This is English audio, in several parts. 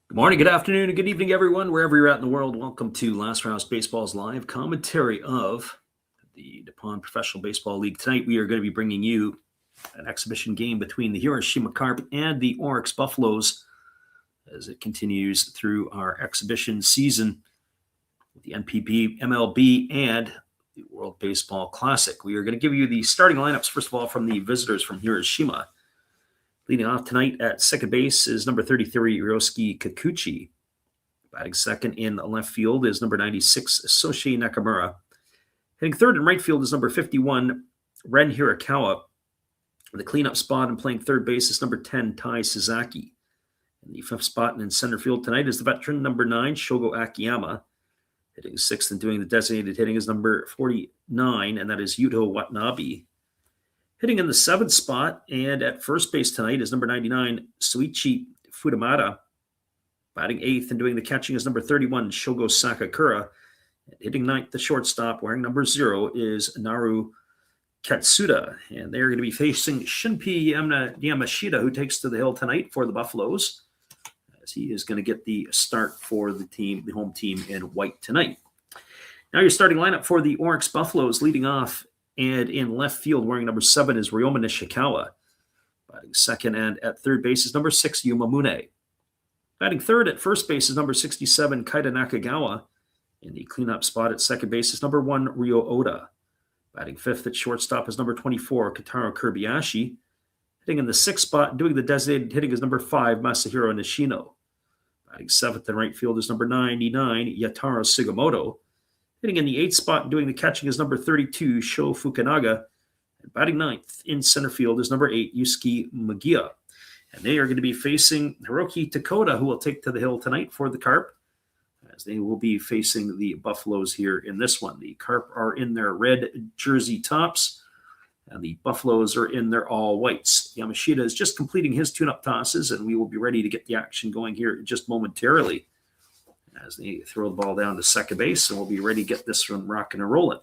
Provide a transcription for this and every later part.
Good morning, good afternoon, and good evening, everyone, wherever you're at in the world. Welcome to Last Rouse Baseball's live commentary of the DuPont Professional Baseball League. Tonight, we are going to be bringing you an exhibition game between the Hiroshima Carp and the Orix Buffaloes as it continues through our exhibition season with the NPB, MLB, and the World Baseball Classic. We are going to give you the starting lineups, first of all, from the visitors from Hiroshima. Leading off tonight at second base is number 33, Hiroshi Kikuchi. Batting second in left field is number 96, Soshi Nakamura. Hitting third and right field is number 51, Ren Hirakawa. The cleanup spot and playing third base is number 10, Tai Suzaki. In the fifth spot and in center field tonight is the veteran number 9, Shogo Akiyama. Hitting sixth and doing the designated hitting is number 49, and that is Yuto Watanabe. Hitting in the seventh spot and at first base tonight is number 99, Suichi Futamata. Batting eighth and doing the catching is number 31, Shogo Sakakura. And hitting ninth, the shortstop, wearing number 0, is Naru Katsuda. And they're going to be facing Shunpei Yamashita, who takes to the hill tonight for the Buffaloes, as he is going to get the start for the home team in white tonight. Now your starting lineup for the Orix Buffaloes. Leading off and in left field, wearing number 7, is Ryoma Nishikawa. Batting second and at third base is number 6, Yuma Mune. Batting third at first base is number 67, Kaita Nakagawa. In the cleanup spot at second base is number 1, Ryo Oda. Batting fifth at shortstop is number 24, Kataro Kobayashi. Hitting in the sixth spot and doing the designated hitting is number 5, Masahiro Nishino. Batting seventh in right field is number 99, Yataro Sugimoto. Hitting in the eighth spot and doing the catching is number 32, Sho Fukunaga. And batting ninth in center field is number 8, Yusuke Mugia. And they are going to be facing Hiroki Takota, who will take to the hill tonight for the Carp, as they will be facing the Buffaloes here in this one. The Carp are in their red jersey tops, and the Buffaloes are in their all whites. Yamashita is just completing his tune-up tosses, and we will be ready to get the action going here just momentarily as they throw the ball down to second base, and we'll be ready to get this one rocking and rolling.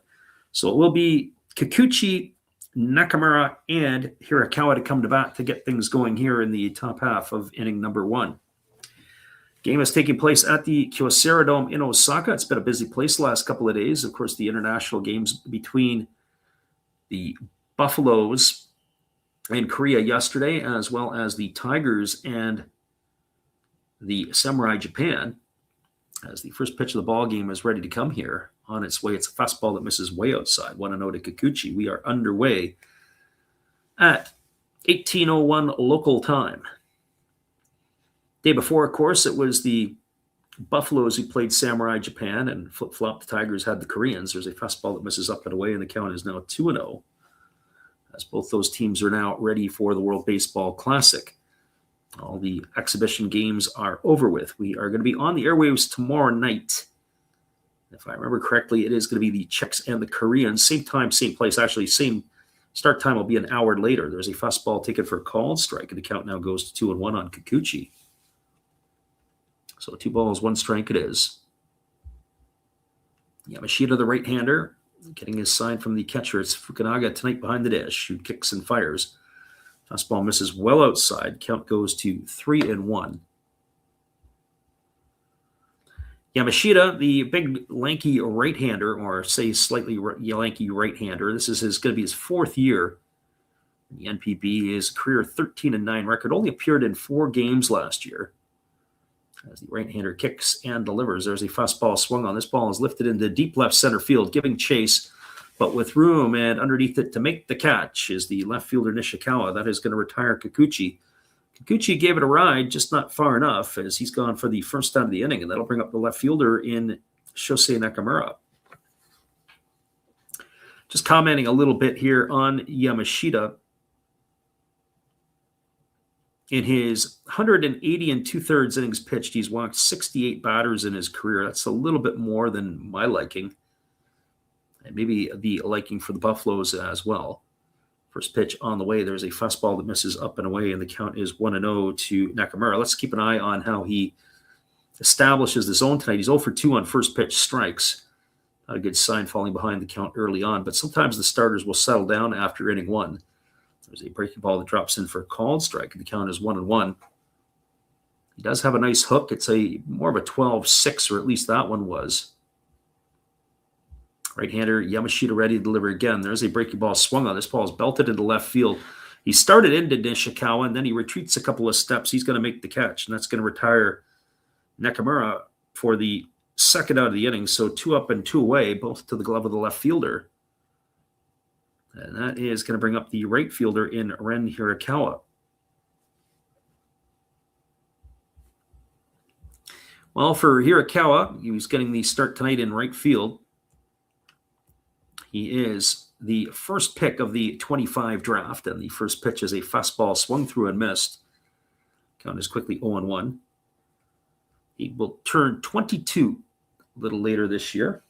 So it will be Kikuchi, Nakamura, and Hirakawa to come to bat to get things going here in the top half of inning number 1. Game is taking place at the Kyocera Dome in Osaka. It's been a busy place the last couple of days. Of course, the international games between the Buffaloes in Korea yesterday, as well as the Tigers and the Samurai Japan. As the first pitch of the ball game is ready to come here on its way. It's a fastball that misses way outside. 1-0 to Kikuchi. We are underway at 18:01 local time. Day before, of course, it was the Buffaloes who played Samurai Japan, and flip-flop, the Tigers had the Koreans. There's a fastball that misses up and away, and the count is now 2-0, as both those teams are now ready for the World Baseball Classic. All the exhibition games are over with. We are going to be on the airwaves tomorrow night. If I remember correctly, it is going to be the Czechs and the Koreans. Same time, same place. Actually, same start time will be an hour later. There's a fastball taken for a called strike, and the count now goes to 2-1 on Kikuchi. So 2 balls, 1 strike it is. Yamashita, the right-hander, getting his sign from the catcher. It's Fukunaga tonight behind the dish, who kicks and fires. Fastball misses well outside. Count goes to 3-1. Yamashita, the big lanky right-hander, or say slightly lanky right-hander. This is going to be his 4th year in the NPB. His career 13-9 record. Only appeared in 4 games last year. As the right-hander kicks and delivers, there's a fastball swung on. This ball is lifted into deep left center field, giving chase, but with room, and underneath it to make the catch is the left fielder Nishikawa. That is going to retire Kikuchi. Kikuchi gave it a ride, just not far enough, as he's gone for the first out of the inning, and that'll bring up the left fielder in Shosei Nakamura. Just commenting a little bit here on Yamashita. In his 180 2/3 innings pitched, he's walked 68 batters in his career. That's a little bit more than my liking, and maybe the liking for the Buffaloes as well. First pitch on the way. There's a fastball that misses up and away, and the count is 1-0 to Nakamura. Let's keep an eye on how he establishes the zone tonight. He's 0 for 2 on first pitch strikes. Not a good sign falling behind the count early on, but sometimes the starters will settle down after inning 1. There's a breaking ball that drops in for a called strike, and the count is 1-1. He does have a nice hook. It's a more of a 12-6, or at least that one was. Right-hander Yamashita ready to deliver again. There's a breaking ball swung on. This ball is belted into left field. He started into Nishikawa, and then he retreats a couple of steps. He's going to make the catch, and that's going to retire Nakamura for the second out of the inning. So 2 up and 2 away, both to the glove of the left fielder. And that is going to bring up the right fielder in Ren Hirakawa. Well, for Hirakawa, he was getting the start tonight in right field. He is the first pick of the 25 draft, and the first pitch is a fastball swung through and missed. Count is quickly 0-1. He will turn 22 a little later this year.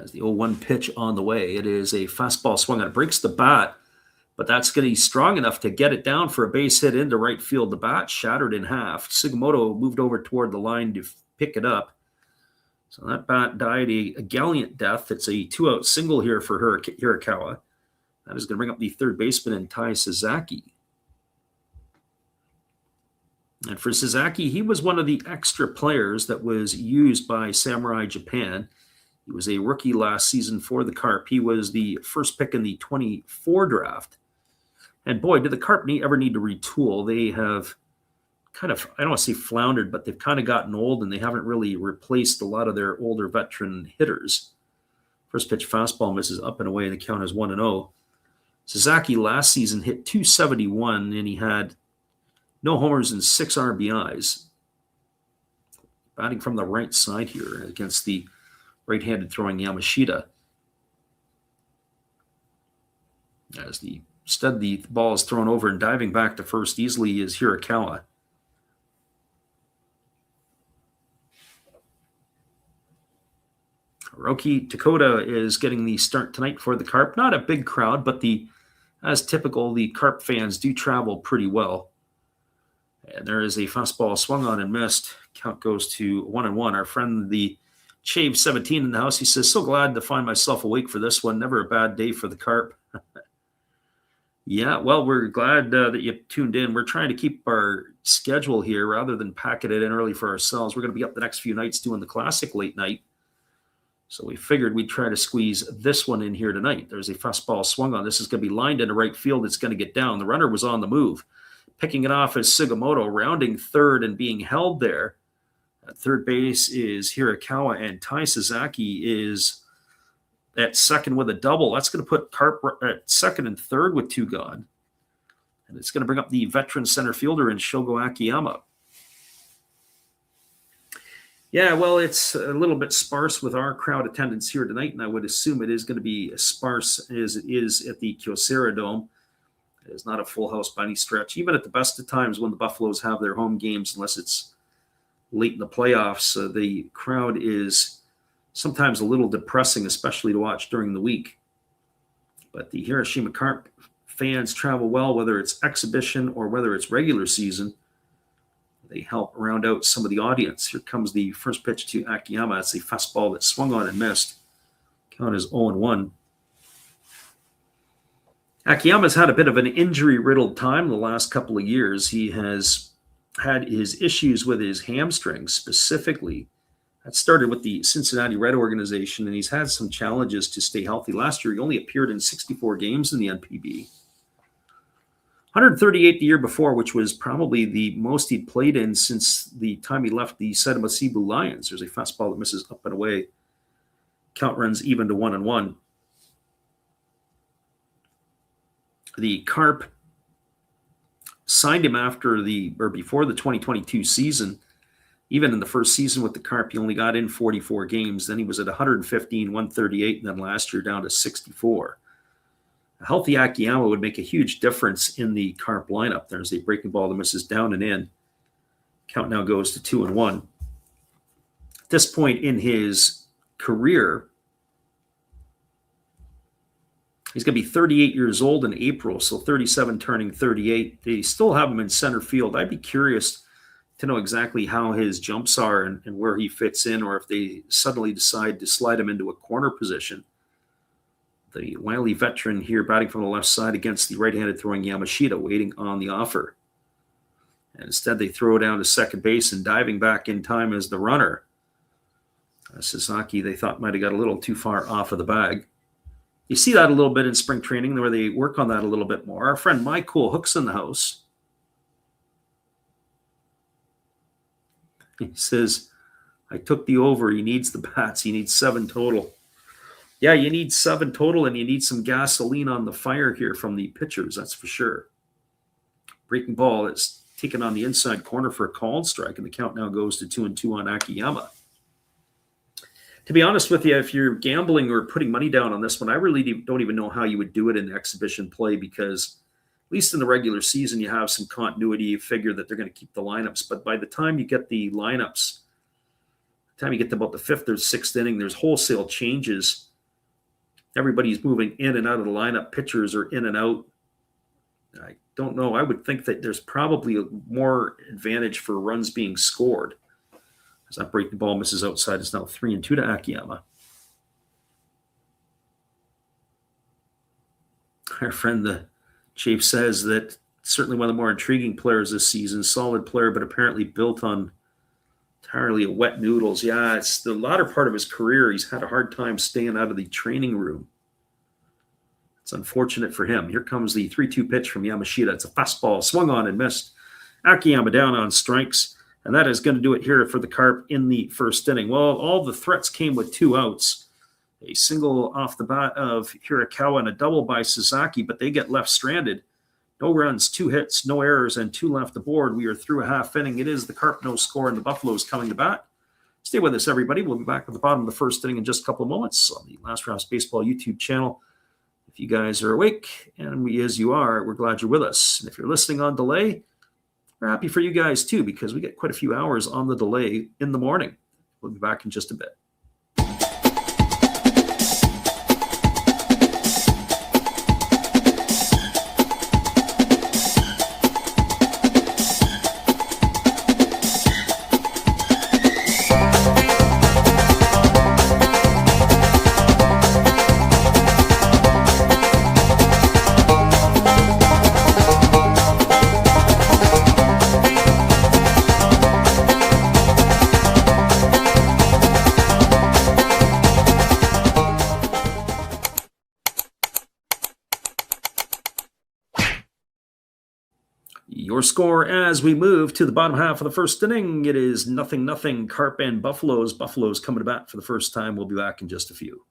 As the 0-1 pitch on the way, it is a fastball swung on. It breaks the bat, but that's going to be strong enough to get it down for a base hit into right field. The bat shattered in half. Sugimoto moved over toward the line to pick it up. So that bat died a gallant death. It's a 2-out single here for Hirakawa. That is going to bring up the third baseman in Tai Sasaki. And for Sasaki, he was one of the extra players that was used by Samurai Japan. He was a rookie last season for the Carp. He was the first pick in the 24 draft. And boy, did the Carp ever need to retool. They have kind of, I don't want to say floundered, but they've kind of gotten old, and they haven't really replaced a lot of their older veteran hitters. First pitch fastball misses up and away, and the count is 1-0. Sasaki last season hit .271, and he had no homers and 6 RBIs. Batting from the right side here against the right-handed throwing Yamashita. As the ball is thrown over, and diving back to first easily is Hirakawa. Hiroki Takota is getting the start tonight for the Carp. Not a big crowd, but as typical, the Carp fans do travel pretty well. And there is a fastball swung on and missed. Count goes to 1-1. Our friend, the Chave 17 in the house, he says, so glad to find myself awake for this one. Never a bad day for the Carp. Yeah, well, we're glad that you tuned in. We're trying to keep our schedule here rather than packing it in early for ourselves. We're going to be up the next few nights doing the Classic late night. So we figured we'd try to squeeze this one in here tonight. There's a fastball swung on. This is going to be lined into right field. It's going to get down. The runner was on the move. Picking it off is Sugimoto, rounding third and being held there. At third base is Hirakawa, and Tai Sasaki is at second with a double. That's going to put Carp at second and third with 2 gone. And it's going to bring up the veteran center fielder in Shogo Akiyama. Yeah, well, it's a little bit sparse with our crowd attendance here tonight, and I would assume it is going to be as sparse as it is at the Kyocera Dome. It is not a full house by any stretch. Even at the best of times when the Buffaloes have their home games, unless it's late in the playoffs, the crowd is sometimes a little depressing, especially to watch during the week. But the Hiroshima Carp fans travel well, whether it's exhibition or whether it's regular season. They help round out some of the audience. Here comes the first pitch to Akiyama. It's a fastball that swung on and missed. Count is 0-1. Akiyama's had a bit of an injury-riddled time the last couple of years. He has had his issues with his hamstrings specifically. That started with the Cincinnati Red organization, and he's had some challenges to stay healthy. Last year, he only appeared in 64 games in the NPB. 138 the year before, which was probably the most he'd played in since the time he left the Saitama Cebu Lions. There's a fastball that misses up and away. Count runs even to 1-1. The Carp signed him before the 2022 season. Even in the first season with the Carp, he only got in 44 games. Then he was at 115, 138, and then last year down to 64. A healthy Akiyama would make a huge difference in the Carp lineup. There's a breaking ball that misses down and in. Count now goes to 2-1. At this point in his career, he's going to be 38 years old in April, so 37 turning 38. They still have him in center field. I'd be curious to know exactly how his jumps are and where he fits in, or if they suddenly decide to slide him into a corner position. The wily veteran here batting from the left side against the right-handed throwing Yamashita, waiting on the offer. And instead, they throw down to second base, and diving back in time as the runner. Sasaki, they thought, might have got a little too far off of the bag. You see that a little bit in spring training where they work on that a little bit more. Our friend Mike Cool Hook's in the house. He says, I took the over. He needs the bats. He needs 7 total. Yeah, you need 7 total, and you need some gasoline on the fire here from the pitchers, that's for sure. Breaking ball is taken on the inside corner for a called strike, and the count now goes to 2-2 on Akiyama. To be honest with you, if you're gambling or putting money down on this one, I really don't even know how you would do it in exhibition play, because at least in the regular season, you have some continuity. You figure that they're going to keep the lineups. But by the time you get the lineups, by the time you get to about the 5th or 6th inning, there's wholesale changes. Everybody's moving in and out of the lineup. Pitchers are in and out. I don't know. I would think that there's probably more advantage for runs being scored. As that breaking ball misses outside, it's now 3-2 to Akiyama. Our friend, the Chief, says that certainly one of the more intriguing players this season. Solid player, but apparently built on entirely wet noodles. Yeah, it's the latter part of his career. He's had a hard time staying out of the training room. It's unfortunate for him. Here comes the 3-2 pitch from Yamashita. It's a fastball, swung on and missed. Akiyama down on strikes. And that is going to do it here for the Carp in the first inning. Well, all the threats came with 2 outs. A single off the bat of Hirakawa and a double by Sasaki, but they get left stranded. No runs, 2 hits, no errors, and 2 left aboard. We are through a half inning. It is the Carp no score, and the Buffaloes coming to bat. Stay with us, everybody. We'll be back at the bottom of the first inning in just a couple of moments on the Last Rouse Baseball YouTube channel. If you guys are awake, and as you are, we're glad you're with us. And if you're listening on delay, we're happy for you guys too, because we get quite a few hours on the delay in the morning. We'll be back in just a bit. Your score as we move to the bottom half of the first inning, it is 0-0 Carp and Buffaloes. Buffaloes coming to bat for the first time. We'll be back in just a few.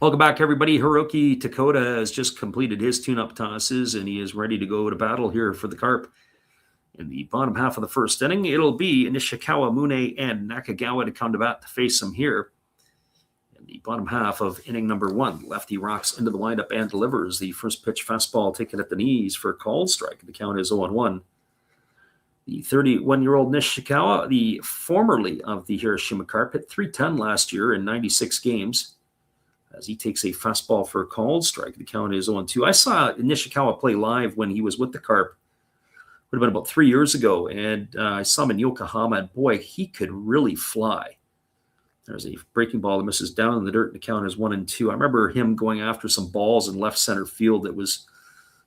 Welcome back, everybody. Hiroki Takota has just completed his tune-up tosses, and he is ready to go to battle here for the Carp. In the bottom half of the first inning, it'll be Nishikawa, Mune, and Nakagawa to come to bat to face him here. In the bottom half of inning number 1, lefty rocks into the windup and delivers. The first pitch fastball taken at the knees for a called strike. The count is 0-1. The 31-year-old Nishikawa, the formerly of the Hiroshima Carp, hit .310 last year in 96 games. As he takes a fastball for a called strike. The count is 0-2. I saw Nishikawa play live when he was with the Carp. Would have been about 3 years ago. And I saw him in Yokohama. And boy, he could really fly. There's a breaking ball that misses down in the dirt. The count is 1-2. I remember him going after some balls in left center field. That was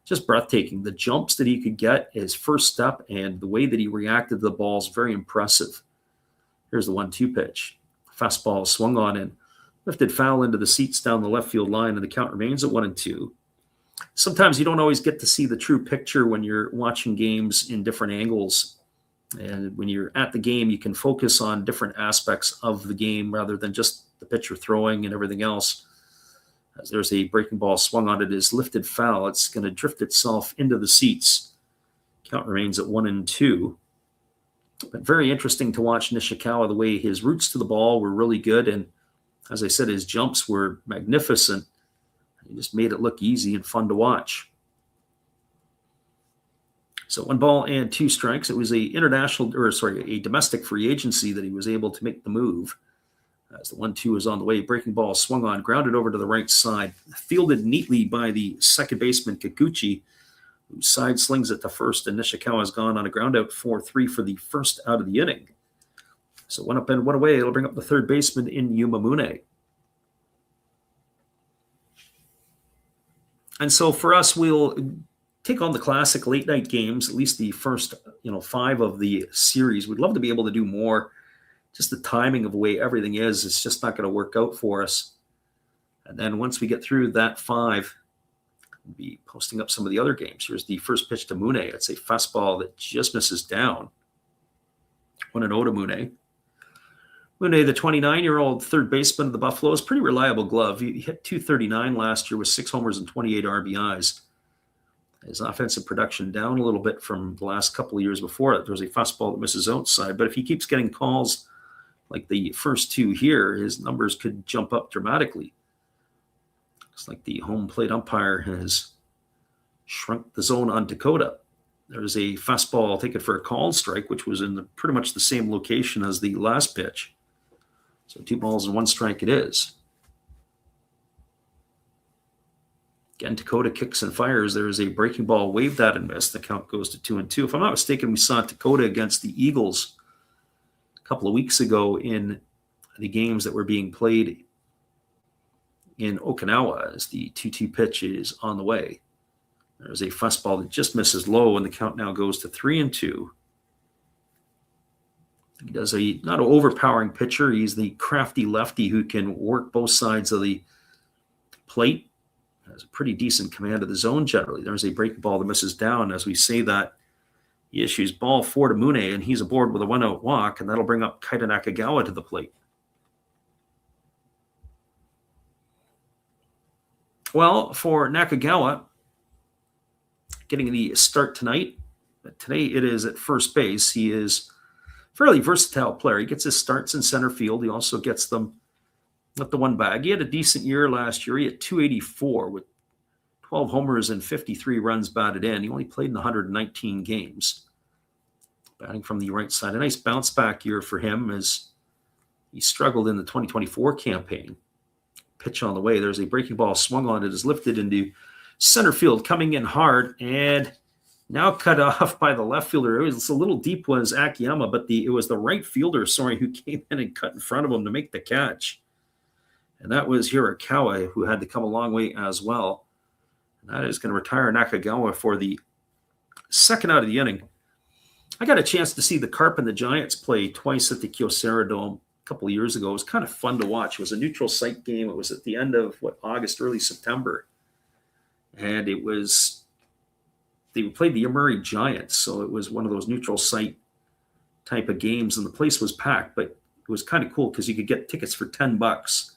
just breathtaking. The jumps that he could get, his first step, and the way that he reacted to the balls, very impressive. Here's the 1-2 pitch. Fastball swung on and lifted foul into the seats down the left field line, and the count remains at 1-2. Sometimes you don't always get to see the true picture when you're watching games in different angles. And when you're at the game, you can focus on different aspects of the game rather than just the pitcher throwing and everything else. As there's a breaking ball swung on, it is lifted foul. It's going to drift itself into the seats. Count remains at 1-2. But very interesting to watch Nishikawa. The way his roots to the ball were really good, and as I said, his jumps were magnificent. He just made it look easy and fun to watch. So 1 ball and 2 strikes. It was a domestic free agency that he was able to make the move. As the 1-2 is on the way, breaking ball swung on, grounded over to the right side, fielded neatly by the second baseman Kikuchi, who side slings it to first, and Nishikawa has gone on a ground out 4-3 for the first out of the inning. So 1 up and 1 away. It'll bring up the third baseman in Yumamune. And so for us, we'll take on the classic late night games, at least the first 5 of the series. We'd love to be able to do more. Just the timing of the way everything is, it's just not going to work out for us. And then once we get through that 5, we'll be posting up some of the other games. Here's the first pitch to Mune. It's a fastball that just misses down. 1-0 to Mune. Mune, the 29-year-old third baseman of the Buffaloes, pretty reliable glove. He hit .239 last year with 6 homers and 28 RBIs. His offensive production down a little bit from the last couple of years before it. There was a fastball that misses outside, but if he keeps getting calls like the first 2 here, his numbers could jump up dramatically. Looks like the home plate umpire has shrunk the zone on Dakota. There's a fastball, I'll take it for a called strike, which was in pretty much the same location as the last pitch. So 2 balls and 1 strike it is. Again, Dakota kicks and fires. There is a breaking ball, waved at and missed. The count goes to 2-2. If I'm not mistaken, we saw Dakota against the Eagles a couple of weeks ago in the games that were being played in Okinawa as the 2-2 pitch is on the way. There's a fastball that just misses low, and the count now goes to 3-2. He does not an overpowering pitcher. He's the crafty lefty who can work both sides of the plate. Has a pretty decent command of the zone generally. There's a breaking ball that misses down. As we say that, he issues ball 4 to Mune, and he's aboard with a 1-out walk, and that'll bring up Kaita Nakagawa to the plate. Well, for Nakagawa, getting the start tonight. Today it is at first base. He is a fairly versatile player. He gets his starts in center field. He also gets them with the 1 bag. He had a decent year last year. He had .284 with 12 homers and 53 runs batted in. He only played in 119 games. Batting from the right side. A nice bounce back year for him as he struggled in the 2024 campaign. Pitch on the way. There's a breaking ball swung on. It is lifted into center field, coming in hard, and now cut off by the left fielder. It was a little deep was Akiyama, but it was the right fielder, who came in and cut in front of him to make the catch. And that was Hirakawa, who had to come a long way as well. And that is going to retire Nakagawa for the second out of the inning. I got a chance to see the Carp and the Giants play twice at the Kyocera Dome a couple of years ago. It was kind of fun to watch. It was a neutral site game. It was at the end of August, early September. And they played the Yomiuri Giants. So it was one of those neutral site type of games, and the place was packed, but it was kind of cool because you could get tickets for $10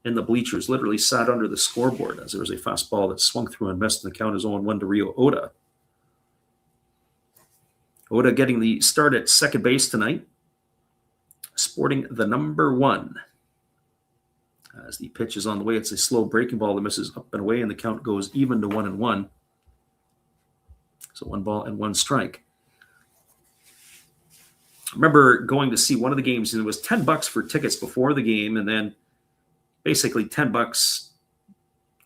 in the bleachers, literally sat under the scoreboard as there was a fastball that swung through and missed, and the count is 0-1 to Ryo Oda. Oda getting the start at second base tonight, sporting the number 1. As the pitch is on the way, it's a slow breaking ball that misses up and away, and the count goes even to 1-1. So 1 ball and 1 strike. I remember going to see one of the games, and it was $10 for tickets before the game, and then basically $10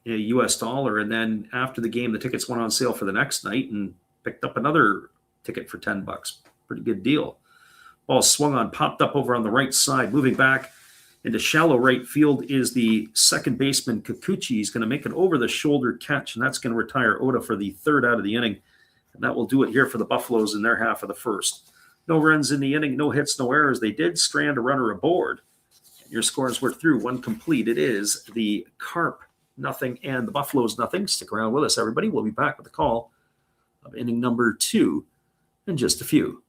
US dollar. And then after the game, the tickets went on sale for the next night, and picked up another ticket for $10. Pretty good deal. Ball swung on, popped up over on the right side, moving back into shallow right field is the second baseman Kikuchi. He's going to make an over-the-shoulder catch, and that's going to retire Oda for the third out of the inning. And that will do it here for the Buffaloes in their half of the first. No runs in the inning, no hits, no errors. They did strand a runner aboard. And your scores were through, 1 complete. It is the Carp, nothing, and the Buffaloes, nothing. Stick around with us, everybody. We'll be back with the call of inning number 2 in just a few.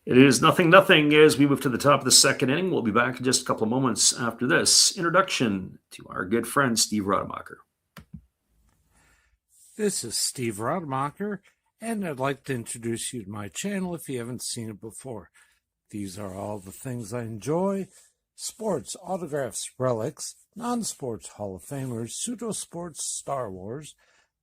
It is 0-0 as we move to the top of the second inning. We'll be back in just a couple of moments after this introduction to our good friend Steve Rademacher. This is Steve Rademacher, and I'd like to introduce you to my channel if you haven't seen it before. These are all the things I enjoy: sports, autographs, relics, non-sports Hall of Famers, pseudo-sports, Star Wars.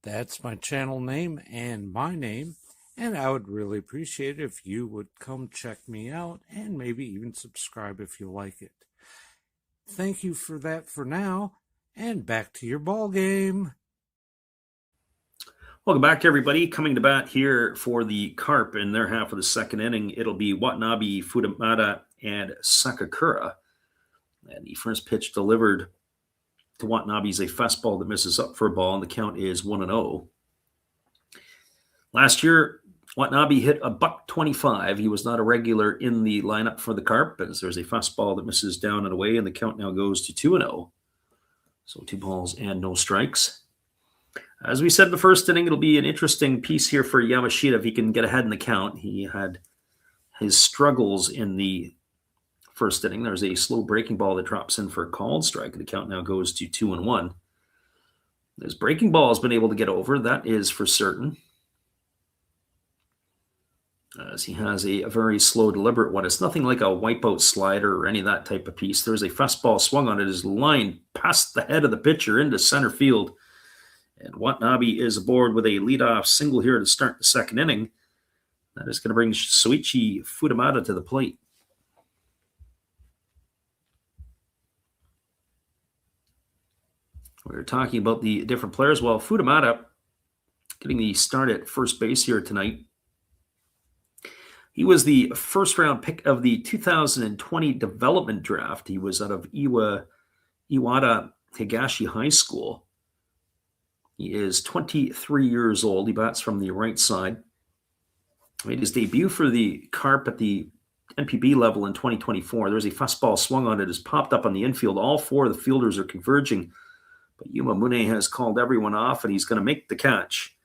That's my channel name and my name, and I would really appreciate it if you would come check me out and maybe even subscribe if you like it. Thank you for that for now, and back to your ball game. Welcome back, everybody. Coming to bat here for the Carp in their half of the second inning. It'll be Watanabe, Fudamata, and Sakakura. And the first pitch delivered to Watanabe is a fastball that misses up for a ball, and the count is 1-0. Last year, Watanabe hit $125. He was not a regular in the lineup for the Carp, as there's a fastball that misses down and away, and the count now goes to 2-0. So 2 balls and no strikes. As we said in the first inning, it'll be an interesting piece here for Yamashita if he can get ahead in the count. He had his struggles in the first inning. There's a slow breaking ball that drops in for a called strike. The count now goes to 2-1. His breaking ball has been able to get over, that is for certain, as he has a very slow, deliberate one. It's nothing like a wipeout slider or any of that type of piece. There's a fastball swung on it. His line past the head of the pitcher into center field. And Watanabe is aboard with a leadoff single here to start the second inning. That is going to bring Soichi Fudamata to the plate. We were talking about the different players. Well, Fudamata getting the start at first base here tonight. He was the first-round pick of the 2020 development draft. He was out of Iwata Higashi High School. He is 23 years old. He bats from the right side. Made his debut for the Carp at the NPB level in 2024. There's a fastball swung on it. Has popped up on the infield. All 4 of the fielders are converging, but Yuma Mune has called everyone off, and he's going to make the catch.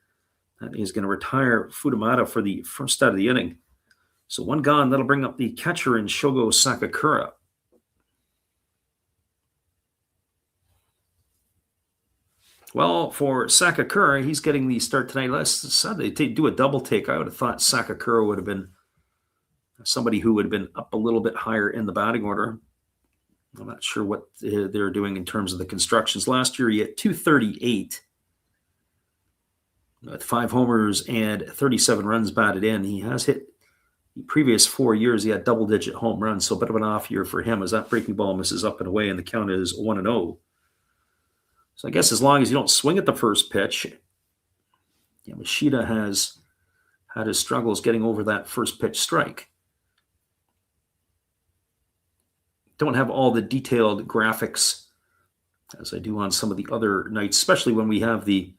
That is going to retire Fudamata for the first out of the inning. So 1 gone. That'll bring up the catcher in Shogo Sakakura. Well, for Sakakura, he's getting the start tonight. Last Sunday, they do a double take. I would have thought Sakakura would have been somebody who would have been up a little bit higher in the batting order. I'm not sure what they're doing in terms of the constructions. Last year, he hit .238 with 5 homers and 37 runs batted in. He has hit the previous 4 years. He had double-digit home runs, so a bit of an off year for him as that breaking ball misses up and away, and the count is 1-0. So I guess as long as you don't swing at the first pitch, Yamashita has had his struggles getting over that first pitch strike. Don't have all the detailed graphics as I do on some of the other nights, especially when we have the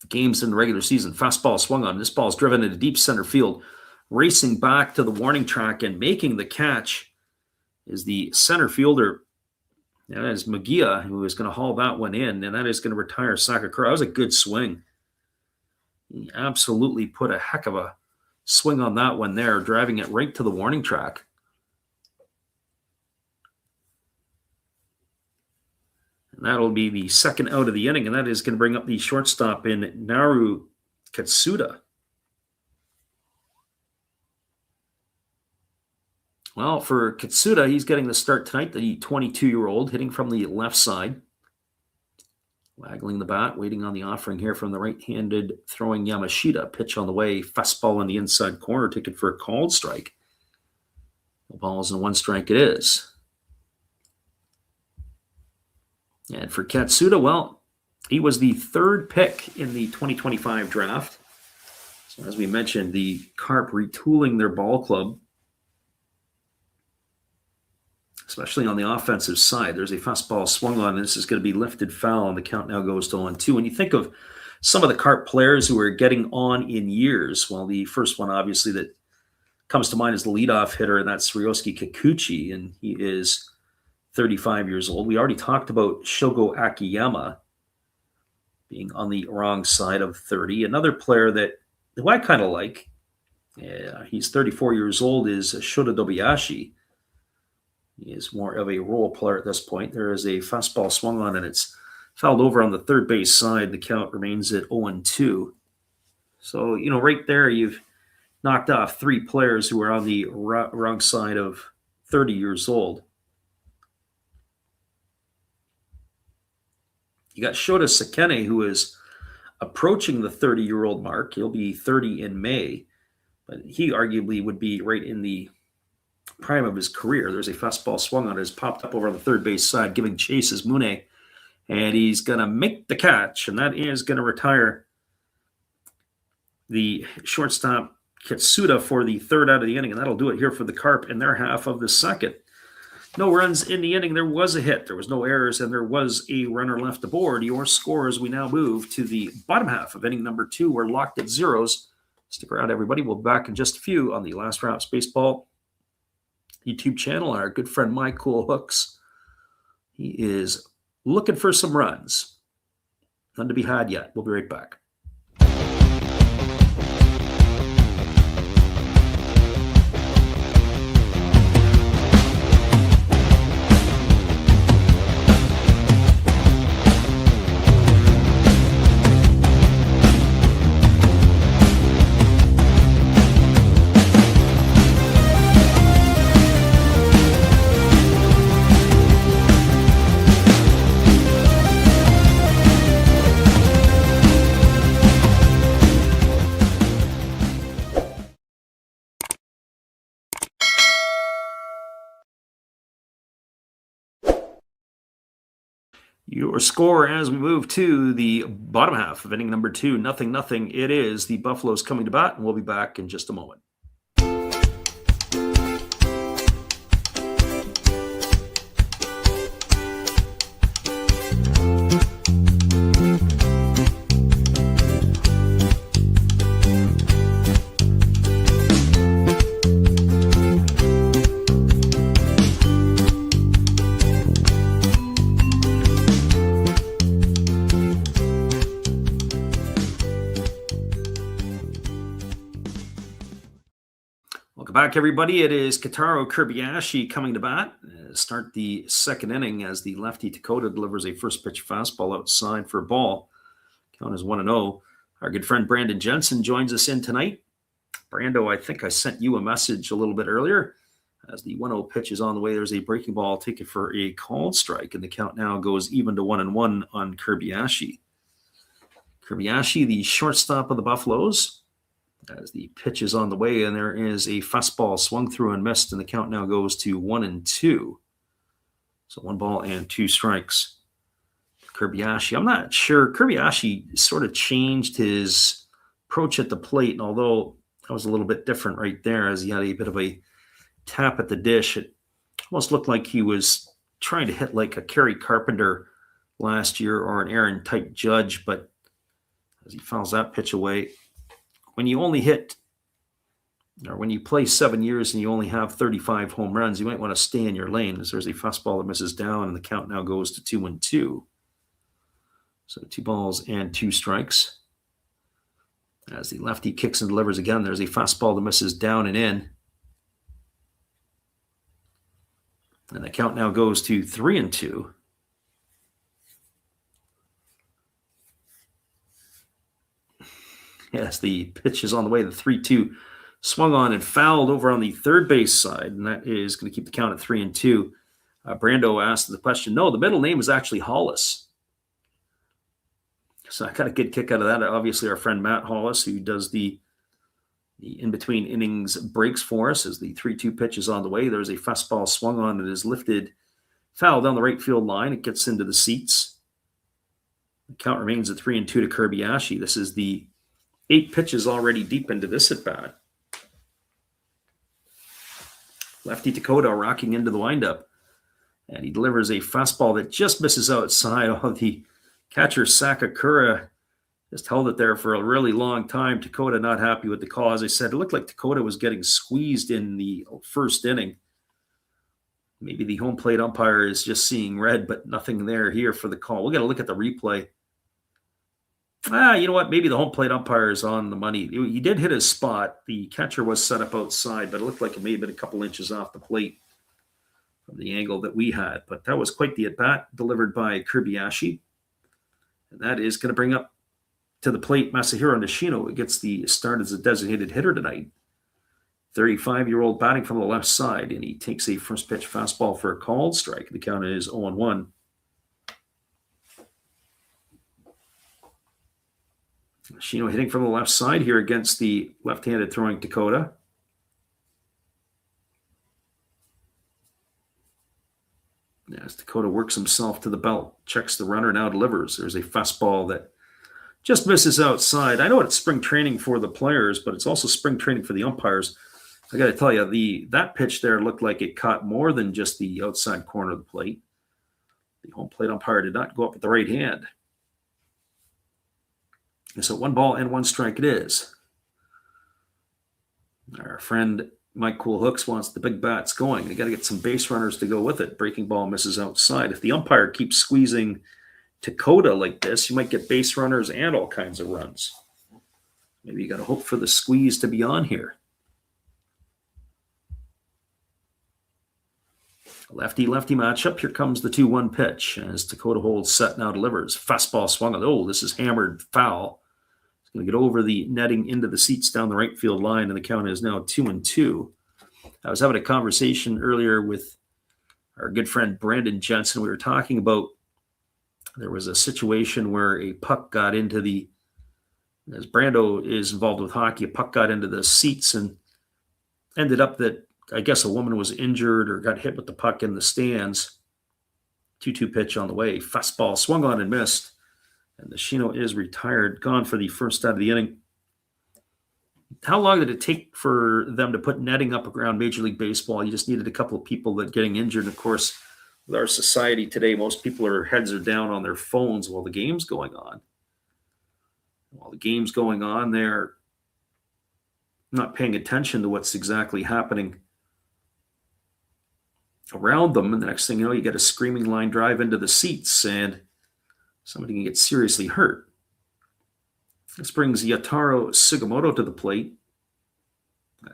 games in the regular season. Fastball swung on. This ball is driven into deep center field. Racing back to the warning track and making the catch is the center fielder. That is Magia, who is going to haul that one in, and that is going to retire Sakakura. That was a good swing. He absolutely put a heck of a swing on that one there, driving it right to the warning track. And that'll be the second out of the inning, and that is going to bring up the shortstop in Naru Katsuda. Well, for Katsuda, he's getting the start tonight, the 22-year-old, hitting from the left side. Waggling the bat, waiting on the offering here from the right-handed throwing Yamashita. Pitch on the way, fastball on the inside corner, taken for a called strike. The ball's in 1 strike it is. And for Katsuda, well, he was the 3rd pick in the 2025 draft. So as we mentioned, the Carp retooling their ball club, especially on the offensive side. There's a fastball swung on. This is going to be lifted foul, and the count now goes to 1-2. When you think of some of the Carp players who are getting on in years, well, the first one, obviously, that comes to mind is the leadoff hitter, and that's Ryosuke Kikuchi, and he is 35 years old. We already talked about Shogo Akiyama being on the wrong side of 30. Another player who I kind of like He's 34 years old, is Shota Dobayashi. He is more of a role player at this point. There is a fastball swung on, and it's fouled over on the third base side. The count remains at 0-2. So, right there, you've knocked off 3 players who are on the wrong side of 30 years old. You got Shota Sakene, who is approaching the 30-year-old mark. He'll be 30 in May, but he arguably would be right in the prime of his career. There's a fastball swung on it, has popped up over on the third base side, giving chase is Mune, and he's going to make the catch, and that is going to retire the shortstop Kitsuda for the third out of the inning, and that'll do it here for the Carp in their half of the second. No runs in the inning. There was a hit. There was no errors, and there was a runner left aboard. Your score as we now move to the bottom half of inning number 2. We're locked at zeros. Stick around, everybody. We'll be back in just a few on the Last Routes Baseball YouTube channel. Our good friend Mike Cool Hooks, he is looking for some runs. None to be had yet. We'll be right back. Your score as we move to the bottom half of inning number 2, 0-0. It is the Buffaloes coming to bat, and we'll be back in just a moment. Welcome back, everybody. It is Kentaro Kobayashi coming to bat. Start the second inning as the lefty Dakota delivers a first pitch fastball outside for a ball. Count is 1-0. Our good friend Brandon Jensen joins us in tonight. Brando, I think I sent you a message a little bit earlier. As the 1-0 pitch is on the way, there's a breaking ball taken for a called strike, and the count now goes even to 1-1 on Kobayashi. Kobayashi, the shortstop of the Buffaloes, as the pitch is on the way, and there is a fastball swung through and missed, and the count now goes to 1-2. So 1 ball and 2 strikes. Kobayashi, I'm not sure. Kobayashi sort of changed his approach at the plate, and although that was a little bit different right there, as he had a bit of a tap at the dish, it almost looked like he was trying to hit like a Kerry Carpenter last year or an Aaron type Judge, but as he fouls that pitch away, when you only hit, or when you play 7 years and you only have 35 home runs, you might want to stay in your lane, as there's a fastball that misses down, and the count now goes to 2-2. So 2 balls and 2 strikes. As the lefty kicks and delivers again, there's a fastball that misses down and in. And the count now goes to 3-2. Yes, the pitch is on the way. The 3-2 swung on and fouled over on the third base side, and that is going to keep the count at 3-2. Brando asked the question. No, the middle name is actually Hollis. So I got a good kick out of that. Obviously, our friend Matt Hollis, who does the in-between innings breaks for us, as the 3-2 pitch is on the way. There's a fastball swung on and is lifted, foul down the right field line. It gets into the seats. The count remains at 3-2 to Kobayashi. This is the 8 pitches already deep into this at-bat. Lefty Dakota rocking into the windup, and he delivers a fastball that just misses outside. Oh, the catcher Sakakura just held it there for a really long time. Dakota not happy with the call. As I said, it looked like Dakota was getting squeezed in the first inning. Maybe the home plate umpire is just seeing red, but nothing there here for the call. We'll get a look at the replay. You know what? Maybe the home plate umpire is on the money. He did hit his spot. The catcher was set up outside, but it looked like it may have been a couple inches off the plate from the angle that we had. But that was quite the at-bat delivered by Kobayashi. And that is going to bring up to the plate Masahiro Nishino. It gets the start as a designated hitter tonight. 35-year-old batting from the left side, and he takes a first pitch fastball for a called strike. The count is 0-1. Nishino hitting from the left side here against the left-handed throwing Dakota. As Dakota works himself to the belt, checks the runner, now delivers. There's a fastball that just misses outside. I know it's spring training for the players, but it's also spring training for the umpires. I got to tell you, that pitch there looked like it caught more than just the outside corner of the plate. The home plate umpire did not go up with the right hand. And so 1 ball and 1 strike it is. Our friend Mike Cool Hooks wants the big bats going. They got to get some base runners to go with it. Breaking ball misses outside. If the umpire keeps squeezing Dakota like this, you might get base runners and all kinds of runs. Maybe you got to hope for the squeeze to be on here. Lefty-lefty matchup. Here comes the 2-1 pitch as Dakota holds set, now delivers. Fastball swung on. Oh, this is hammered foul. It's going to get over the netting into the seats down the right field line, and the count is now 2-2. I was having a conversation earlier with our good friend Brandon Jensen. We were talking about there was a situation where a puck got into the, as Brando is involved with hockey, a puck got into the seats and ended up that I guess a woman was injured or got hit with the puck in the stands. 2-2 pitch on the way. Fastball swung on and missed. And Nishino is retired, gone for the first out of the inning. How long did it take for them to put netting up around Major League Baseball? You just needed a couple of people that getting injured. And of course, with our society today, most people heads are down on their phones while the game's going on. While the game's going on, they're not paying attention to what's exactly happening around them. And the next thing you know, you get a screaming line drive into the seats and somebody can get seriously hurt. This brings Yataro Sugimoto to the plate.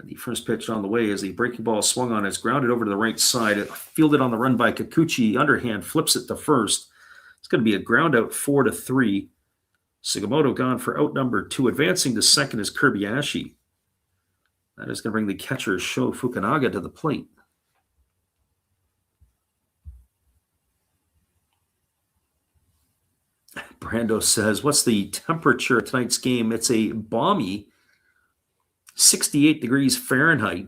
The first pitch on the way as the breaking ball swung on is grounded over to the right side. Fielded on the run by Kikuchi. Underhand flips it to first. It's going to be a ground out 4-3. Sugimoto gone for out number 2. Advancing to second is Kobayashi. That is going to bring the catcher Sho Fukunaga to the plate. Brando says, what's the temperature of tonight's game? It's a balmy 68 degrees Fahrenheit.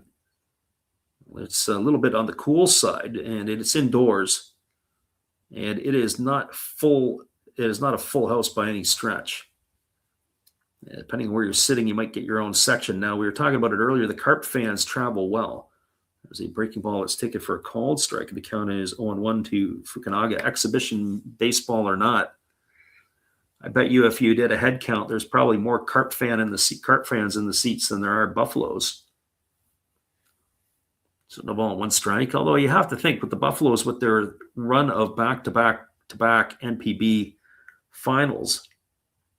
It's a little bit on the cool side, and it's indoors. And it is not full. It is not a full house by any stretch. Depending on where you're sitting, you might get your own section. Now, we were talking about it earlier. The Carp fans travel well. There's a breaking ball that's taken for a called strike. The count is 0-1 to Fukunaga. Exhibition baseball or not, I bet you if you did a head count, there's probably more Carp fans in the seats than there are Buffaloes. So no ball and 1 strike. Although you have to think with the Buffaloes, with their run of back-to-back NPB finals,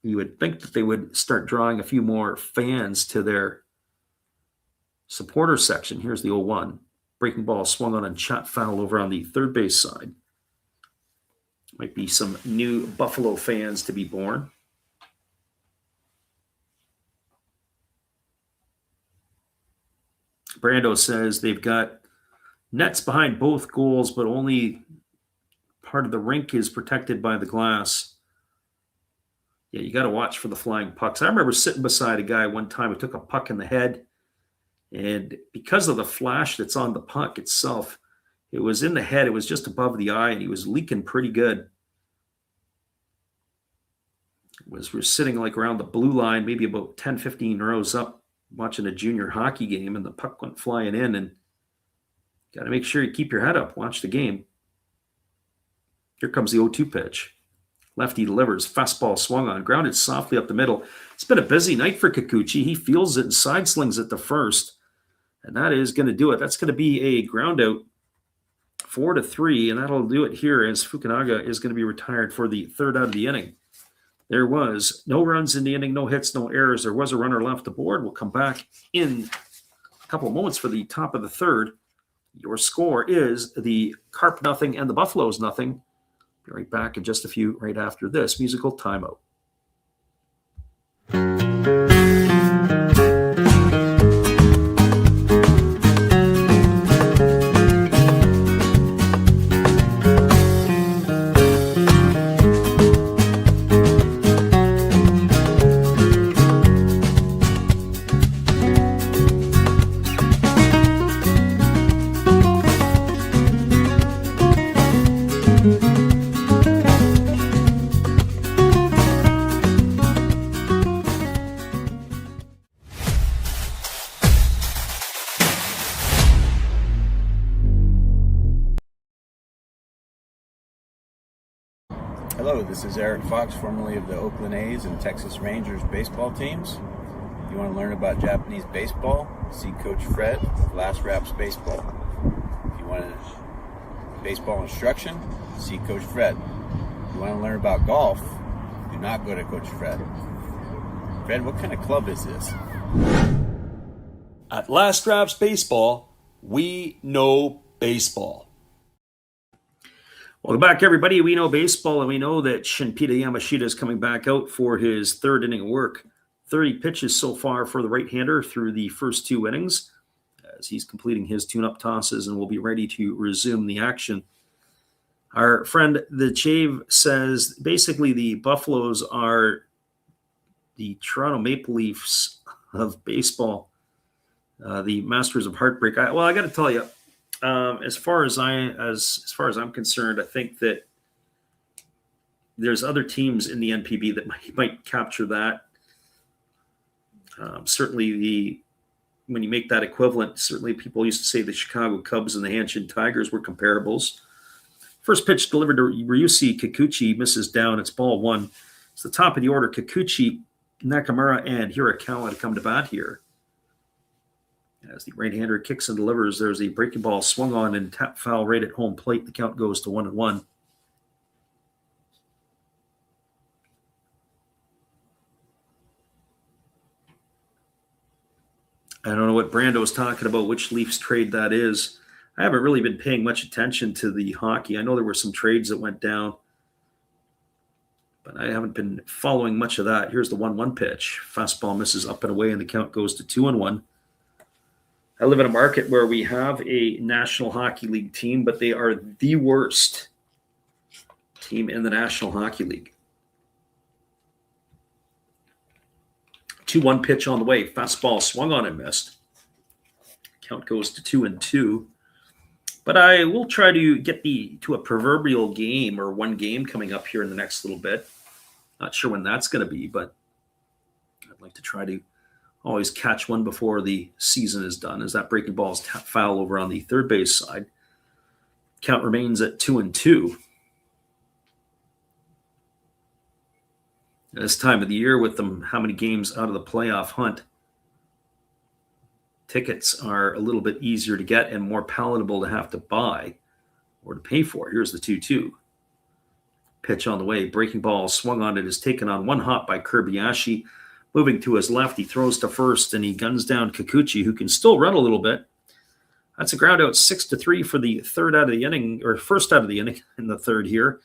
you would think that they would start drawing a few more fans to their supporter section. Here's the 0-1. Breaking ball swung on and shot foul over on the third base side. Might be some new Buffalo fans to be born. Brando says they've got nets behind both goals, but only part of the rink is protected by the glass. Yeah, you got to watch for the flying pucks. I remember sitting beside a guy one time who took a puck in the head, and because of the flash that's on the puck itself, it was in the head. It was just above the eye, and he was leaking pretty good. We're sitting like around the blue line, maybe about 10, 15 rows up, watching a junior hockey game, and the puck went flying in, and got to make sure you keep your head up. Watch the game. Here comes the 0-2 pitch. Lefty delivers. Fastball swung on. Grounded softly up the middle. It's been a busy night for Kikuchi. He feels it and side slings it to first. And that is going to do it. That's going to be a ground out 4-3. And that'll do it here as Fukunaga is going to be retired for the third out of the inning. There was no runs in the inning, no hits, no errors. There was a runner left aboard. We'll come back in a couple of moments for the top of the third. Your score is the Carp nothing and the Buffaloes nothing. Be right back in just a few right after this musical timeout. Hello, this is Eric Fox, formerly of the Oakland A's and Texas Rangers baseball teams. If you want to learn about Japanese baseball, see Coach Fred of Last Raps Baseball. If you want baseball instruction, see Coach Fred. If you want to learn about golf, do not go to Coach Fred. Fred, what kind of club is this? At Last Raps Baseball, we know baseball. Welcome back, everybody. We know baseball, and we know that Shinpita Yamashita is coming back out for his third inning of work. 30 pitches so far for the right-hander through the first two innings, as he's completing his tune-up tosses and will be ready to resume the action. Our friend, the Chave, says basically the Buffaloes are the Toronto Maple Leafs of baseball, the masters of heartbreak. I got to tell you, as far as I'm concerned, I think that there's other teams in the NPB that might capture that. Certainly, when you make that equivalent, certainly people used to say the Chicago Cubs and the Hanshin Tigers were comparables. First pitch delivered to Ryusuke Kikuchi, misses down. It's ball one. It's the top of the order. Kikuchi, Nakamura, and Hirakawa to come to bat here. As the right-hander kicks and delivers, there's a breaking ball swung on and tap foul right at home plate. The count goes to 1-1. I don't know what Brando's talking about, which Leafs trade that is. I haven't really been paying much attention to the hockey. I know there were some trades that went down, but I haven't been following much of that. Here's the 1-1 pitch. Fastball misses up and away, and the count goes to 2-1. I live in a market where we have a National Hockey League team, but they are the worst team in the National Hockey League. 2-1 pitch on the way. Fastball swung on and missed. Count goes to 2-2. But I will try to get to a proverbial game or one game coming up here in the next little bit. Not sure when that's going to be, but I'd like to try to always catch one before the season is done, as that breaking ball is foul over on the third base side. Count remains at 2-2. This time of the year, with them how many games out of the playoff hunt, tickets are a little bit easier to get and more palatable to have to buy or to pay for. Here's the 2-2. Pitch on the way. Breaking ball swung on it is taken on one hop by Kobayashi. Moving to his left, he throws to first, and he guns down Kikuchi, who can still run a little bit. That's a ground out 6-3 for the third out of the inning, or first out of the inning in the third here.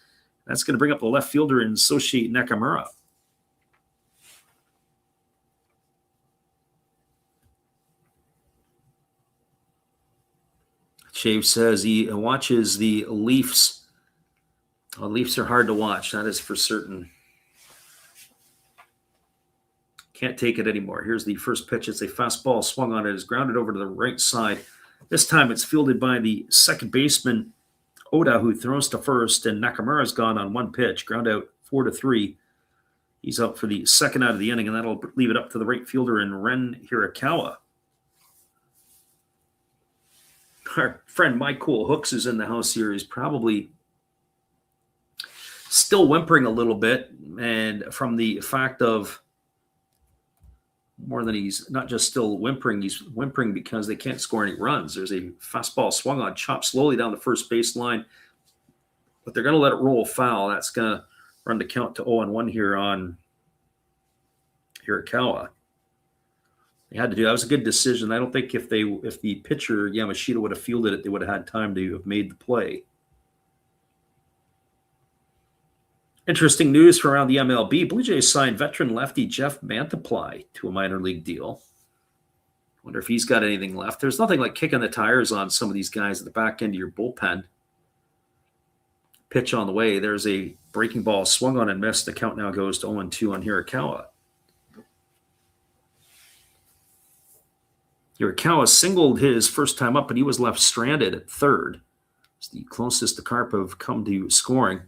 That's going to bring up the left fielder in Soshi Nakamura. Shave says he watches the Leafs. Leafs are hard to watch, that is for certain. Can't take it anymore. Here's the first pitch. It's a fastball swung on it. It's grounded over to the right side. This time it's fielded by the second baseman, Oda, who throws to first, and Nakamura's gone on one pitch. Ground out 4-3. He's out for the second out of the inning, and that'll leave it up to the right fielder in Ren Hirakawa. Our friend Mike Cool Hooks is in the house here. He's probably still whimpering a little bit, and from the fact of more than he's not just still whimpering, he's whimpering because they can't score any runs. There's a fastball swung on, chopped slowly down the first baseline, but they're going to let it roll foul. That's going to run the count to 0-1 here on Hirakawa. They had to do that. Was a good decision. I don't think if the pitcher Yamashita would have fielded it, they would have had time to have made the play. Interesting news from around the MLB. Blue Jays signed veteran lefty Jeff Mantiply to a minor league deal. Wonder if he's got anything left. There's nothing like kicking the tires on some of these guys at the back end of your bullpen. Pitch on the way. There's a breaking ball swung on and missed. The count now goes to 0-2 on Hirakawa. Hirakawa singled his first time up, but he was left stranded at third. It's the closest the Carp have come to scoring.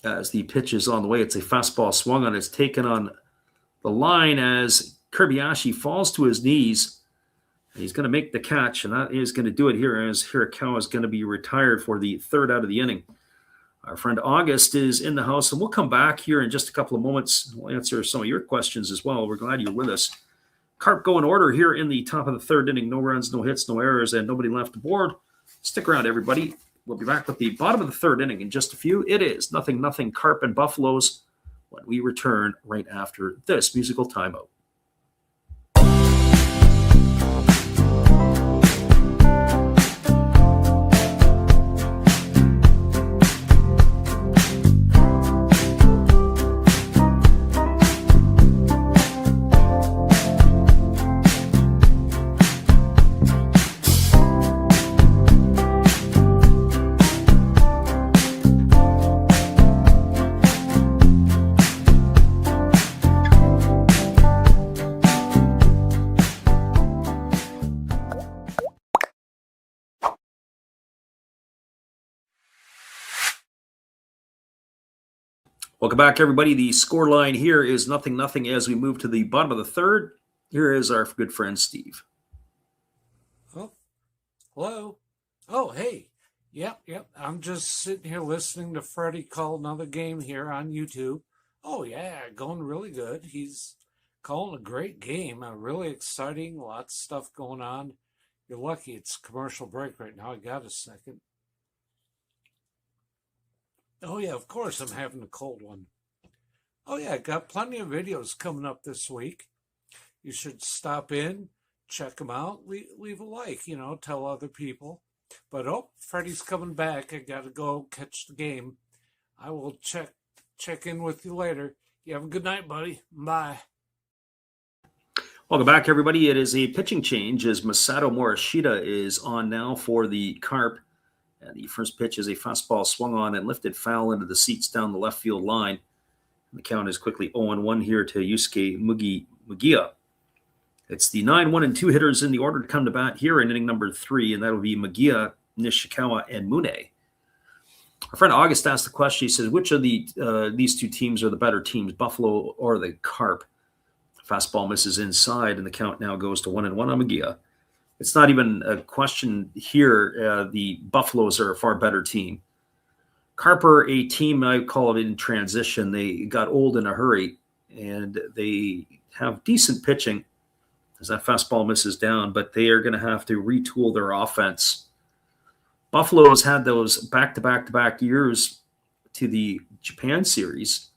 As the pitch is on the way, it's a fastball swung on. It's taken on the line as Kobayashi falls to his knees. And he's going to make the catch, and that is going to do it here as Hirakawa is going to be retired for the third out of the inning. Our friend August is in the house, and we'll come back here in just a couple of moments. We'll answer some of your questions as well. We're glad you're with us. Carp go in order here in the top of the third inning. No runs, no hits, no errors, and nobody left aboard. Stick around, everybody. We'll be back with the bottom of the third inning in just a few. It is 0-0 Carp and Buffaloes when we return right after this musical timeout. Welcome back, everybody. The score line here is 0-0 as we move to the bottom of the third. Here is our good friend Steve. Oh, hello. Oh, hey. Yep. I'm just sitting here listening to Freddie call another game here on YouTube. Oh, yeah, going really good. He's calling a great game. Really exciting. Lots of stuff going on. You're lucky it's commercial break right now. I got a second. Oh, yeah, of course, I'm having a cold one. Oh, yeah, got plenty of videos coming up this week. You should stop in, check them out, leave a like, tell other people. But, Freddie's coming back. I got to go catch the game. I will check in with you later. You have a good night, buddy. Bye. Welcome back, everybody. It is a pitching change as Masato Morishita is on now for the Carp. And the first pitch is a fastball swung on and lifted foul into the seats down the left field line. And the count is quickly 0-1 here to Yusuke Mugia. It's the 9-1-2 hitters in the order to come to bat here in inning number 3, and that'll be Mugia, Nishikawa, and Mune. Our friend August asked the question. He says, which of these two teams are the better teams, Buffalo or the Carp? Fastball misses inside, and the count now goes to 1-1 on Mugia. It's not even a question here. The Buffaloes are a far better team. Carp are a team, I call it in transition. They got old in a hurry, and they have decent pitching as that fastball misses down, but they are going to have to retool their offense. Buffalo's had those back-to-back-to-back years to the Japan series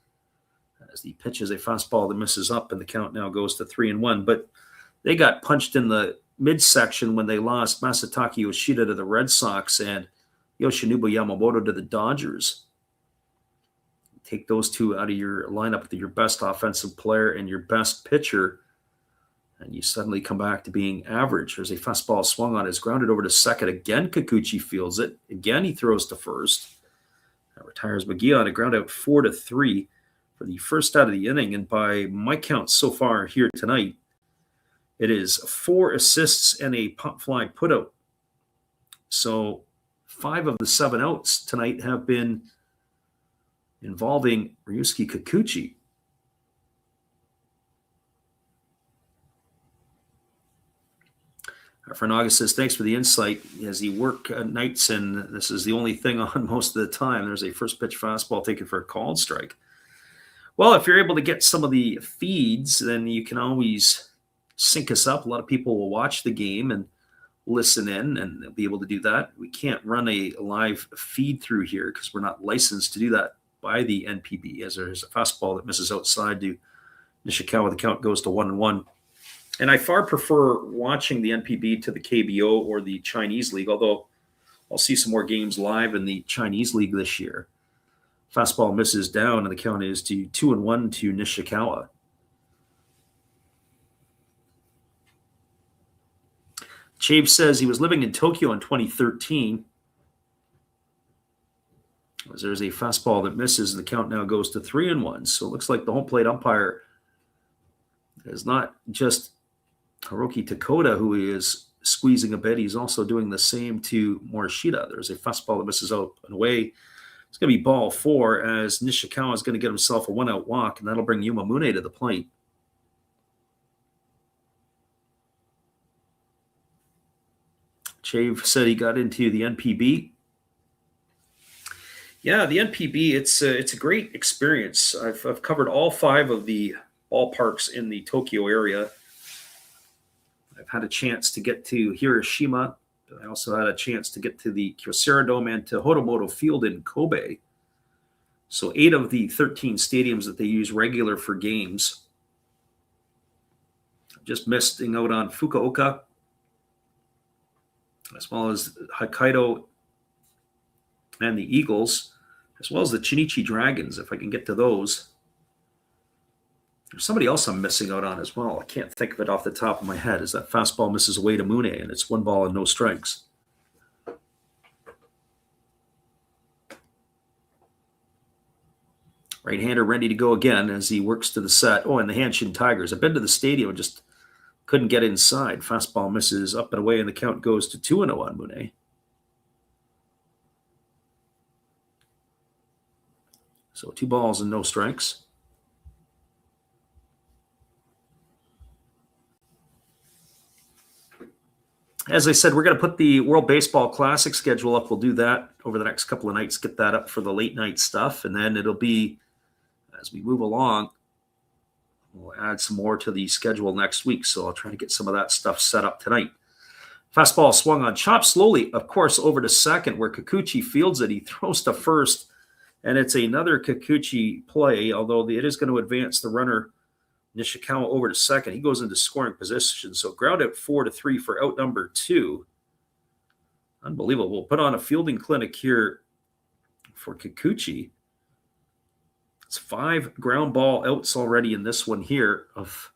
as the pitch is a fastball that misses up, and the count now goes to 3-1. But they got punched in the midsection when they lost Masataka Yoshida to the Red Sox and Yoshinobu Yamamoto to the Dodgers. Take those two out of your lineup with your best offensive player and your best pitcher, and you suddenly come back to being average. There's a fastball swung on. It's grounded over to second. Again, Kikuchi fields it. Again, he throws to first. That retires Mugia on a ground out 4-3 for the first out of the inning. And by my count so far here tonight, it is 4 assists and a pop fly putout. So 5 of the 7 outs tonight have been involving Ryusuke Kikuchi. Our friend August says, thanks for the insight. As he work nights, and this is the only thing on most of the time, there's a first pitch fastball taken for a called strike. Well, if you're able to get some of the feeds, then you can always sync us up. A lot of people will watch the game, and listen in and be able to do that. We can't run a live feed through here because we're not licensed to do that by the NPB, as there's a fastball that misses outside to Nishikawa. The count goes to 1-1. And I far prefer watching the NPB to the KBO or the Chinese League, although I'll see some more games live in the Chinese League this year. Fastball misses down, and the count is to 2-1 to Nishikawa. Chave says he was living in Tokyo in 2013. As there's a fastball that misses, and the count now goes to 3-1. So it looks like the home plate umpire is not just Hiroki Takota, who is squeezing a bit. He's also doing the same to Morishita. There's a fastball that misses out and away. It's going to be ball 4 as Nishikawa is going to get himself a 1-out walk, and that'll bring Yuma Mune to the plate. Chave said he got into the NPB. Yeah, the NPB, it's a great experience. I've covered all 5 of the ballparks in the Tokyo area. I've had a chance to get to Hiroshima. I also had a chance to get to the Kyocera Dome and to Hotomoto Field in Kobe. So 8 of the 13 stadiums that they use regular for games. Just missing out on Fukuoka, as well as Hokkaido and the Eagles, as well as the Chinichi Dragons, if I can get to those. There's somebody else I'm missing out on as well. I can't think of it off the top of my head, as that fastball misses away to Mune, and it's 1 ball and no strikes. Right-hander ready to go again as he works to the set. Oh, and the Hanshin Tigers. I've been to the stadium and just couldn't get inside. Fastball misses up and away, and the count goes to 2-0 on Mune. So 2 balls and no strikes. As I said, we're going to put the World Baseball Classic schedule up. We'll do that over the next couple of nights, get that up for the late night stuff. And then it'll be, as we move along, we'll add some more to the schedule next week. So I'll try to get some of that stuff set up tonight. Fastball swung on, chopped slowly, of course, over to second, where Kikuchi fields it. He throws to first, and it's another Kikuchi play, although it is going to advance the runner Nishikawa over to second. He goes into scoring position. So ground out 4-3 for out number 2. Unbelievable. We'll put on a fielding clinic here for Kikuchi. It's 5 ground ball outs already in this one here of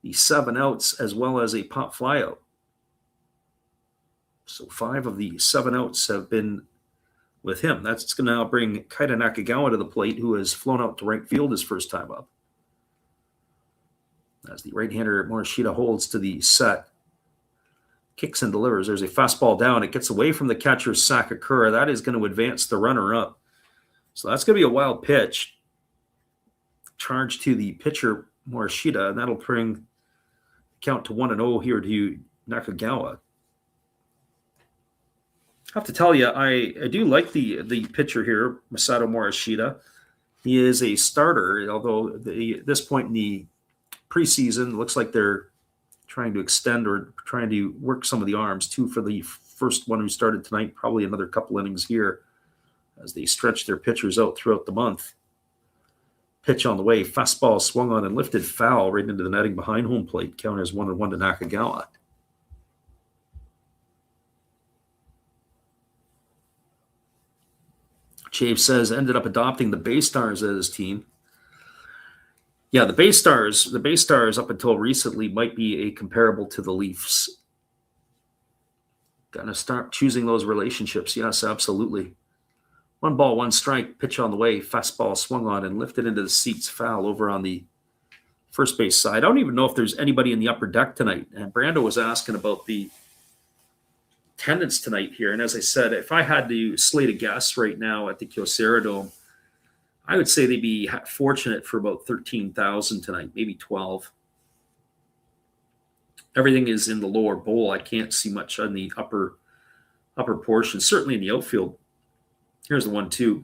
the 7 outs, as well as a pop fly out. So 5 of the 7 outs have been with him. That's going to now bring Kaita Nakagawa to the plate, who has flown out to right field his first time up. As the right-hander Morishita holds to the set, kicks and delivers. There's a fastball down. It gets away from the catcher Sakakura. That is going to advance the runner up. So that's going to be a wild pitch. Charge to the pitcher Morishita, and that'll bring the count to 1-0 here to Nakagawa. I have to tell you, I do like the pitcher here, Masato Morishita. He is a starter, although at this point in the preseason, looks like they're trying to extend or trying to work some of the arms too for the first one who started tonight. Probably another couple innings here as they stretch their pitchers out throughout the month. Pitch on the way, fastball swung on and lifted foul right into the netting behind home plate. Count is 1-1 to Nakagawa. Chave says ended up adopting the Bay Stars as his team. Yeah, the Bay Stars up until recently might be a comparable to the Leafs. Gotta start choosing those relationships. Yes, absolutely. 1 ball, 1 strike, pitch on the way, fastball swung on and lifted into the seats, foul over on the first base side. I don't even know if there's anybody in the upper deck tonight. And Brando was asking about the attendance tonight here. And as I said, if I had to slate a guess right now at the Kyocera Dome, I would say they'd be fortunate for about 13,000 tonight, maybe 12. Everything is in the lower bowl. I can't see much on the upper portion, certainly in the outfield. Here's the 1-2.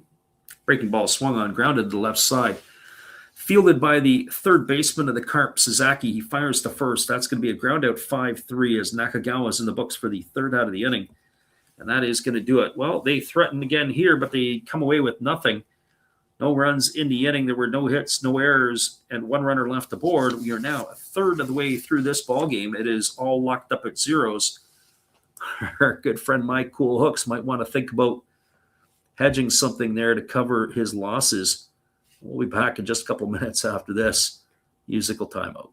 Breaking ball swung on, grounded to the left side. Fielded by the third baseman of the Carp, Sasaki. He fires to first. That's going to be a ground out 5-3 as Nakagawa is in the books for the third out of the inning. And that is going to do it. Well, they threatened again here, but they come away with nothing. No runs in the inning. There were no hits, no errors, and one runner left aboard. We are now a third of the way through this ball game. It is all locked up at zeros. Our good friend Mike Cool Hooks might want to think about hedging something there to cover his losses. We'll be back in just a couple minutes after this musical timeout.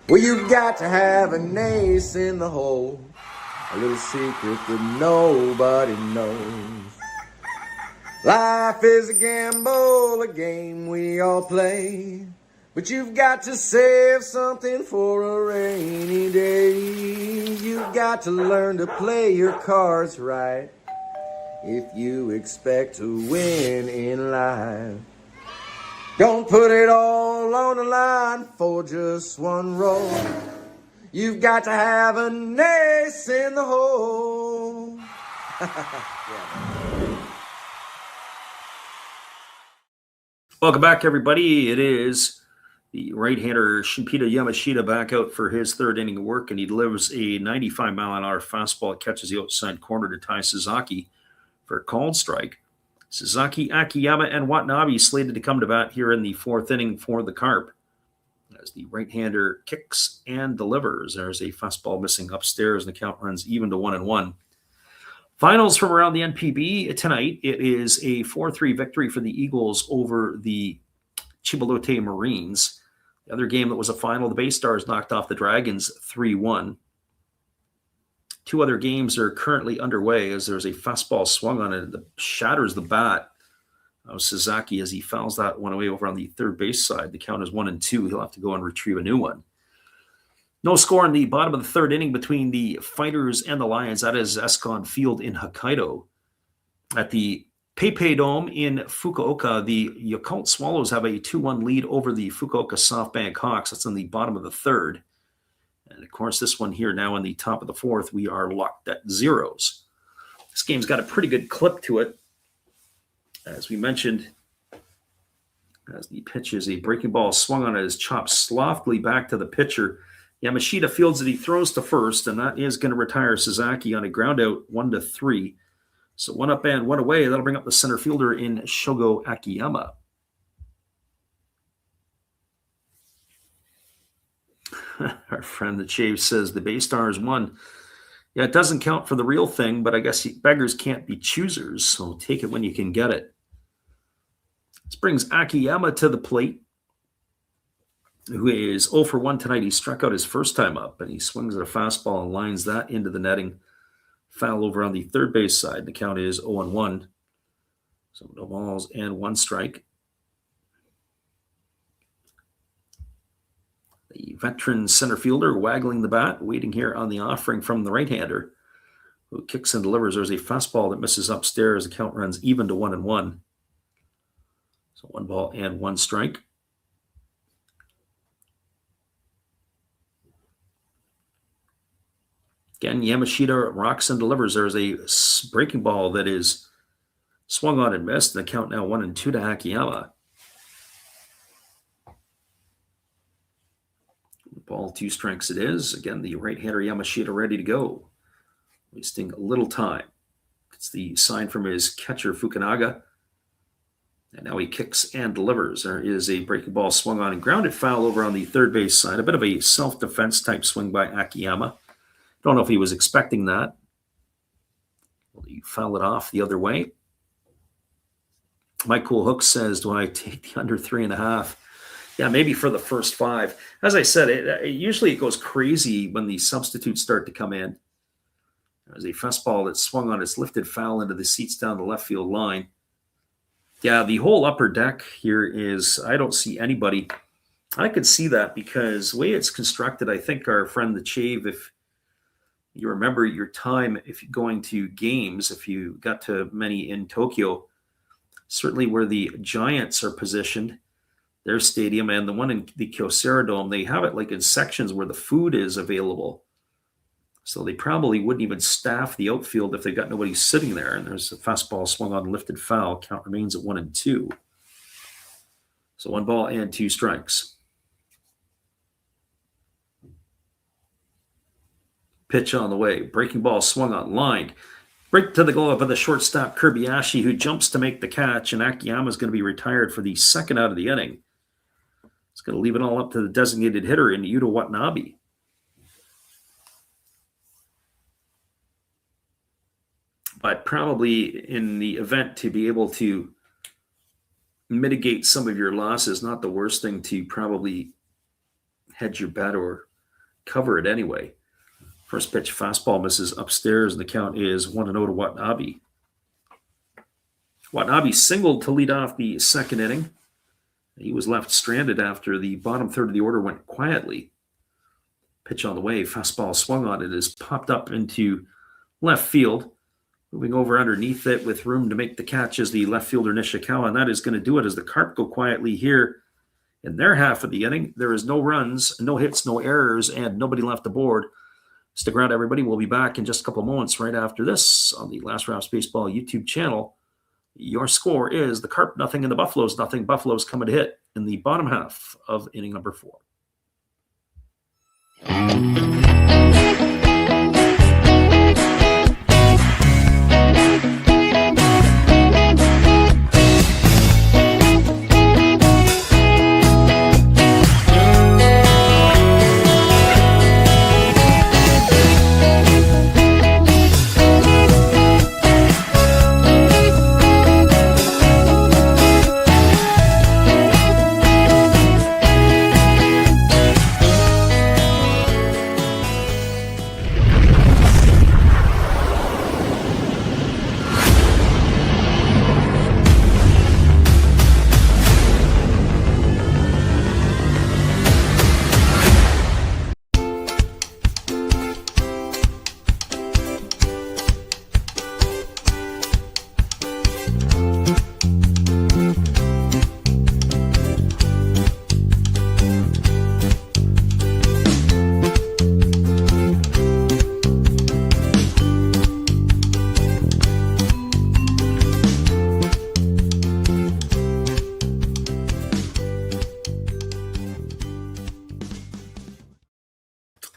Well, you got to have an ace in the hole, a little secret that nobody knows. Life is a gamble, a game we all play, but you've got to save something for a rainy day. You've got to learn to play your cards right if you expect to win in life. Don't put it all on the line for just one roll. You've got to have an ace in the hole. Welcome back, everybody. It is the right-hander Shinpita Yamashita back out for his third inning of work, and he delivers a 95-mile-an-hour fastball. It catches the outside corner to tie Sasaki for a called strike. Sasaki, Akiyama, and Watanabe slated to come to bat here in the fourth inning for the Carp. As the right-hander kicks and delivers, there's a fastball missing upstairs, and the count runs even to 1-1. Finals from around the NPB tonight. It is a 4-3 victory for the Eagles over the Chibalote Marines. The other game that was a final, the Bay Stars knocked off the Dragons 3-1. Two other games are currently underway as there's a fastball swung on it that shatters the bat of Sasaki as he fouls that one away over on the third base side. The count is 1-2. He'll have to go and retrieve a new one. No score in the bottom of the third inning between the Fighters and the Lions. That is Escon Field in Hokkaido. At the PayPay Dome in Fukuoka, the Yakult Swallows have a 2-1 lead over the Fukuoka SoftBank Hawks. That's in the bottom of the third. And, of course, this one here now in the top of the fourth, we are locked at zeros. This game's got a pretty good clip to it. As we mentioned, as the pitch is a breaking ball swung on it, is chopped softly back to the pitcher. Yamashita fields it, he throws to first, and that is going to retire Sasaki on a ground out 1-3. So one up and one away. That'll bring up the center fielder in Shogo Akiyama. Our friend the Chave says the Bay Stars won. Yeah, it doesn't count for the real thing, but I guess beggars can't be choosers, so take it when you can get it. This brings Akiyama to the plate, who is 0 for 1 tonight. He struck out his first time up, and he swings at a fastball and lines that into the netting. Foul over on the third base side. The count is 0-1. So no balls and one strike. The veteran center fielder waggling the bat, waiting here on the offering from the right-hander, who kicks and delivers. There's a fastball that misses upstairs. The count runs even to 1-1. So 1 ball and 1 strike. Again, Yamashita rocks and delivers. There's a breaking ball that is swung on and missed. The count now 1-2 to Akiyama. Ball 2 strikes it is. Again, the right-hander Yamashita ready to go. Wasting a little time. It's the sign from his catcher, Fukunaga. And now he kicks and delivers. There is a breaking ball swung on and grounded foul over on the third base side. A bit of a self-defense type swing by Akiyama. Don't know if he was expecting that. Will he foul it off the other way? Mike Cool Hook says, do I take the under 3.5? Yeah, maybe for the first 5. As I said, usually it goes crazy when the substitutes start to come in. There's a fastball that swung on its lifted foul into the seats down the left field line. Yeah, the whole upper deck here is, I don't see anybody. I could see that because the way it's constructed, I think our friend the Chave, if you remember your time, if you're going to games, if you got to many in Tokyo, certainly where the Giants are positioned, their stadium, and the one in the Kyocera Dome, they have it like in sections where the food is available. So they probably wouldn't even staff the outfield if they got nobody sitting there. And there's a fastball swung on, lifted foul. Count remains at 1-2. So 1 ball and 2 strikes. Pitch on the way. Breaking ball swung on, lined. Break to the glove of the shortstop Kobayashi, who jumps to make the catch, and Akiyama is going to be retired for the second out of the inning. It's going to leave it all up to the designated hitter in Yuta Watanabe. But probably in the event to be able to mitigate some of your losses, not the worst thing to probably hedge your bet or cover it anyway. First pitch fastball misses upstairs, and the count is 1-0 to Watanabe. Watanabe singled to lead off the second inning. He was left stranded after the bottom third of the order went quietly. Pitch on the way, fastball swung on it, is popped up into left field. Moving over underneath it with room to make the catch is the left fielder Nishikawa, and that is going to do it as the Carp go quietly here in their half of the inning. There is no runs, no hits, no errors, and nobody left aboard. Stick around, everybody. We'll be back in just a couple of moments right after this on the Last Rouse Baseball YouTube channel. Your score is the Carp nothing and the Buffaloes nothing. Buffaloes coming to hit in the bottom half of inning number 4.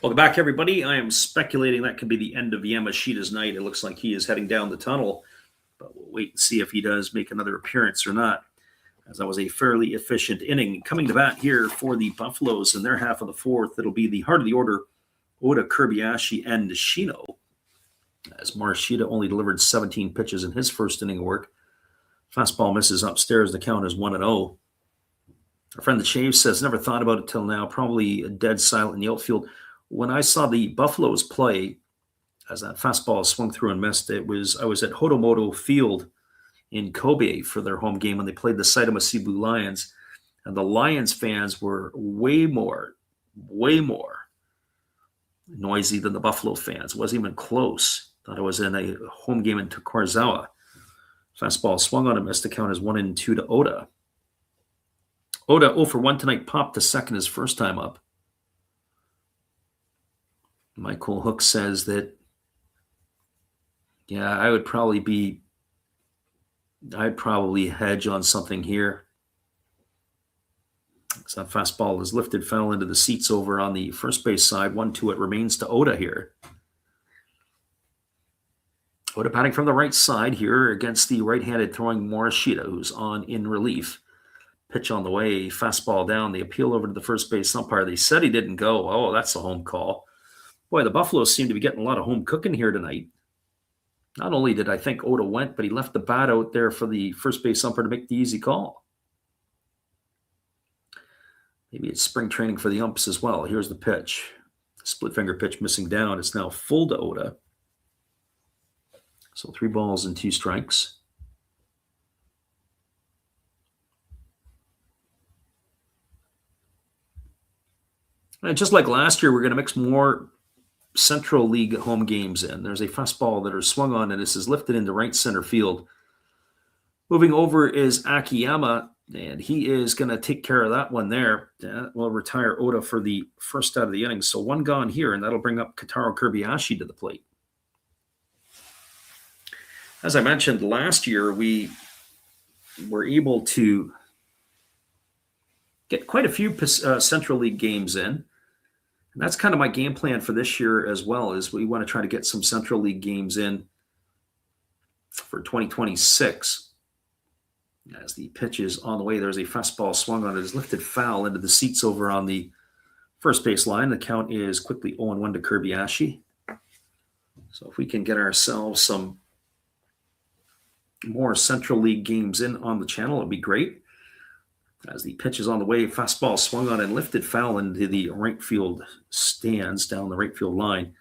Welcome back, everybody. I am speculating that could be the end of Yamashita's night. It looks like he is heading down the tunnel, but we'll wait and see if he does make another appearance or not, as that was a fairly efficient inning. Coming to bat here for the Buffaloes in their half of the 4th, it'll be the heart of the order, Oda, Kobayashi, and Nishino, as Morishita only delivered 17 pitches in his first inning of work. Fastball misses upstairs. The count is 1-0. Our friend the Shave says, never thought about it till now. Probably dead silent in the outfield. When I saw the Buffaloes play, as that fastball swung through and missed, I was at Hotomoto Field in Kobe for their home game when they played the Saitama Cebu Lions, and the Lions fans were way more noisy than the Buffalo fans. It wasn't even close. Thought it was in a home game in Tokugawa. Fastball swung on and missed. The count is 1-2 to Oda. Oda 0 for 1 tonight, popped to second his first time up. Michael Hook says that, yeah, I'd probably hedge on something here. So that fastball is lifted, fell into the seats over on the first base side. 1-2, it remains to Oda here. Oda batting from the right side here against the right-handed throwing Morishita, who's on in relief. Pitch on the way, fastball down. The appeal over to the first base umpire. They said he didn't go. Oh, that's a home call. Boy, the Buffaloes seem to be getting a lot of home cooking here tonight. Not only did I think Oda went, but he left the bat out there for the first base umpire to make the easy call. Maybe it's spring training for the umps as well. Here's the pitch. Split finger pitch missing down. It's now full to Oda. So 3 balls and 2 strikes. And just like last year, we're going to mix more Central League home games in. There's a fastball that is swung on, and this is lifted into right center field. Moving over is Akiyama, and he is going to take care of that one there. That will retire Oda for the first out of the inning. So 1 gone here, and that'll bring up Kotaro Kobayashi to the plate. As I mentioned, last year we were able to get quite a few Central League games in. And that's kind of my game plan for this year as well, is we want to try to get some Central League games in for 2026. As the pitch is on the way, there's a fastball swung on it. It's lifted foul into the seats over on the first base line. The count is quickly 0-1 to Kobayashi. So if we can get ourselves some more Central League games in on the channel, it'd be great. As the pitch is on the way, fastball swung on and lifted foul into the right field stands down the right field line.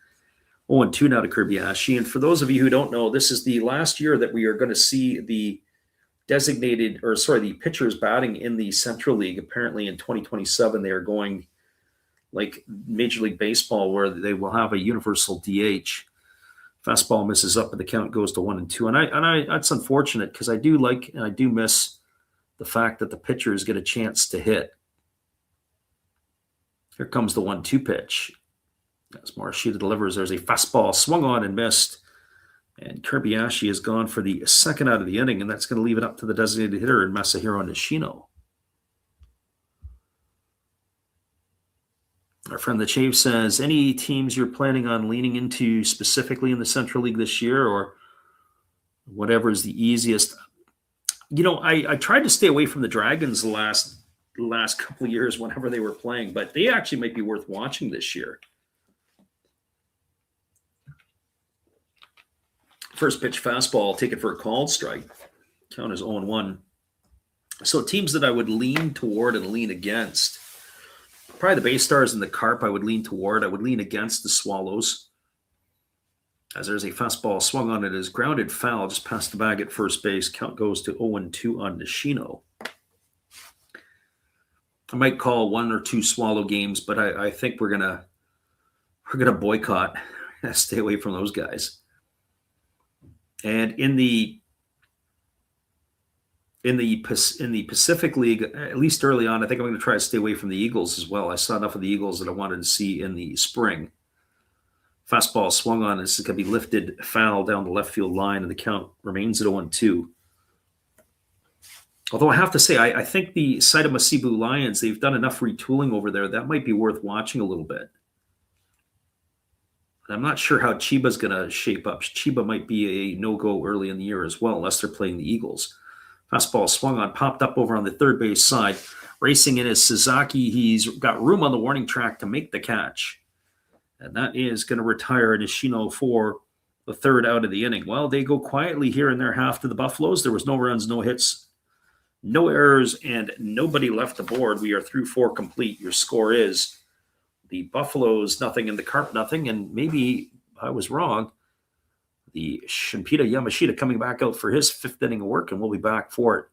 0-2 now to Kobayashi. And for those of you who don't know, this is the last year that we are going to see the the pitchers batting in the Central League. Apparently in 2027, they are going like Major League Baseball, where they will have a universal DH. Fastball misses up, and the count goes to 1-2. And I that's unfortunate, because I do like and I do miss the fact that the pitchers get a chance to hit. Here comes the 1-2 pitch. As Morishita delivers, there's a fastball swung on and missed. And Kobayashi is gone for the second out of the inning, and that's going to leave it up to the designated hitter in Masahiro Nishino. Our friend the Chave says, any teams you're planning on leaning into specifically in the Central League this year, or whatever is the easiest? You know, I tried to stay away from the Dragons the last couple of years whenever they were playing, but they actually might be worth watching this year. First pitch fastball, take it for a called strike. Count is 0-1. So teams that I would lean toward and lean against, probably the Bay Stars and the Carp I would lean toward. I would lean against the Swallows, as there's a fastball swung on it, is grounded foul just past the bag at first base. Count goes to 0-2 on Nishino. I might call 1 or 2 Swallow games, but I think we're gonna boycott, stay away from those guys. And in the Pacific League, at least early on, I think I'm going to try to stay away from the Eagles as well. I saw enough of the Eagles that I wanted to see in the spring. Fastball swung on. This is going to be lifted foul down the left field line, and the count remains at 0-2. Although I have to say, I think the Saitama Cebu Lions, they've done enough retooling over there. That might be worth watching a little bit. I'm not sure how Chiba's going to shape up. Chiba might be a no-go early in the year as well, unless they're playing the Eagles. Fastball swung on, popped up over on the third base side. Racing in is Sasaki. He's got room on the warning track to make the catch. And that is going to retire Nishino for the third out of the inning. Well, they go quietly here in their half to the Buffaloes. There was no runs, no hits, no errors, and nobody left the board. We are through 4 complete. Your score is the Buffaloes nothing and the Carp nothing. And maybe I was wrong. The Shinpita Yamashita coming back out for his 5th inning of work, and we'll be back for it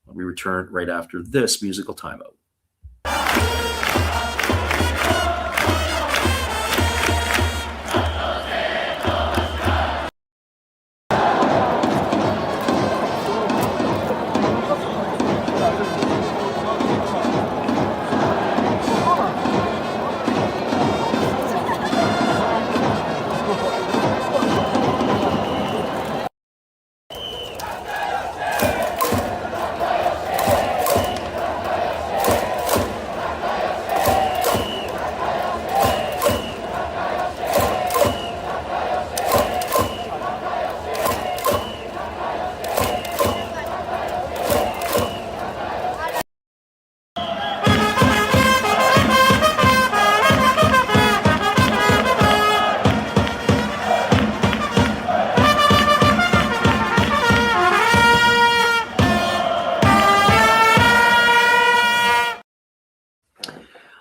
when we return right after this musical timeout.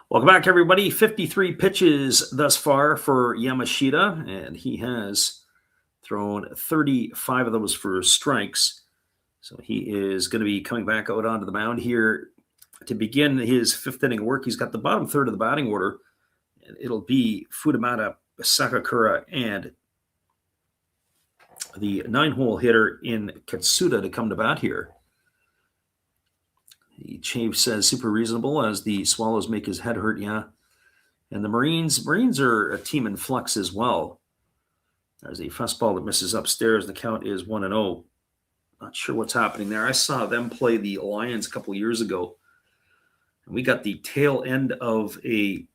Welcome back, everybody. 53 pitches thus far for Yamashita, and he has thrown 35 of those for strikes. So he is going to be coming back out onto the mound here to begin his fifth inning work. He's got the bottom third of the batting order, and it'll be Futamata, Sakakura, and the 9-hole hitter in Katsuda to come to bat here. The chief says super reasonable as the Swallows make his head hurt, yeah. And the Marines are a team in flux as well. There's a fastball that misses upstairs. The count is 1-0. Not sure what's happening there. I saw them play the Lions a couple years ago. And we got the tail end of a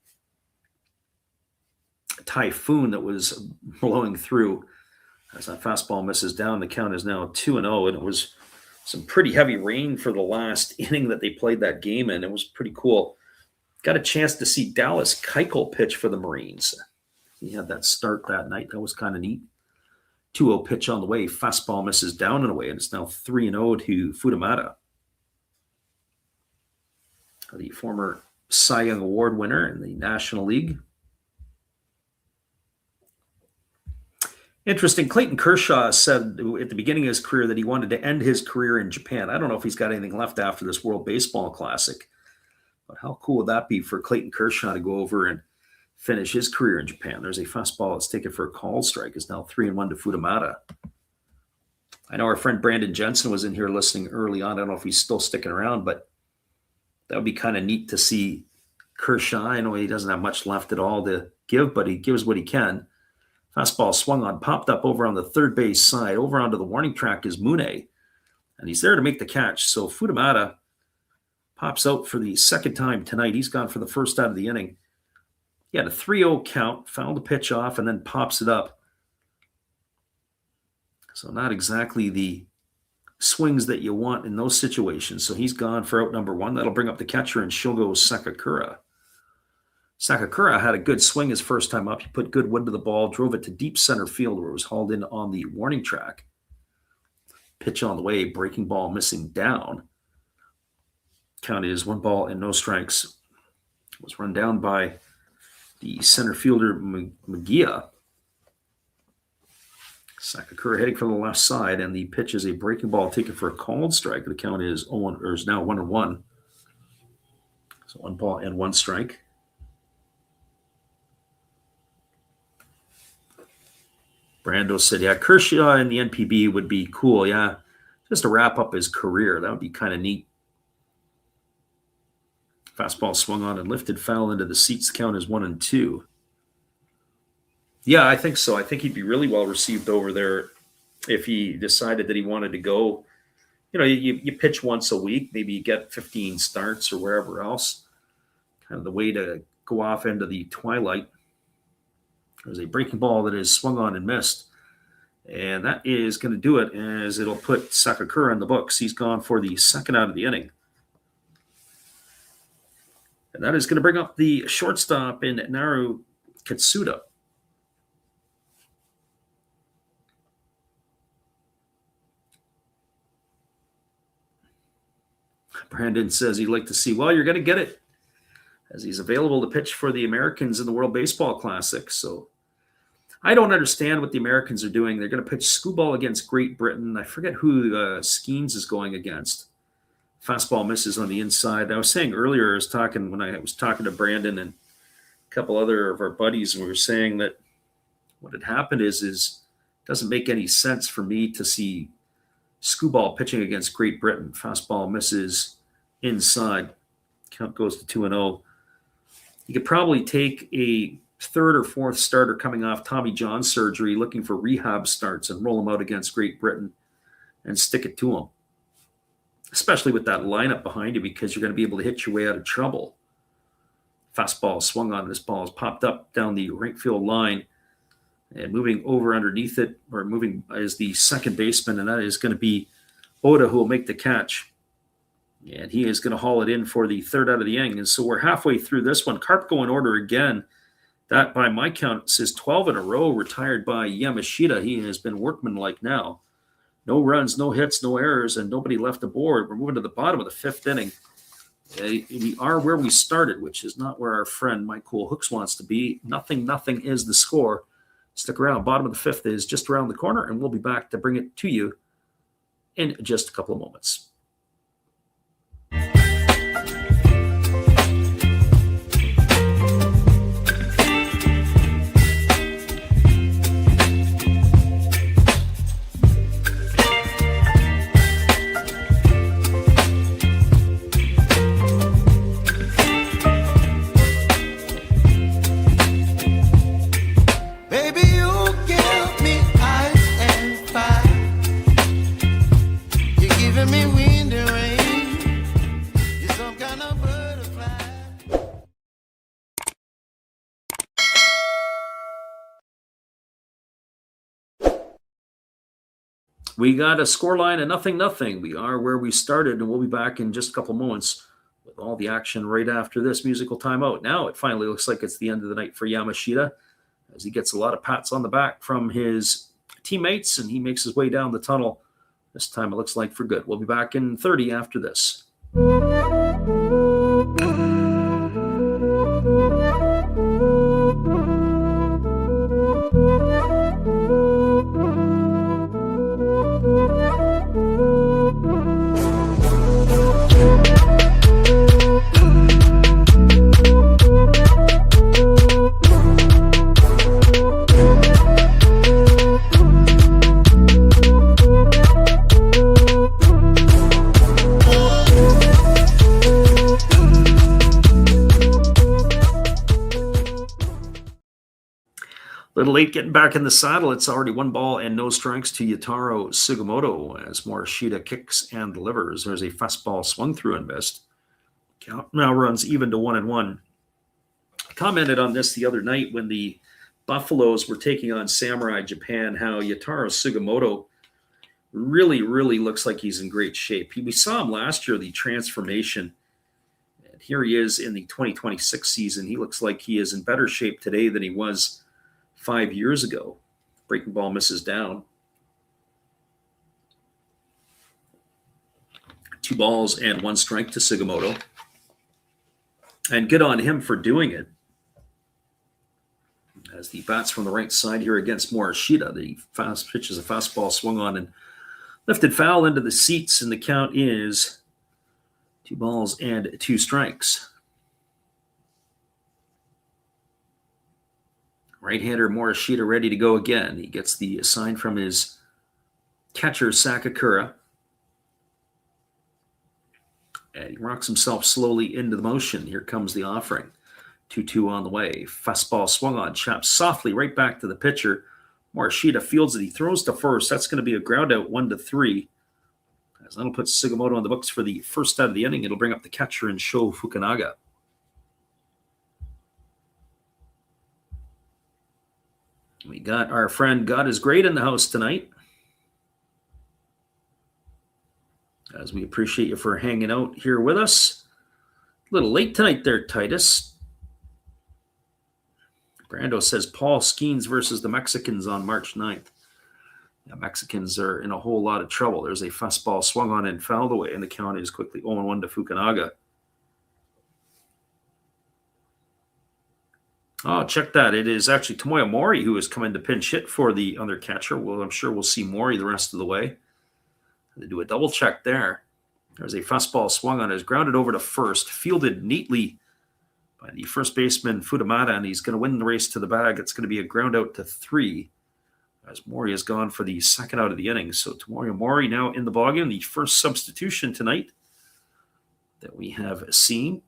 typhoon that was blowing through. As that fastball misses down, the count is now 2-0. And it was some pretty heavy rain for the last inning that they played that game in. It was pretty cool. Got a chance to see Dallas Keuchel pitch for the Marines. He had that start that night. That was kind of neat. 2-0 pitch on the way. Fastball misses down and away, and it's now 3-0 to Futamata. The former Cy Young Award winner in the National League. Interesting. Clayton Kershaw said at the beginning of his career that he wanted to end his career in Japan. I don't know if he's got anything left after this World Baseball Classic, but how cool would that be for Clayton Kershaw to go over and finish his career in Japan? There's a fastball that's taken for a called strike. It's now 3-1 to Futamata. I know our friend Brandon Jensen was in here listening early on. I don't know if he's still sticking around, but that would be kind of neat to see Kershaw. I know he doesn't have much left at all to give, but he gives what he can. Fastball swung on, popped up over on the third base side. Over onto the warning track is Mune, and he's there to make the catch. So Futamata pops out for the second time tonight. He's gone for the first out of the inning. He had a 3-0 count, fouled the pitch off, and then pops it up. So not exactly the swings that you want in those situations. So he's gone for out number one. That'll bring up the catcher, and Shogo Sakakura. Sakakura had a good swing his first time up. He put good wood to the ball, drove it to deep center field where it was hauled in on the warning track. Pitch on the way, breaking ball missing down. Count is 1 ball and no strikes. It was run down by the center fielder Magia. Sakakura heading for the left side, and the pitch is a breaking ball taken for a called strike. The count is now 1-1. So 1 ball and 1 strike. Brando said, yeah, Kershaw in the NPB would be cool. Yeah, just to wrap up his career. That would be kind of neat. Fastball swung on and lifted, foul into the seats. The count is 1-2. Yeah, I think so. I think he'd be really well received over there if he decided that he wanted to go. You know, you pitch once a week. Maybe you get 15 starts or wherever else. Kind of the way to go off into the twilight. There's a breaking ball that is swung on and missed. And that is going to do it, as it'll put Sakakura in the books. He's gone for the second out of the inning. And that is going to bring up the shortstop in Naru Katsuda. Brandon says he'd like to see, well, you're going to get it, as he's available to pitch for the Americans in the World Baseball Classic. So I don't understand what the Americans are doing. They're going to pitch Skubal against Great Britain. I forget who Skeens is going against. Fastball misses on the inside. I was saying earlier, when I was talking to Brandon and a couple other of our buddies, and we were saying that what had happened is it doesn't make any sense for me to see Skubal pitching against Great Britain. Fastball misses inside. Count goes to 2-0. You could probably take a third or fourth starter coming off Tommy John surgery, looking for rehab starts, and roll him out against Great Britain and stick it to him, especially with that lineup behind you, because you're going to be able to hit your way out of trouble. Fastball swung on. This ball is popped up down the right field line, and moving over underneath it, or moving, is the second baseman, and that is going to be Oda, who will make the catch. And he is going to haul it in for the third out of the inning. And so we're halfway through this one. Carp go in order again. That, by my count, says 12 in a row retired by Yamashita. He has been workmanlike now. No runs, no hits, no errors, and nobody left aboard. We're moving to the bottom of the fifth inning. We are where we started, which is not where our friend Mike Cool Hooks wants to be. Nothing is the score. Stick around. Bottom of the fifth is just around the corner, and we'll be back to bring it to you in just a couple of moments. We got a scoreline of 0-0. We are where we started, and we'll be back in just a couple moments with all the action right after this musical timeout. Now it finally looks like it's the end of the night for Yamashita, as he gets a lot of pats on the back from his teammates, and he makes his way down the tunnel. This time it looks like for good. We'll be back in 30 after this. Little late getting back in the saddle. It's already 1 ball and no strikes to Yutaro Sugimoto as Morishita kicks and delivers. There's a fastball swung through and missed. Count now runs even to 1-1. I commented on this the other night when the Buffaloes were taking on Samurai Japan, how Yutaro Sugimoto really looks like he's in great shape. We saw him last year, the transformation. And here he is in the 2026 season. He looks like he is in better shape today than he was 5 years ago. Breaking ball misses down. 2 balls and 1 strike to Sugimoto. And good on him for doing it. As the bats from the right side here against Morishita, the fast pitch is a fastball swung on and lifted foul into the seats, and the count is 2 balls and 2 strikes. Right-hander Morishita ready to go again. He gets the sign from his catcher, Sakakura. And he rocks himself slowly into the motion. Here comes the offering. 2-2 on the way. Fastball swung on, chopped softly right back to the pitcher. Morishita fields it. He throws to first. That's going to be a ground out 1-3. As that'll put Sugimoto on the books for the first out of the inning. It'll bring up the catcher and Sho Fukunaga. We got our friend God is Great in the house tonight. As we appreciate you for hanging out here with us. A little late tonight there, Titus. Brando says Paul Skeens versus the Mexicans on March 9th. The Mexicans are in a whole lot of trouble. There's a fastball swung on and fouled away, and the count is quickly 0-1 to Fukunaga. Oh, check that. It is actually Tomoya Mori who has come in to pinch hit for the other catcher. Well, I'm sure we'll see Mori the rest of the way. They do a double check there. There's a fastball swung on, is grounded over to first, fielded neatly by the first baseman Futamata, and he's going to win the race to the bag. It's going to be a ground out to 3 as Mori has gone for the second out of the inning. So Tomoya Mori now in the ballgame, the first substitution tonight that we have seen.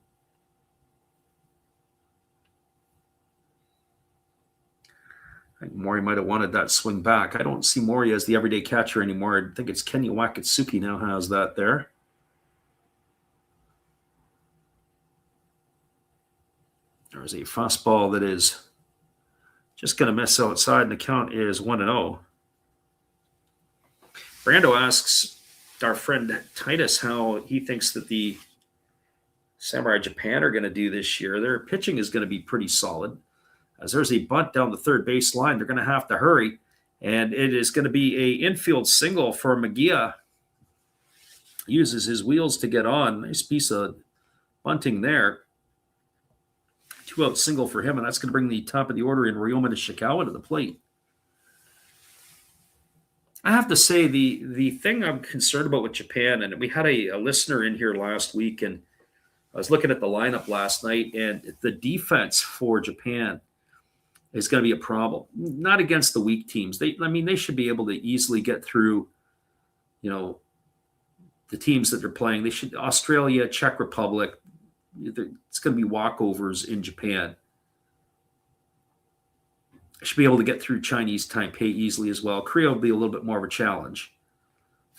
I think Mori might have wanted that swing back. I don't see Mori as the everyday catcher anymore. I think it's Kenya Wakatsuki now has that there. There's a fastball that is just going to miss outside, and the count is 1-0. Brando asks our friend Titus how he thinks that the Samurai Japan are going to do this year. Their pitching is going to be pretty solid. As there's a bunt down the third base line, they're going to have to hurry. And it is going to be a infield single for Magia. Uses his wheels to get on. Nice piece of bunting there. 2-out single for him, and that's going to bring the top of the order in Ryoma Nishikawa to the plate. I have to say, the thing I'm concerned about with Japan, and we had a listener in here last week, and I was looking at the lineup last night, and the defense for Japan is going to be a problem. Not against the weak teams. They should be able to easily get through, the teams that they're playing. Australia, Czech Republic, it's going to be walkovers in Japan. Should be able to get through Chinese Taipei easily as well. Korea will be a little bit more of a challenge.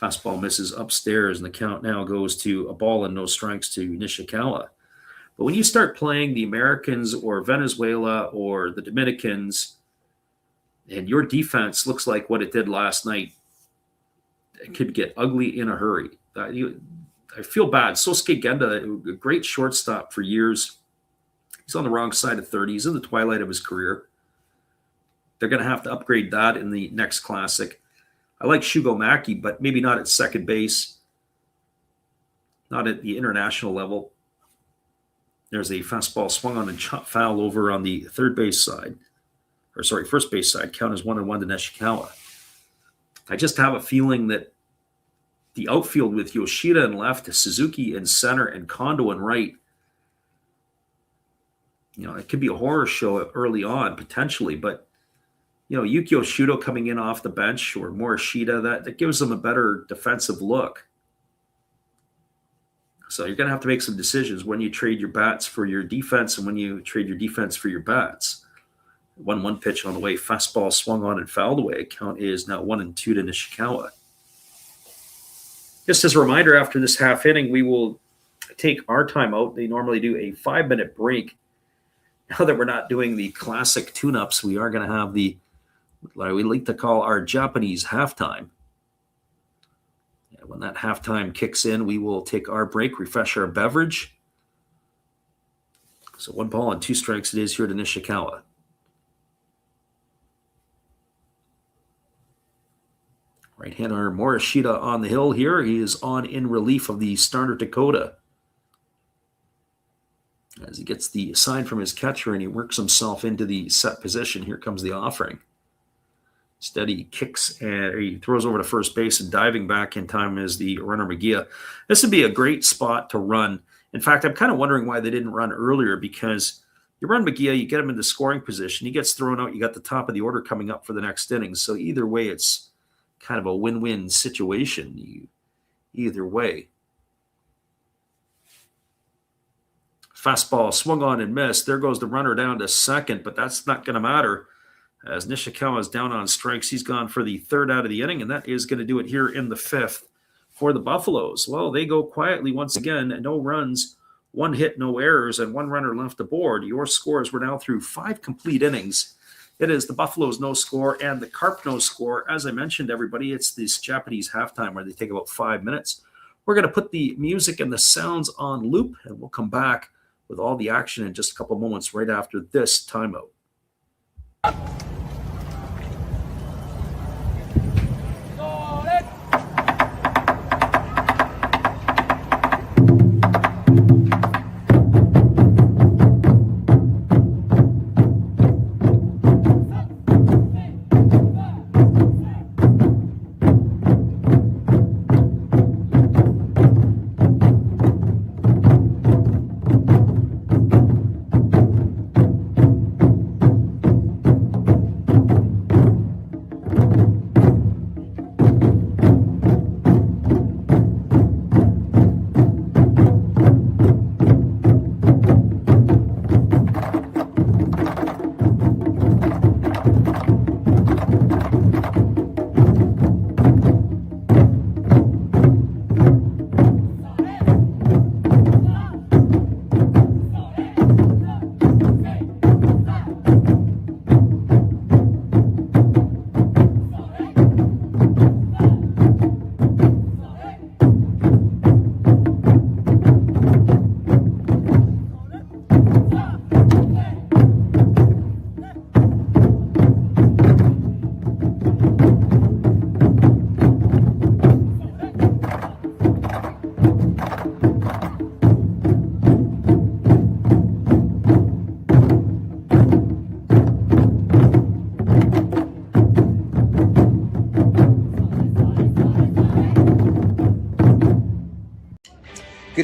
Fastball misses upstairs, and the count now goes to a ball and no strikes to Nishikawa. But when you start playing the Americans or Venezuela or the Dominicans, and your defense looks like what it did last night, it could get ugly in a hurry. I feel bad. Sosuke Genda, a great shortstop for years. He's on the wrong side of 30. He's in the twilight of his career. They're going to have to upgrade that in the next classic. I like Shugo Maki, but maybe not at second base, not at the international level. There's a fastball swung on and foul over on the first base side. Count is 1-1 to Nishikawa. I just have a feeling that the outfield with Yoshida in left, Suzuki in center, and Kondo in right, it could be a horror show early on, potentially, but Yukio Shudo coming in off the bench or Morishida, that gives them a better defensive look. So you're going to have to make some decisions when you trade your bats for your defense and when you trade your defense for your bats. 1-1 pitch on the way. Fastball swung on and fouled away. Count is now 1-2 to Nishikawa. Just as a reminder, after this half inning, we will take our timeout. They normally do a 5-minute break. Now that we're not doing the classic tune-ups, we are going to have what we like to call our Japanese halftime. And when that halftime kicks in, we will take our break, refresh our beverage. So 1 ball and 2 strikes it is here to Nishikawa. Right-hander Morishida on the hill here. He is on in relief of the starter Dakota. As he gets the sign from his catcher and he works himself into the set position, here comes the offering. Instead, he kicks and he throws over to first base, and diving back in time is the runner Magia. This would be a great spot to run. In fact, I'm kind of wondering why they didn't run earlier, because you run Magia, you get him in the scoring position. He gets thrown out. You got the top of the order coming up for the next inning. So either way, it's kind of a win-win situation. Either way. Fastball swung on and missed. There goes the runner down to second, but that's not going to matter. As Nishikawa is down on strikes, he's gone for the 3rd out of the inning, and that is going to do it here in the 5th for the Buffaloes. Well, they go quietly once again. No runs, 1 hit, no errors, and 1 runner left aboard. Your scores were now through 5 complete innings. It is the Buffaloes no score and the Carp no score. As I mentioned, everybody, it's this Japanese halftime where they take about 5 minutes. We're going to put the music and the sounds on loop, and we'll come back with all the action in just a couple moments right after this timeout.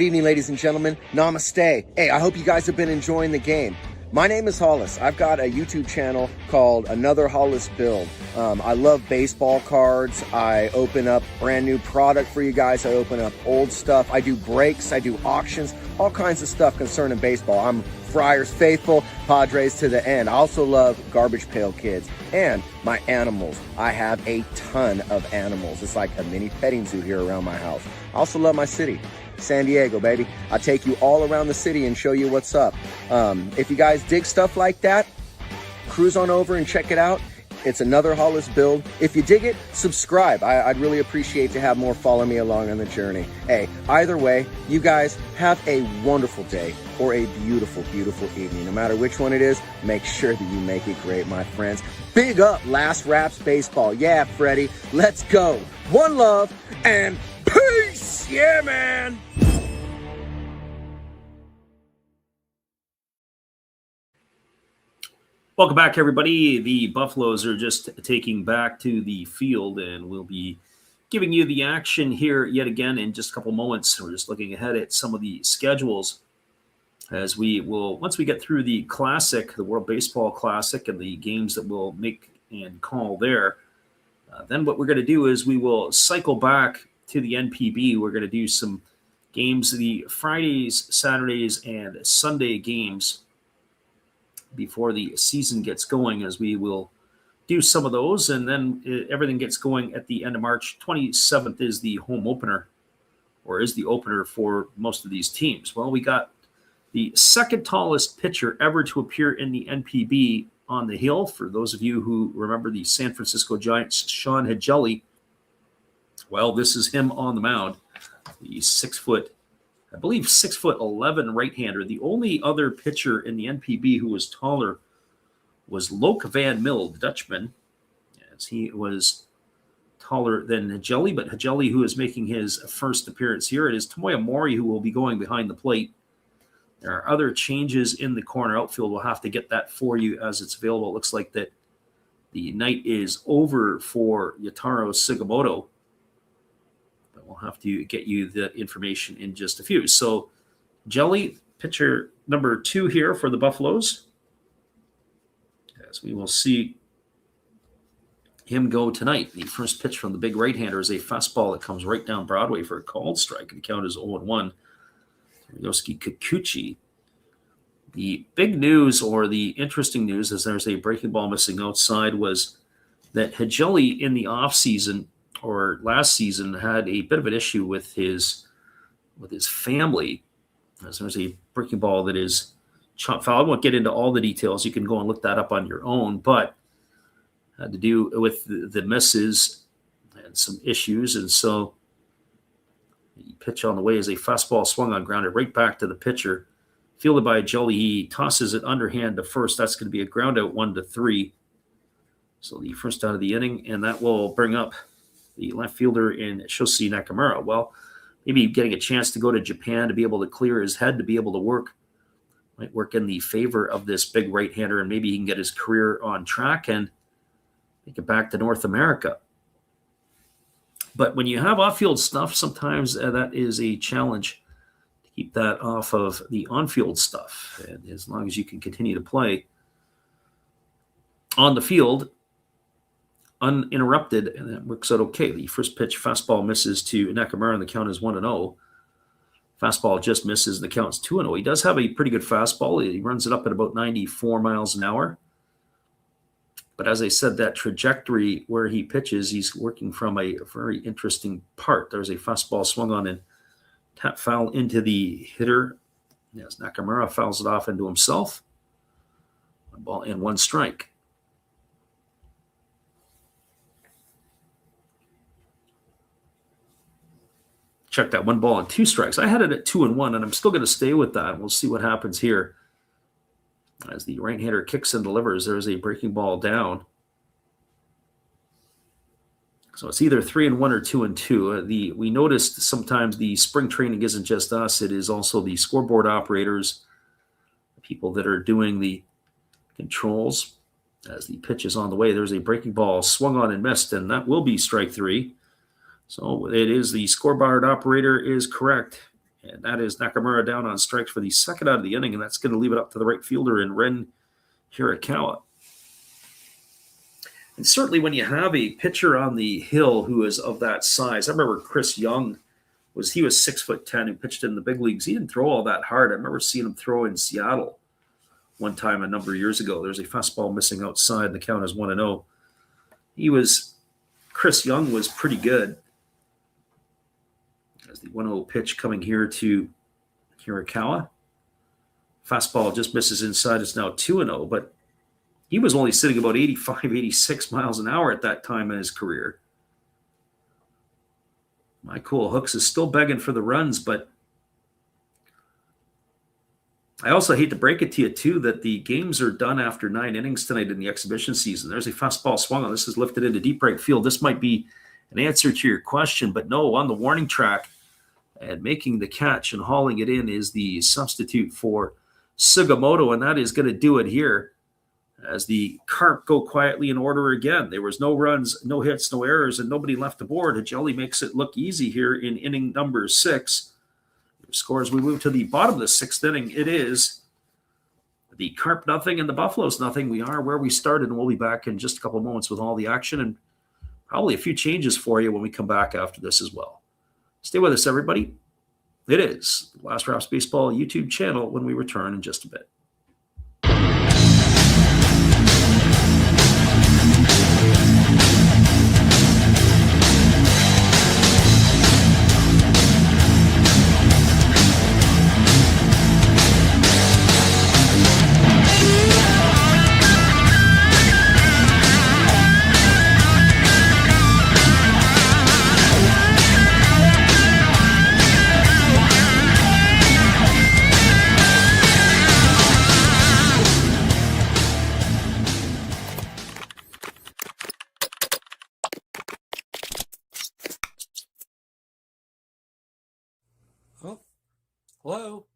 Good evening, ladies and gentlemen. Namaste. Hey, I hope you guys have been enjoying the game. My name is Hollis. I've got a YouTube channel called Another Hollis Build. I love baseball cards. I open up brand new product for you guys. I open up old stuff. I do breaks. I do auctions. All kinds of stuff concerning baseball. I'm Friars faithful, Padres to the end. I also love Garbage Pail Kids and my animals. I have a ton of animals. It's like a mini petting zoo here around my house. I also love my city. San Diego, baby. I take you all around the city and show you what's up. If you guys dig stuff like that, cruise on over and check it out. It's Another Hollis Build. If you dig it, subscribe. I'd really appreciate to have more follow me along on the journey. Hey, either way, you guys have a wonderful day or a beautiful, beautiful evening. No matter which one it is, make sure that you make it great, my friends. Big up Last Raps Baseball. Yeah, Freddie, let's go. One love and peace. Yeah, man. Welcome back, everybody. The Buffaloes are just taking back to the field, and we'll be giving you the action here yet again in just a couple moments. We're just looking ahead at some of the schedules as we will, once we get through the Classic, the World Baseball Classic, and the games that we'll make and call there. Then what we're going to do is we will cycle back to the NPB. We're going to do some games, the Fridays, Saturdays, and Sunday games before the season gets going, as we will do some of those, and then everything gets going at the end of March. 27th is the home opener, or is the opener for most of these teams. Well, we got the second tallest pitcher ever to appear in the NPB on the hill. For those of you who remember the San Francisco Giants, Sean Hajeli, well, this is him on the mound. The 6'11" right-hander. The only other pitcher in the NPB who was taller was Loke Van Mil, the Dutchman, as he was taller than Hajeli, but Hajeli, who is making his first appearance here, it is Tomoya Mori who will be going behind the plate. There are other changes in the corner outfield. We'll have to get that for you as it's available. It looks like that the night is over for Yataro Sugimoto. We'll have to get you the information in just a few. So, Jelly, pitcher number 2 here for the Buffaloes. As we will see him go tonight. The first pitch from the big right-hander is a fastball that comes right down Broadway for a called strike. The count is 0-1. Yosuke Kikuchi. The big news, or the interesting news, as there's a breaking ball missing outside, was that Hajeli in the offseason, or last season, had a bit of an issue with his family. As there's a breaking ball that is chopped foul. I won't get into all the details. You can go and look that up on your own, but had to do with the misses and some issues. And so the pitch on the way is a fastball swung on, grounded right back to the pitcher. Fielded by Jelly, he tosses it underhand to first. That's going to be a ground out 1-3. So the first out of the inning, and that will bring up the left fielder in Shoshi Nakamura. Well, maybe getting a chance to go to Japan to be able to clear his head, to be able to might work in the favor of this big right-hander, and maybe he can get his career on track and make it back to North America. But when you have off-field stuff, sometimes that is a challenge to keep that off of the on-field stuff. And as long as you can continue to play on the field uninterrupted, and that works out okay. The first pitch fastball misses to Nakamura, and the count is 1-0. Fastball just misses, and the count's 2-0. He does have a pretty good fastball. He runs it up at about 94 miles an hour. But as I said, that trajectory where he pitches, he's working from a very interesting part. There's a fastball swung on and tap foul into the hitter. Yes, Nakamura fouls it off into himself. 1 ball and 1 strike. Check that, 1 ball and 2 strikes. I had it at 2-1, and I'm still going to stay with that. We'll see what happens here. As the right-hander kicks and delivers, there's a breaking ball down. So it's either 3-1 or 2-2. We noticed sometimes the spring training isn't just us; it is also the scoreboard operators, the people that are doing the controls. As the pitch is on the way, there's a breaking ball swung on and missed, and that will be strike 3. So it is the scoreboard operator is correct And that is Nakamura down on strikes for the second out of the inning, and that's going to leave it up to the right fielder in Ren Hirakawa. And certainly when you have a pitcher on the hill who is of that size, I remember Chris Young was 6'10" and pitched in the big leagues. He didn't throw all that hard. I remember seeing him throw in Seattle one time a number of years ago. There's a fastball missing outside, and the count is 1-0. Chris Young was pretty good. As the 1-0 pitch coming here to Hirakawa. Fastball just misses inside. It's now 2-0, but he was only sitting about 85, 86 miles an hour at that time in his career. My Cool Hooks is still begging for the runs, but I also hate to break it to you, too, that the games are done after 9 innings tonight in the exhibition season. There's a fastball swung on. This is lifted into deep right field. This might be an answer to your question, but no, on the warning track and making the catch and hauling it in is the substitute for Sugimoto, and that is going to do it here as the Carp go quietly in order again. There was no runs, no hits, no errors, and nobody left the board. Ajelli makes it look easy here in inning number 6. Scores, we move to the bottom of the 6th inning. It is the Carp nothing and the Buffaloes nothing. We are where we started, and we'll be back in just a couple of moments with all the action and probably a few changes for you when we come back after this as well. Stay with us, everybody. It is the Last Raps Baseball YouTube channel when we return in just a bit. Hello?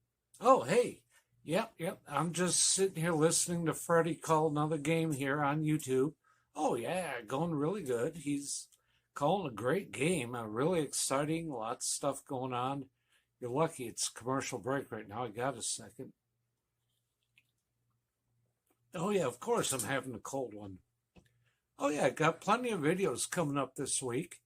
Oh, hey. Yep. I'm just sitting here listening to Freddie call another game here on YouTube. Oh, yeah, going really good. He's calling a great game. Really exciting. Lots of stuff going on. You're lucky it's commercial break right now. I got a second. Oh, yeah, of course I'm having a cold one. Oh, yeah, got plenty of videos coming up this week.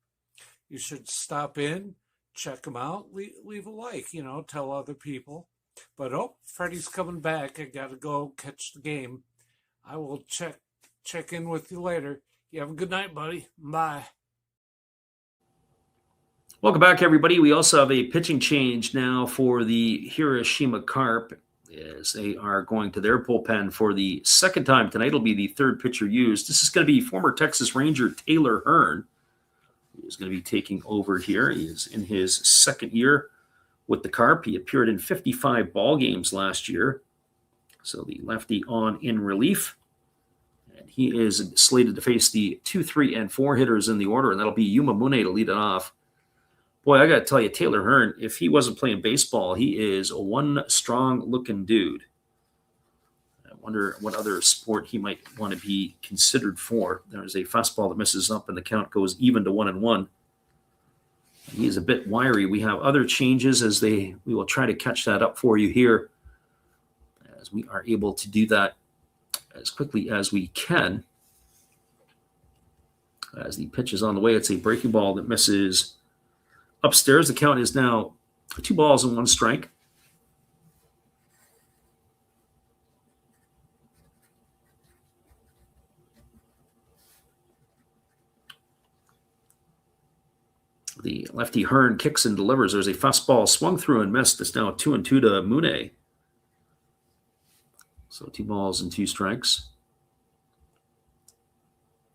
You should stop in. Check them out. Leave a like, tell other people. But Freddie's coming back. I got to go catch the game. I will check in with you later. You have a good night, buddy. Bye. Welcome back, everybody. We also have a pitching change now for the Hiroshima Carp as they are going to their bullpen for the second time tonight. It'll be the third pitcher used. This is going to be former Texas Ranger Taylor Hearn. He's going to be taking over here. He is in his second year with the Carp. He appeared in 55 ball games last year. So the lefty on in relief. And he is slated to face the 2, 3, and 4 hitters in the order, and that'll be Yuma Mune to lead it off. Boy, I got to tell you, Taylor Hearn, if he wasn't playing baseball, he is one strong-looking dude. I wonder what other sport he might want to be considered for. There's a fastball that misses up, and the count goes even to 1-1. He is a bit wiry. We have other changes we will try to catch that up for you here as we are able to do that as quickly as we can. As the pitch is on the way, it's a breaking ball that misses upstairs. The count is now 2 balls and 1 strike. The lefty Hearn kicks and delivers. There's a fastball swung through and missed. It's now 2-2 to Mune. So 2 balls and 2 strikes.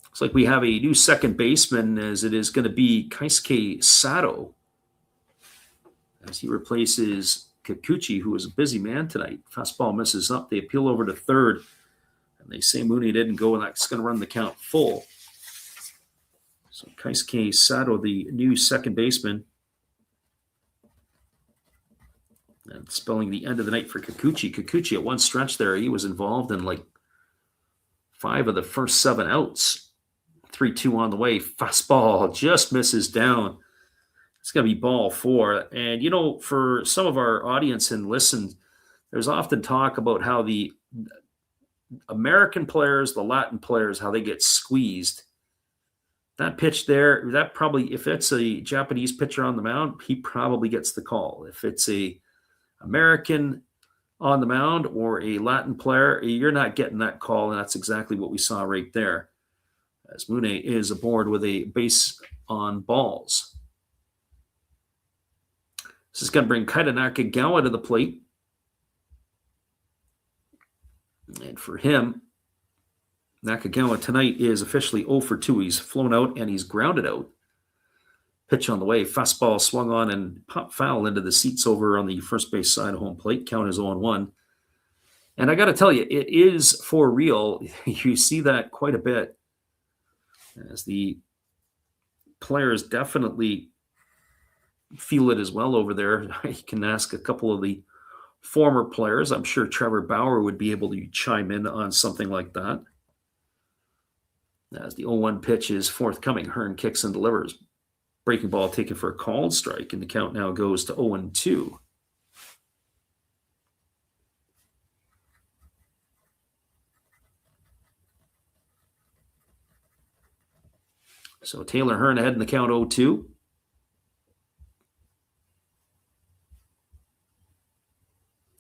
Looks like we have a new second baseman, as it is going to be Keisuke Sato, as he replaces Kikuchi, who was a busy man tonight. Fastball misses up. They appeal over to third, and they say Mune didn't go, and that's going to run the count full. So Keisuke Sato, the new second baseman. And spelling the end of the night for Kikuchi. Kikuchi, at one stretch there, he was involved in like 5 of the first 7 outs. 3-2 on the way. Fastball just misses down. It's going to be ball 4. And, for some of our audience and listen, there's often talk about how the American players, the Latin players, how they get squeezed. That pitch there, that probably, if it's a Japanese pitcher on the mound, he probably gets the call. If it's a American on the mound or a Latin player, you're not getting that call, and that's exactly what we saw right there, as Mune is aboard with a base on balls. This is going to bring Kaita Nakagawa to the plate. And for him, Nakagawa tonight is officially 0 for 2. He's flown out and he's grounded out. Pitch on the way. Fastball swung on and popped foul into the seats over on the first base side of home plate. Count is 0-1. And I got to tell you, it is for real. You see that quite a bit as the players definitely feel it as well over there. You can ask a couple of the former players. I'm sure Trevor Bauer would be able to chime in on something like that. As the 0-1 pitch is forthcoming, Hearn kicks and delivers. Breaking ball taken for a called strike, and the count now goes to 0-2. So Taylor Hearn ahead in the count 0-2.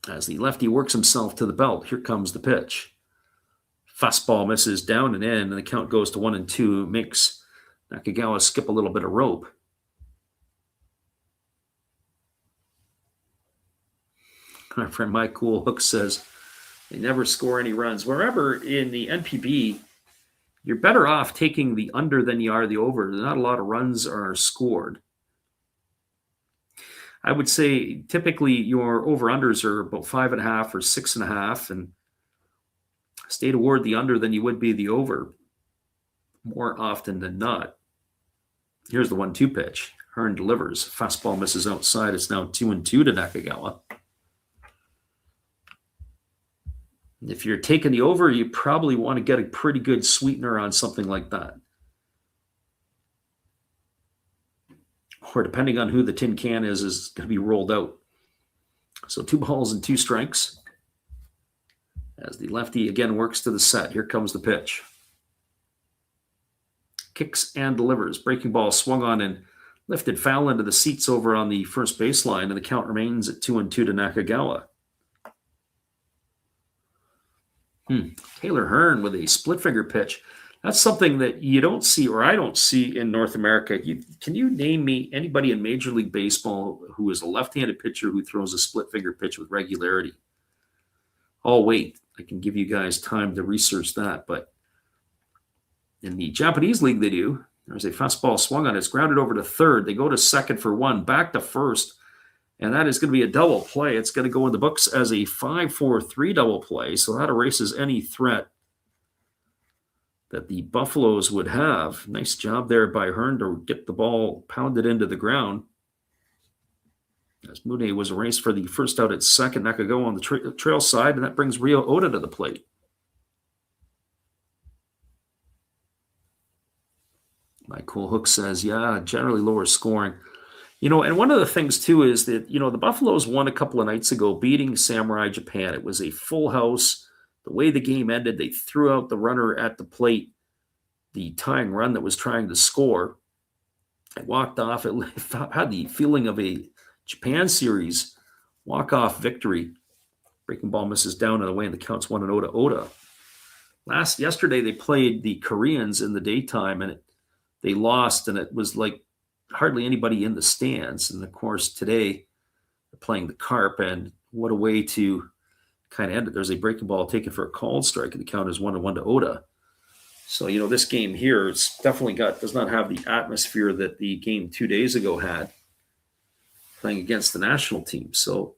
As the lefty works himself to the belt, here comes the pitch. Fastball misses down and in, and the count goes to 1-2. Makes Nakagawa skip a little bit of rope. My friend Mike Cool Hook says they never score any runs. Wherever in the NPB, you're better off taking the under than you are the over. Not a lot of runs are scored. I would say typically your over-unders are about 5.5 or 6.5, and stay toward the under than you would be the over more often than not. Here's the 1-2 pitch. Hearn delivers. Fastball misses outside. It's now 2-2 to Nakagawa. If you're taking the over, you probably want to get a pretty good sweetener on something like that. Or depending on who the tin can is going to be rolled out. So 2 balls and 2 strikes. As the lefty again works to the set. Here comes the pitch. Kicks and delivers. Breaking ball swung on and lifted foul into the seats over on the first baseline, and the count remains at 2-2 to Nakagawa. Taylor Hearn with a split finger pitch. That's something that you don't see, or I don't see in North America. Can you name me anybody in Major League Baseball who is a left-handed pitcher who throws a split finger pitch with regularity? Oh, wait, I can give you guys time to research that. But in the Japanese league, they do. There's a fastball swung on. It's grounded over to third. They go to second for 1, back to first. And that is going to be a double play. It's going to go in the books as a 5-4-3 double play. So that erases any threat that the Buffaloes would have. Nice job there by Hearn to get the ball pounded into the ground. As Mune was erased for the first out at second. Nakagawa on the trail side, and that brings Rio Oda to the plate. My Cool Hook says, yeah, generally lower scoring. And one of the things, too, is that, the Buffaloes won a couple of nights ago, beating Samurai Japan. It was a full house. The way the game ended, they threw out the runner at the plate, the tying run that was trying to score. It walked off. It had the feeling of a Japan series walk-off victory. Breaking ball misses down and away, and the count's 1-0 to Oda. Yesterday, they played the Koreans in the daytime, and they lost, and it was like hardly anybody in the stands. And of course, today they're playing the Carp, and what a way to kind of end it. There's a breaking ball taken for a called strike, and the count is 1-1 to Oda. So, this game here, it's definitely does not have the atmosphere that the game 2 days ago had, playing against the national team. So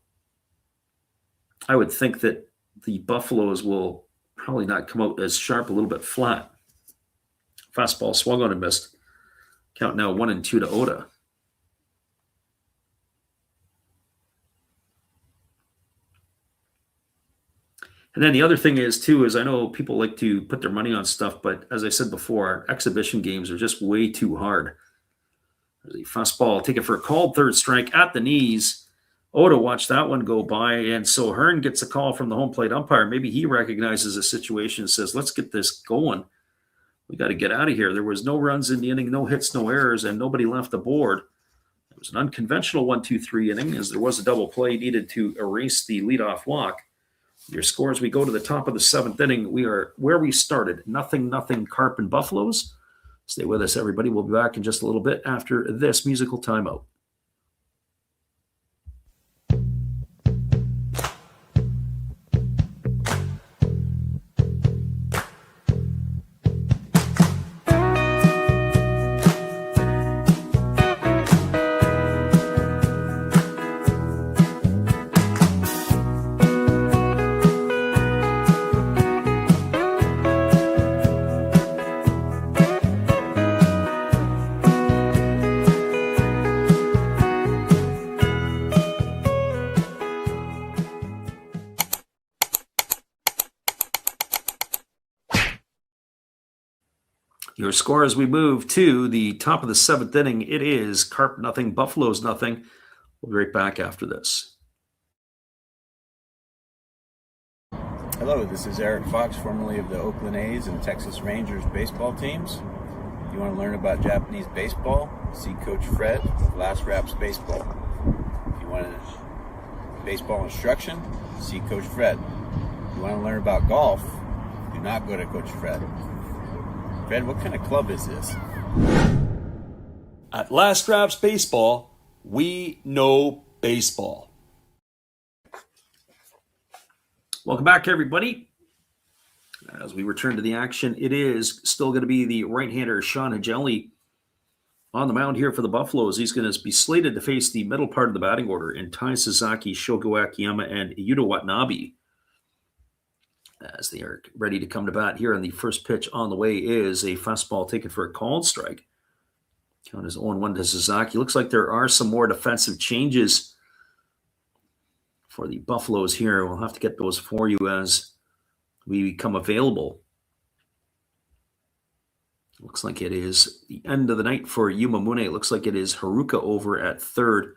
I would think that the Buffaloes will probably not come out as sharp, a little bit flat. Fastball swung on and missed. Count now 1-2 to Oda. And then the other thing is I know people like to put their money on stuff, but as I said before, our exhibition games are just way too hard. There's a fastball, take it for a called third strike at the knees. Oda watched that one go by, and so Hearn gets a call from the home plate umpire. Maybe he recognizes the situation and says, let's get this going. We got to get out of here. There was no runs in the inning, no hits, no errors, and nobody left the board. It was an unconventional 1-2-3 inning, as there was a double play needed to erase the leadoff walk. Your scores, we go to the top of the 7th inning. We are where we started. 0-0 Carp and Buffaloes. Stay with us, everybody. We'll be back in just a little bit after this musical timeout. Your score as we move to the top of the 7th inning, it is Carp 0, Buffaloes 0. We'll be right back after this. Hello, this is Eric Fox, formerly of the Oakland A's and Texas Rangers baseball teams. If you want to learn about Japanese baseball, see Coach Fred of Last Raps Baseball. If you want baseball instruction, see Coach Fred. If you want to learn about golf, do not go to Coach Fred. Fred, what kind of club is this? At Last Raps Baseball, we know baseball. Welcome back, everybody. As we return to the action, it is still going to be the right-hander Sean Hajeli on the mound here for the Buffaloes. He's going to be slated to face the middle part of the batting order in Tai Sasaki, Shogo Akiyama, and Yuta Watanabe. As they are ready to come to bat here, and the first pitch on the way is a fastball taken for a called strike. Count is 0-1 to Sasaki. Looks like there are some more defensive changes for the Buffaloes here. We'll have to get those for you as we become available. Looks like it is the end of the night for Yuma Mune. It looks like it is Haruka over at third.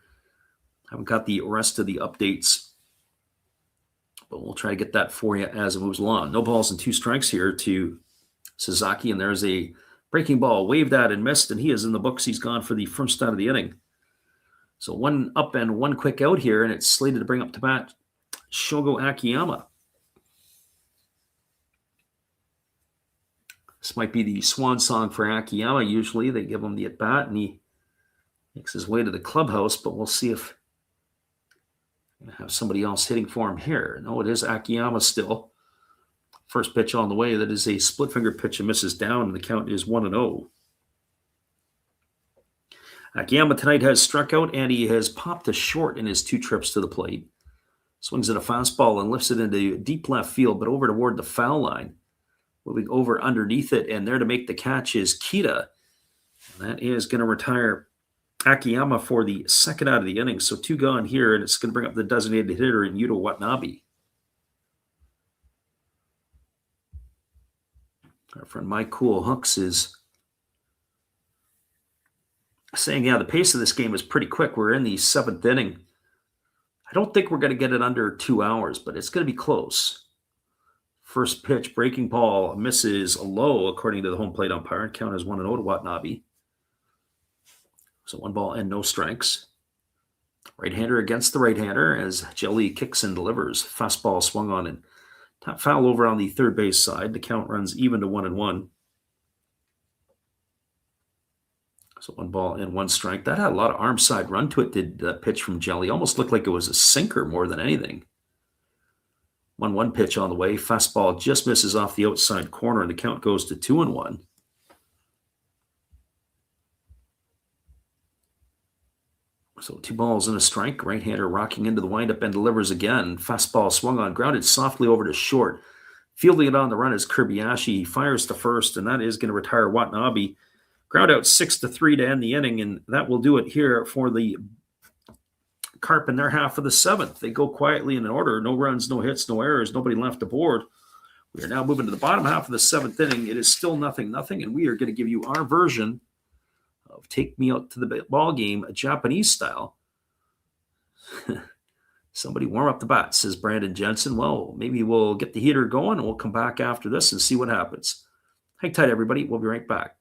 Haven't got the rest of the updates, but we'll try to get that for you as it moves along. No balls and 2 strikes here to Sasaki, and there's a breaking ball waved at and missed, and he is in the books. He's gone for the first out of the inning. So 1 up and 1 quick out here, and it's slated to bring up to bat Shogo Akiyama. This might be the swan song for Akiyama. Usually they give him the at-bat, and he makes his way to the clubhouse, but we'll see if going to have somebody else hitting for him here. No, it is Akiyama still. First pitch on the way. That is a split finger pitch and misses down, and the count is 1-0. Akiyama tonight has struck out, and he has popped a short in his 2 trips to the plate. Swings at a fastball and lifts it into deep left field, but over toward the foul line. Moving over underneath it, and there to make the catch is Kita. And that is going to retire Akiyama for the second out of the inning. So 2 gone here, and it's going to bring up the designated hitter in Yuta Watanabe. Our friend Mike Cool Hooks is saying, yeah, the pace of this game is pretty quick. We're in the 7th inning. I don't think we're going to get it under 2 hours, but it's going to be close. First pitch, breaking ball, misses low, according to the home plate umpire. Count is 1-0 to Watanabe. So 1 ball and no strikes. Right-hander against the right-hander as Jelly kicks and delivers. Fastball swung on and top foul over on the third base side. The count runs even to 1-1. So 1 ball and 1 strike. That had a lot of arm side run to it, did the pitch from Jelly. Almost looked like it was a sinker more than anything. 1-1 pitch on the way. Fastball just misses off the outside corner, and the count goes to 2-1. So 2 balls and a strike. Right-hander rocking into the windup and delivers again. Fastball swung on, grounded softly over to short. Fielding it on the run is Kirbiashi. He fires to first, and that is going to retire Watanabe. Ground out 6-3 to end the inning, and that will do it here for the Carp in their half of the 7th. They go quietly in order. No runs, no hits, no errors. Nobody left aboard. We are now moving to the bottom half of the 7th inning. It is still 0-0, and we are going to give you our version of Take Me Out to the Ball Game, a Japanese style. Somebody warm up the bat, says Brandon Jensen. Well, maybe we'll get the heater going and we'll come back after this and see what happens. Hang tight, everybody. We'll be right back.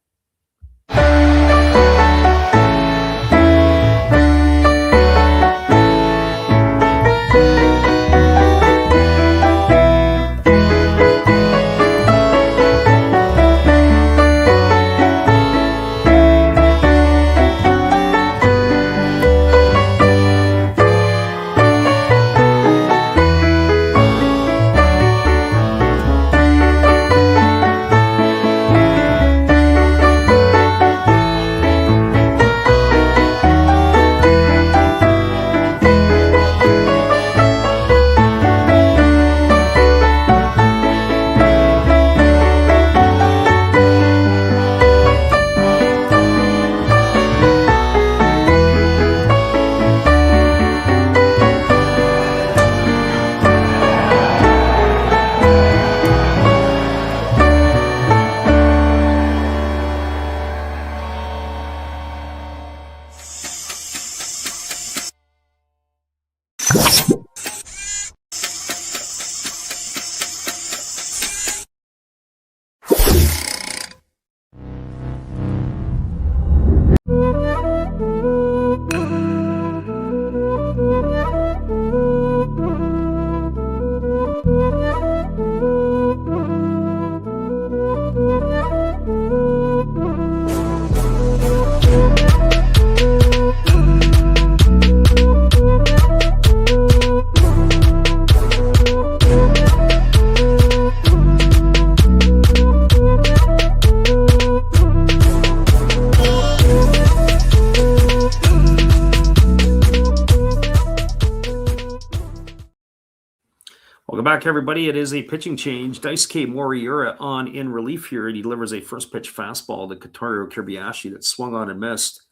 Welcome back, everybody. It is a pitching change. Daisuke Moriura on in relief here. He delivers a first pitch fastball to Kotaro Kobayashi that swung on and missed.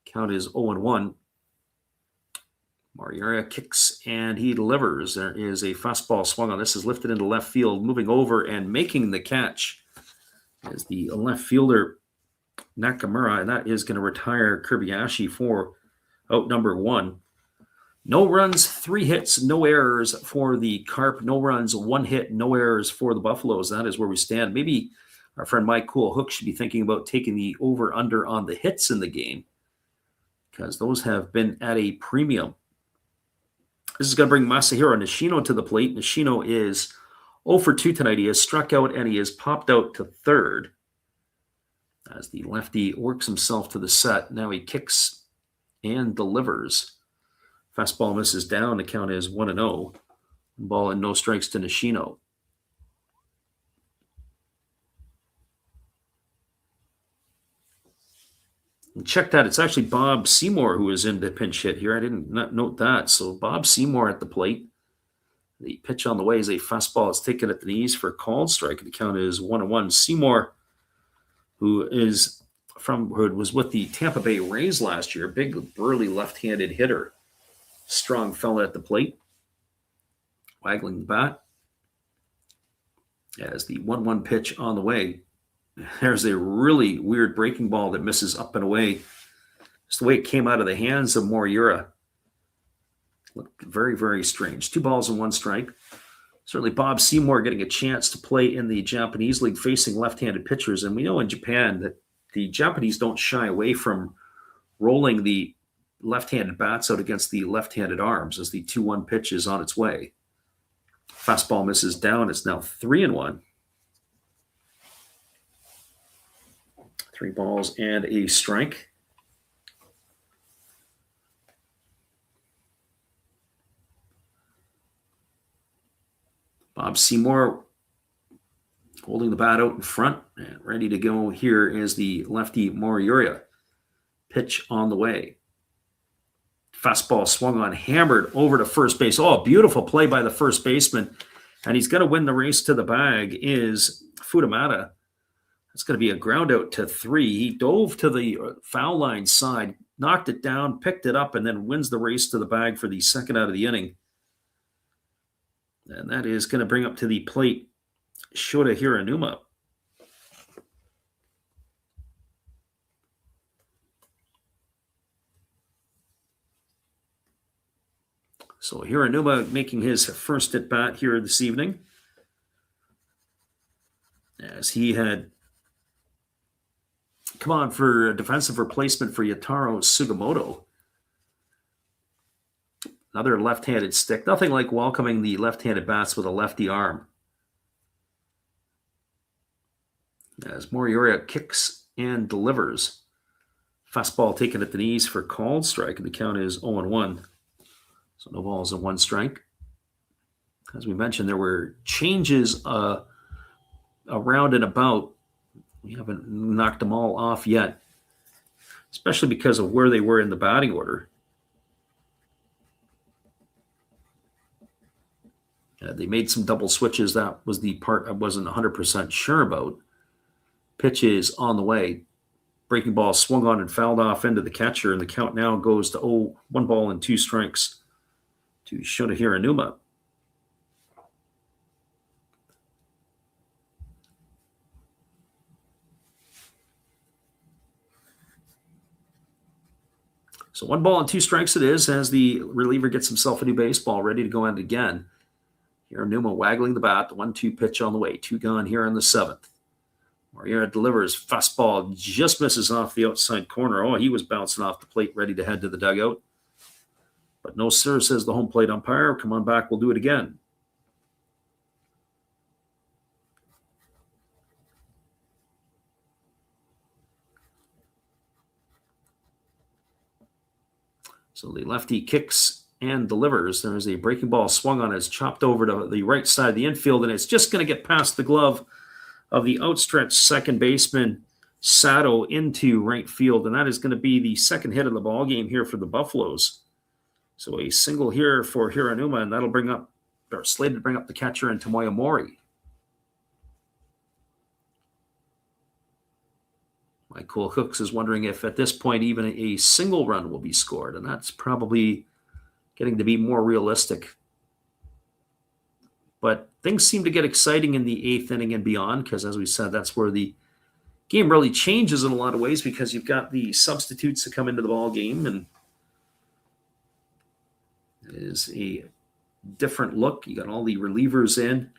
Count is 0-1. Moriura kicks and he delivers. There is a fastball swung on. This is lifted into left field, moving over and making the catch is the left fielder Nakamura, and that is going to retire Kobayashi for out number 1. No runs, 3 hits, no errors for the Carp. No runs, 1 hit, no errors for the Buffaloes. That is where we stand. Maybe our friend Mike Cool Hook should be thinking about taking the over-under on the hits in the game because those have been at a premium. This is going to bring Masahiro Nishino to the plate. Nishino is 0 for 2 tonight. He has struck out and he has popped out to third as the lefty works himself to the set. Now he kicks and delivers. Fastball misses down. The count is 1-0. Ball and no strikes to Nishino. And check that. It's actually Bob Seymour who is in the pinch hit here. I didn't note that. So Bob Seymour at the plate. The pitch on the way is a fastball. It's taken at the knees for a called strike. The count is 1-1. Seymour, who was with the Tampa Bay Rays last year, big burly left-handed hitter. Strong fella at the plate, waggling the bat as the 1-1 pitch on the way. There's a really weird breaking ball that misses up and away. Just the way it came out of the hands of Moriura. Looked very, very strange. 2 balls and 1 strike. Certainly Bob Seymour getting a chance to play in the Japanese league facing left-handed pitchers. And we know in Japan that the Japanese don't shy away from rolling the left-handed bats out against the left-handed arms as the 2-1 pitch is on its way. Fastball misses down. It's now 3-1. 3 balls and a strike. Bob Seymour holding the bat out in front and ready to go. Here is the lefty Moriura. Pitch on the way. Fastball swung on, hammered over to first base. Oh, beautiful play by the first baseman. And he's going to win the race to the bag is Futamata. That's going to be a ground out to 3. He dove to the foul line side, knocked it down, picked it up, and then wins the race to the bag for the second out of the inning. And that is going to bring up to the plate Shota Hiranuma. So Hiroshima making his first at bat here this evening, as he had come on for a defensive replacement for Yataro Sugimoto. Another left-handed stick. Nothing like welcoming the left-handed bats with a lefty arm. As Moriura kicks and delivers. Fastball taken at the knees for called strike, and the count is 0-1. So no balls and 1 strike. As we mentioned, there were changes around and about. We haven't knocked them all off yet, especially because of where they were in the batting order. They made some double switches. That was the part I wasn't 100% sure about. Pitch is on the way. Breaking ball swung on and fouled off into the catcher, and the count now goes to 1 ball and 2 strikes to Shota Hiranuma. So 1 ball and 2 strikes it is, as the reliever gets himself a new baseball, ready to go in again. Hiranuma waggling the bat, the 1-2 pitch on the way. 2 gone here in the 7th. Moriura delivers. Fastball just misses off the outside corner. Oh, he was bouncing off the plate, ready to head to the dugout. But no, sir, says the home plate umpire. Come on back, we'll do it again. So the lefty kicks and delivers. There's a breaking ball swung on. It's chopped over to the right side of the infield, and it's just going to get past the glove of the outstretched second baseman Sato into right field, and that is going to be the second hit of the ball game here for the Buffaloes. So a single here for Hiranuma, and that'll bring up, or slated to bring up the catcher in Tomoya Mori. Michael Hooks is wondering if at this point even a single run will be scored, and that's probably getting to be more realistic. But things seem to get exciting in the 8th inning and beyond, because as we said, that's where the game really changes in a lot of ways, because you've got the substitutes that come into the ball game, and it is a different look. You got all the relievers in.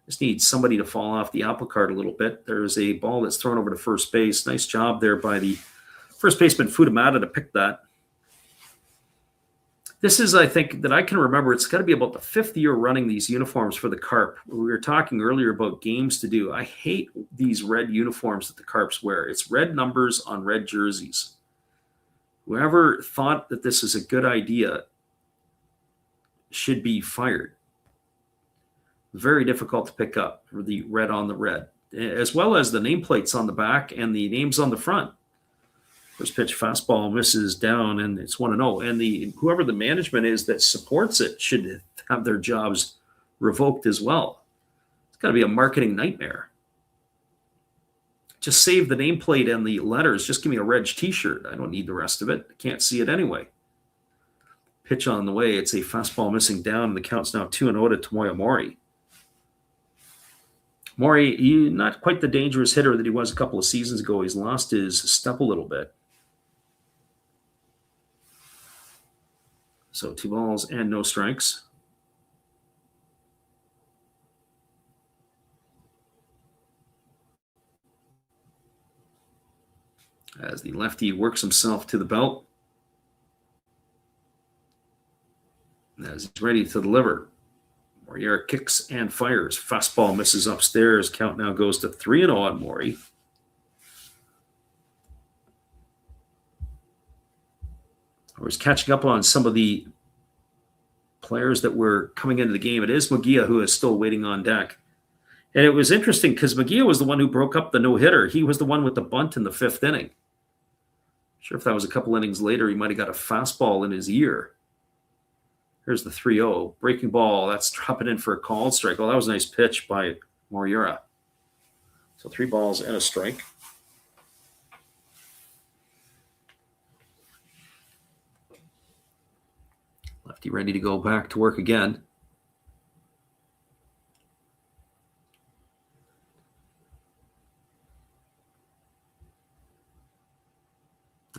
Just need somebody to fall off the apple cart a little bit. There's a ball that's thrown over to first base. Nice job there by the first baseman Futamata to pick that. This is, I think, that I can remember, it's got to be about the 5th year running these uniforms for the Carp. We were talking earlier about games to do. I hate these red uniforms that the Carps wear. It's red numbers on red jerseys. Whoever thought that this is a good idea should be fired. Very difficult to pick up, for the red on the red, as well as the nameplates on the back and the names on the front. First pitch fastball misses down, and it's 1-0. And whoever the management is that supports it should have their jobs revoked as well. It's got to be a marketing nightmare. Just save the nameplate and the letters. Just give me a Reg t-shirt. I don't need the rest of it. I can't see it anyway. Pitch on the way. It's a fastball missing down, and the count's now 2-0 to Tomoya Mori. Mori, not quite the dangerous hitter that he was a couple of seasons ago. He's lost his step a little bit. So 2 balls and no strikes. As the lefty works himself to the belt. As he's ready to deliver. Moriura kicks and fires. Fastball misses upstairs. Count now goes to 3-0 on Mori. I was catching up on some of the players that were coming into the game. It is Magia who is still waiting on deck. And it was interesting because Magia was the one who broke up the no-hitter. He was the one with the bunt in the 5th inning. Sure, if that was a couple innings later, he might have got a fastball in his ear. Here's the 3-0. Breaking ball. That's dropping in for a called strike. Oh, that was a nice pitch by Moriura. So 3 balls and a strike. Lefty ready to go back to work again.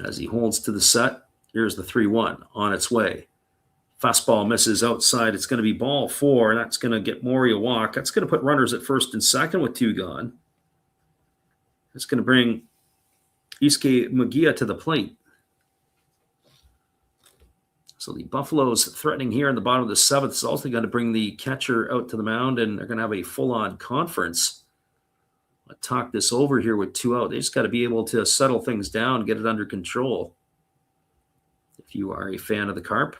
As he holds to the set, here's the 3-1 on its way. Fastball misses outside. It's going to be ball 4, and that's going to get Mori a walk. That's going to put runners at first and second with 2 gone. It's going to bring Isuke Mugia to the plate. So the Buffaloes threatening here in the bottom of the 7th is also going to bring the catcher out to the mound, and they're going to have a full-on conference. I'll talk this over here with 2 out. They just got to be able to settle things down, get it under control. If you are a fan of the Carp.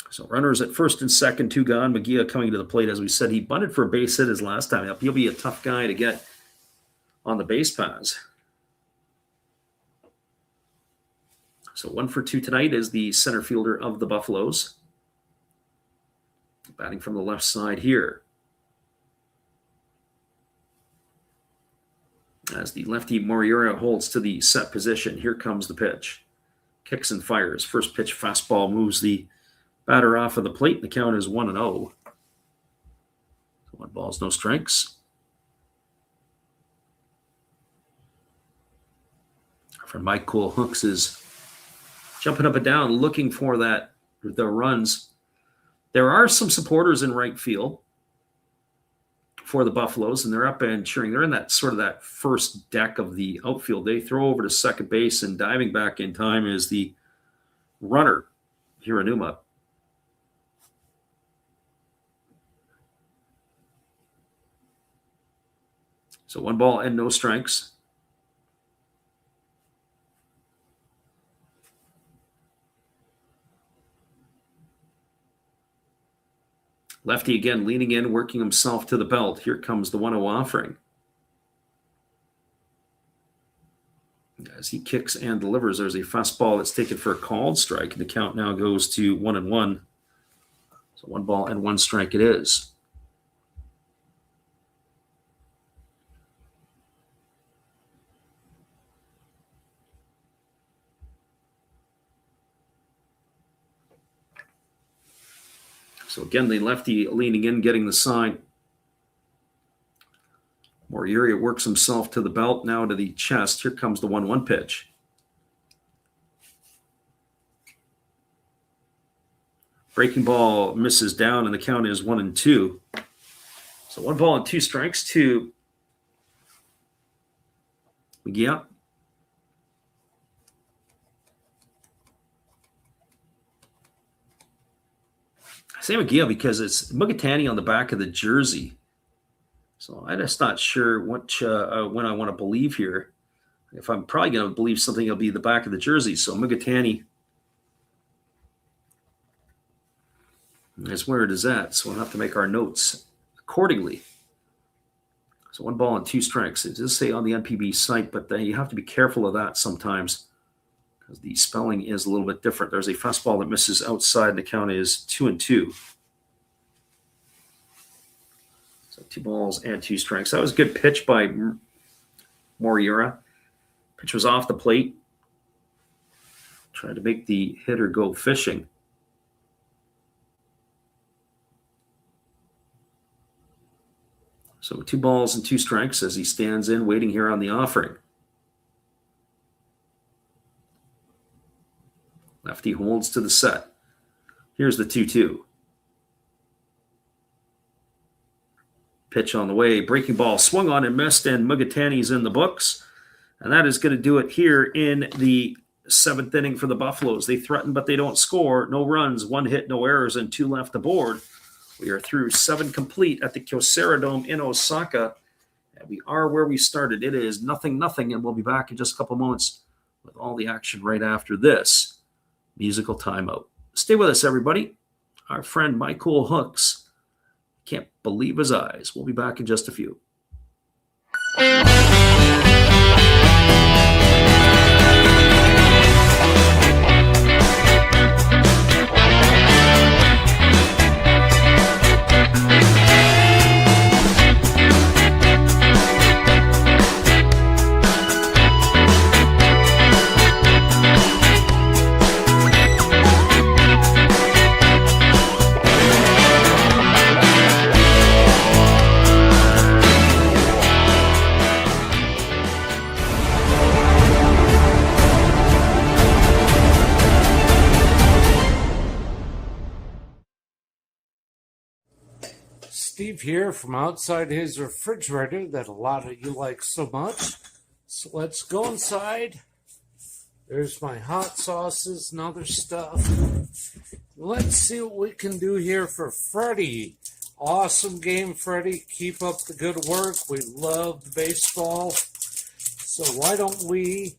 So runners at first and second, 2 gone. Mugia coming to the plate. As we said, he bunted for a base hit his last time up. He'll be a tough guy to get on the base paths. So 1 for 2 tonight is the center fielder of the Buffaloes. Batting from the left side here. As the lefty Moriura holds to the set position, here comes the pitch. Kicks and fires. First pitch fastball moves the batter off of the plate. The count is 1-0. So 1 balls, no strikes. Our friend Mike Cool Hooks is jumping up and down, looking for the runs. There are some supporters in right field for the Buffaloes, and they're up and cheering. They're in that sort of that first deck of the outfield. They throw over to second base, and diving back in time is the runner, Hiranuma. So 1 ball and no strikes. Lefty again leaning in, working himself to the belt. Here comes the 1-0 offering. As he kicks and delivers, there's a fastball that's taken for a called strike, and the count now goes to 1-1. So 1 ball and 1 strike it is. So again, the lefty leaning in, getting the sign. Moriuri works himself to the belt, now to the chest. Here comes the 1-1 pitch. Breaking ball misses down, and the count is 1-2. So 1 ball and 2 strikes to Mugia. I say Mugia because it's Mugatani on the back of the jersey. So I'm just not sure when I want to believe here. If I'm probably going to believe something, it'll be the back of the jersey. So Mugatani is where it is at. So we'll have to make our notes accordingly. So 1 ball and 2 strikes. It does say on the NPB site, but you have to be careful of that sometimes because the spelling is a little bit different. There's a fastball that misses outside, and the count is 2-2. So 2 balls and 2 strikes. That was a good pitch by Moriura. Pitch was off the plate. Trying to make the hitter go fishing. So 2 balls and 2 strikes as he stands in, waiting here on the offering. Lefty holds to the set. Here's the 2-2. Pitch on the way. Breaking ball swung on and missed, and Mugatani's in the books. And that is going to do it here in the 7th inning for the Buffaloes. They threaten, but they don't score. No runs, 1 hit, no errors, and 2 left aboard. We are through 7 complete at the Kyocera Dome in Osaka. And we are where we started. It is 0-0, and we'll be back in just a couple moments with all the action right after this musical timeout. Stay with us, everybody. Our friend Michael Hooks can't believe his eyes. We'll be back in just a few. Steve here from outside his refrigerator that a lot of you like so much. So let's go inside. There's my hot sauces and other stuff. Let's see what we can do here for Freddie. Awesome game, Freddie. Keep up the good work. We love the baseball. So why don't we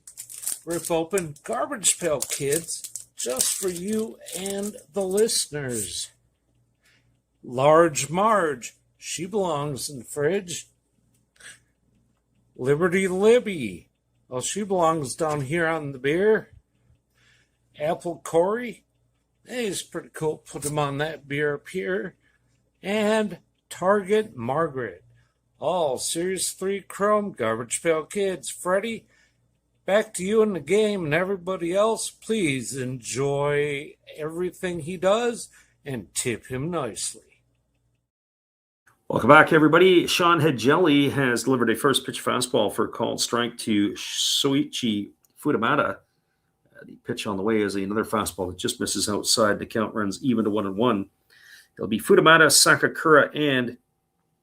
rip open Garbage Pail Kids just for you and the listeners. Large Marge, she belongs in the fridge. Liberty Libby, well, she belongs down here on the beer. Apple Corey, hey, he's pretty cool. Put him on that beer up here. And Target Margaret. All Series 3 Chrome Garbage Pail Kids. Freddie, back to you in the game, and everybody else, please enjoy everything he does and tip him nicely. Welcome back, everybody. Sean Hedgelli has delivered a first pitch fastball for a called strike to Soichi Futamata. The pitch on the way is another fastball that just misses outside. The count runs even to 1-1. It'll be Futamata, Sakakura, and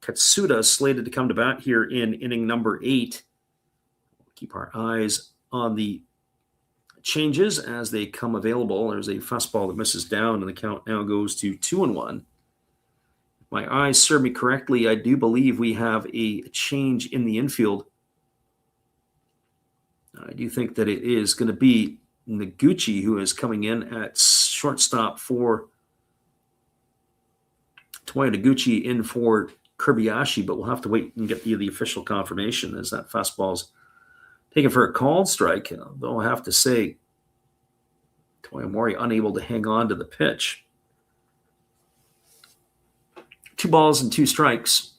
Katsuda slated to come to bat here in inning number 8. We'll keep our eyes on the changes as they come available. There's a fastball that misses down, and the count now goes to 2-1. If my eyes serve me correctly, I do believe we have a change in the infield. I do think that it is going to be Noguchi who is coming in at shortstop for Tomoya Noguchi in for Kobayashi, but we'll have to wait and get the official confirmation as that fastball's taken for a called strike. Though I have to say, Toyomori unable to hang on to the pitch. 2 balls and 2 strikes.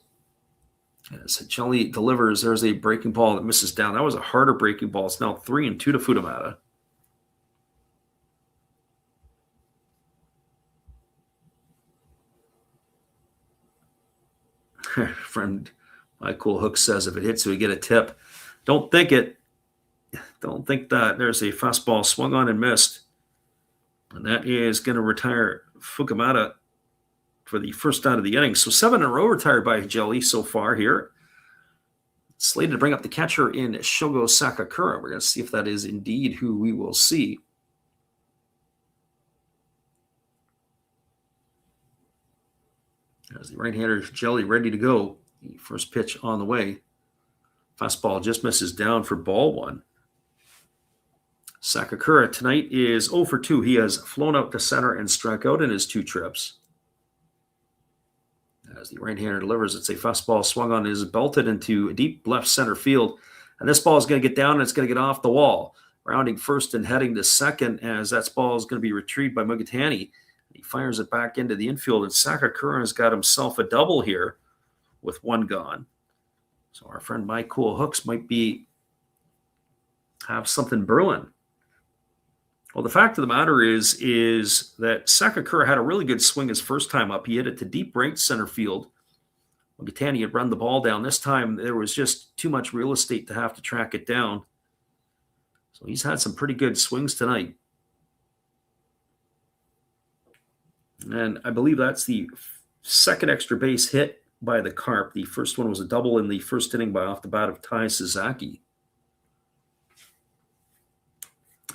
As Jelly delivers, there's a breaking ball that misses down. That was a harder breaking ball. It's now 3-2 to Futamata. Friend My Cool Hook says if it hits, we get a tip. Don't think it. Don't think that. There's a fastball swung on and missed. And that is going to retire Fukumata for the first out of the inning. So 7 in a row retired by Jelly so far here. Slated to bring up the catcher in Shogo Sakakura. We're going to see if that is indeed who we will see. As the right-hander Jelly ready to go. The first pitch on the way. Fastball just misses down for ball 1. Sakakura tonight is 0 for 2. He has flown out to center and struck out in his 2 trips. As the right-hander delivers, it's a fastball swung on, is belted into deep left center field. And this ball is going to get down and it's going to get off the wall. Rounding first and heading to second as that ball is going to be retrieved by Mugatani. He fires it back into the infield, and Sakakura has got himself a double here with 1 gone. So our friend My Cool Hooks might have something brewing. Well, the fact of the matter is that Sakakura had a really good swing his first time up. He hit it to deep right center field. Mugatani had run the ball down. This time there was just too much real estate to have to track it down. So he's had some pretty good swings tonight. And I believe that's the second extra base hit by the Carp. The first one was a double in the first inning by off the bat of Tai Suzaki.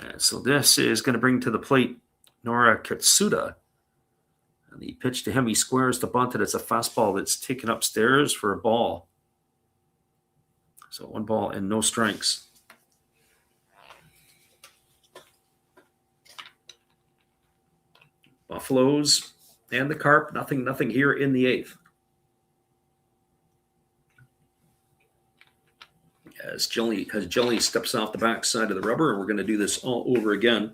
And so this is going to bring to the plate Nora Katsuda. And the pitch to him, he squares the bunt, and it's a fastball that's taken upstairs for a ball. So 1 ball and no strikes. Buffaloes and the Carp, nothing here in the 8th. As Jelly steps off the backside of the rubber, and we're going to do this all over again.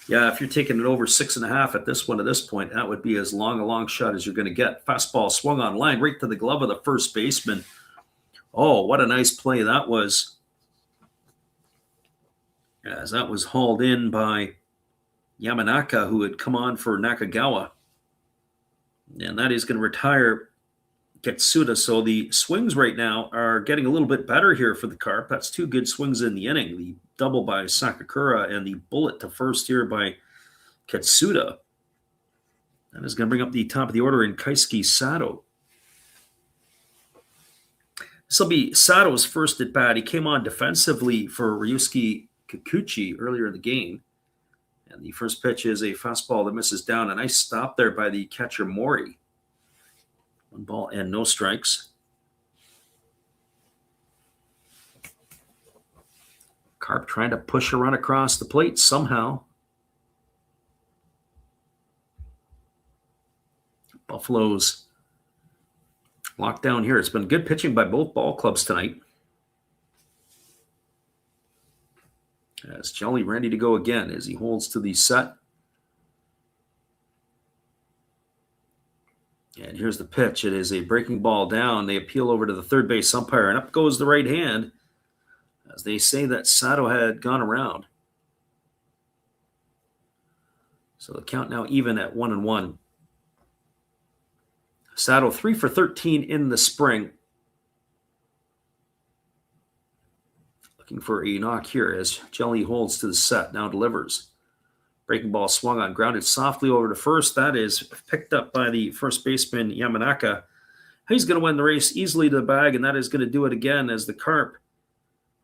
Yeah, if you're taking it over 6.5 at this one at this point, that would be as long a long shot as you're going to get. Fastball swung on line right to the glove of the first baseman. Oh, what a nice play that was. As that was hauled in by Yamanaka, who had come on for Nakagawa. And that is going to retire Katsuda. So the swings right now are getting a little bit better here for the Carp. That's 2 good swings in the inning. The double by Sakakura and the bullet to first here by Katsuda. That is going to bring up the top of the order in Keisuke Sato. This will be Sato's first at bat. He came on defensively for Ryusuke Kikuchi earlier in the game. And the first pitch is a fastball that misses down. A nice stop there by the catcher Mori. 1 ball and no strikes. Carp trying to push a run across the plate somehow. Buffalo's locked down here. It's been good pitching by both ball clubs tonight. As Jelly ready to go again as he holds to the set. And here's the pitch. It is a breaking ball down. They appeal over to the third base umpire, and up goes the right hand as they say that Sato had gone around. So the count now even at 1-1. Sato 3 for 13 in the spring. Looking for a knock here as Jelly holds to the set, now delivers. Breaking ball swung on, grounded softly over to first. That is picked up by the first baseman, Yamanaka. He's going to win the race easily to the bag, and that is going to do it again as the Carp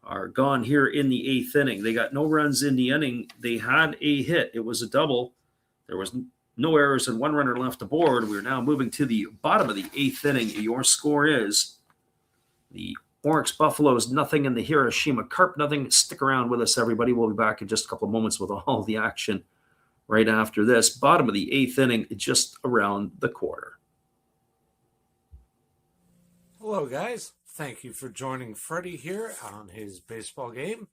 are gone here in the 8th inning. They got no runs in the inning. They had a hit. It was a double. There was no errors and 1 runner left aboard. We're now moving to the bottom of the 8th inning. Your score is the Orix Buffaloes nothing and the Hiroshima Carp nothing. Stick around with us, everybody. We'll be back in just a couple of moments with all the action right after this. Bottom of the 8th inning, just around the quarter. Hello, guys. Thank you for joining Freddie here on his baseball game.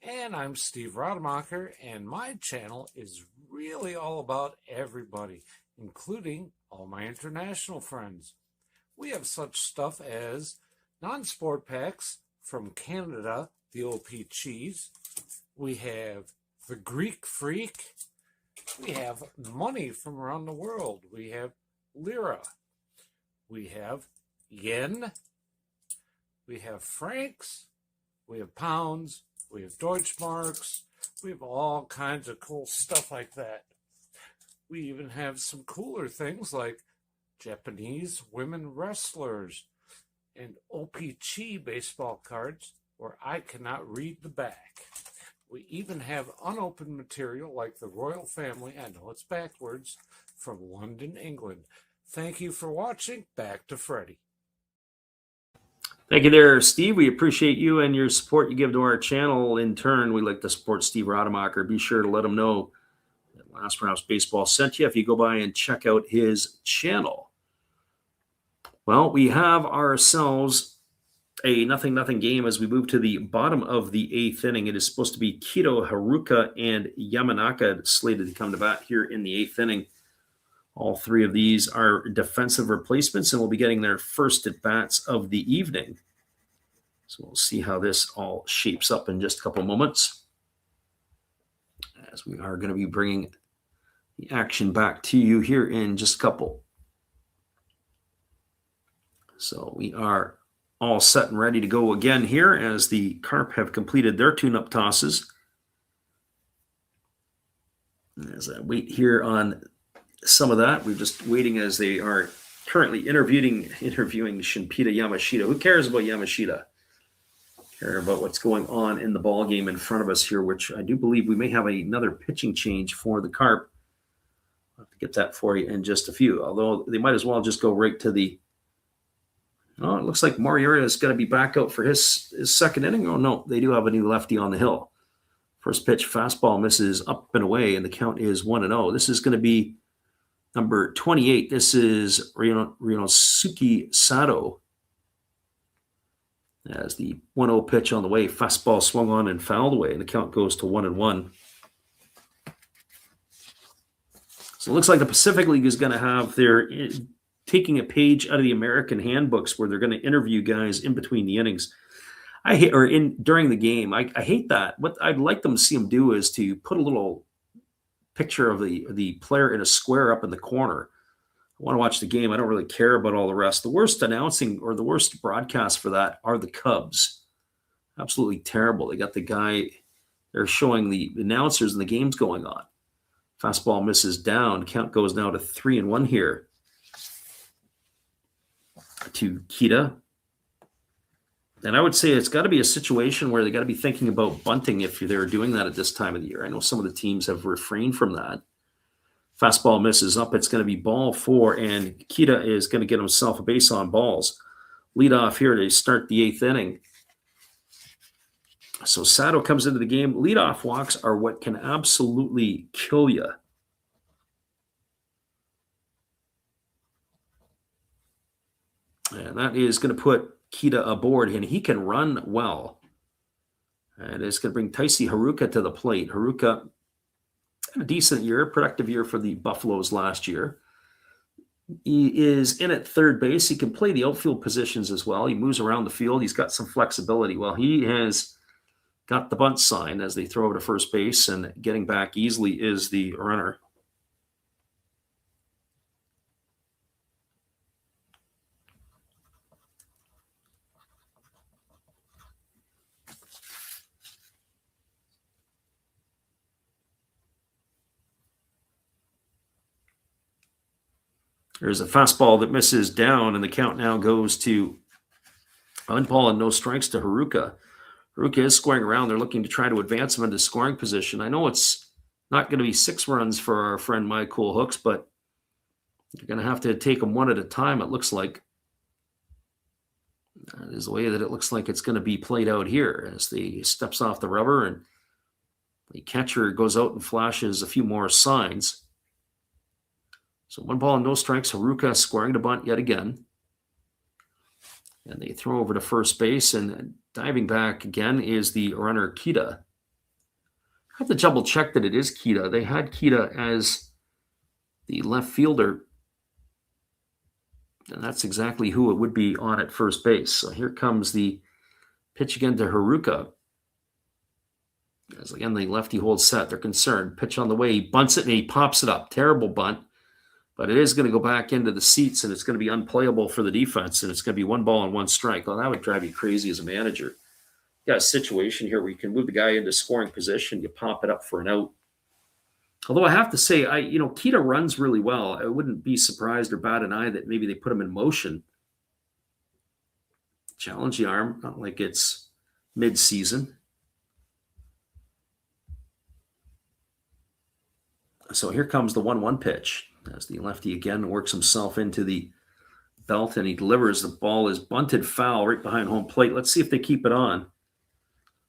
And I'm Steve Rademacher, and my channel is really all about everybody, including all my international friends. We have such stuff as non-sport packs from Canada, the OP cheese. We have the Greek Freak. We have money from around the world. We have lira. We have yen. We have francs. We have pounds. We have Deutschmarks. We have all kinds of cool stuff like that. We even have some cooler things like Japanese women wrestlers and OPG baseball cards where I cannot read the back. We even have unopened material like the royal family, I know it's backwards, from London, England. Thank you for watching. Back to Freddie. Thank you there, Steve. We appreciate you and your support you give to our channel. In turn, we like to support Steve Rademacher. Be sure to let him know that Last Rouse Baseball sent you if you go by and check out his channel. Well, we have ourselves a 0-0 game as we move to the bottom of the 8th inning. It is supposed to be Kito, Haruka, and Yamanaka slated to come to bat here in the 8th inning. All 3 of these are defensive replacements and will be getting their first at-bats of the evening. So we'll see how this all shapes up in just a couple moments, as we are going to be bringing the action back to you here in just a couple. So we are all set and ready to go again here as the Carp have completed their tune-up tosses. As I wait here on some of that, we're just waiting as they are currently interviewing Shinpita Yamashita. Who cares about Yamashita? Care about what's going on in the ball game in front of us here, which I do believe we may have another pitching change for the Carp. I'll have to get that for you in just a few, although they might as well just go right to the... Oh, it looks like Moriarty is going to be back out for his second inning. Oh, no, they do have a new lefty on the hill. First pitch, fastball misses up and away, and the count is 1-0. This is going to be number 28. This is Ryunosuke Sato. As the 1-0 pitch on the way, fastball swung on and fouled away, and the count goes to 1-1. So it looks like the Pacific League is going to have their taking a page out of the American handbooks where they're going to interview guys in between the innings. During the game. I hate that. What I'd like them to see them do is to put a little picture of the player in a square up in the corner. I want to watch the game. I don't really care about all the rest. The worst announcing or the worst broadcast for that are the Cubs. Absolutely terrible. They got the guy, they're showing the announcers and the game's going on. Fastball misses down. Count goes now to 3-1 here to Kita. And I would say it's got to be a situation where they got to be thinking about bunting if they're doing that at this time of the year. I know some of the teams have refrained from that. Fastball misses up. It's going to be ball 4, and Kita is going to get himself a base on balls. Lead off here to start the 8th inning. So Sato comes into the game. Leadoff walks are what can absolutely kill you. And that is going to put Kita aboard, and he can run well. And it's going to bring Taisi Haruka to the plate. Haruka had a decent year, productive year for the Buffaloes last year. He is in at third base. He can play the outfield positions as well. He moves around the field. He's got some flexibility. Well, he has got the bunt sign as they throw over to first base, and getting back easily is the runner. There's a fastball that misses down, and the count now goes to 1 ball and no strikes to Haruka. Haruka is scoring around. They're looking to try to advance him into scoring position. I know it's not going to be 6 runs for our friend Michael Hooks, but you're going to have to take them one at a time, it looks like. That is the way that it looks like it's going to be played out here as he steps off the rubber, and the catcher goes out and flashes a few more signs. So 1 ball and no strikes. Haruka squaring to bunt yet again. And they throw over to first base, and diving back again is the runner Kita. I have to double check that it is Kita. They had Kita as the left fielder, and that's exactly who it would be on at first base. So here comes the pitch again to Haruka. As again, the lefty holds set. They're concerned. Pitch on the way. He bunts it, and he pops it up. Terrible bunt. But it is going to go back into the seats, and it's going to be unplayable for the defense, and it's going to be 1 ball and 1 strike. Well, that would drive you crazy as a manager. You got a situation here where you can move the guy into scoring position. You pop it up for an out. Although I have to say, Kita runs really well. I wouldn't be surprised or bat an eye that maybe they put him in motion. Challenge the arm, not like it's mid-season. So here comes the 1-1 pitch as the lefty again works himself into the belt, and he delivers. The ball is bunted foul right behind home plate. Let's see if they keep it on.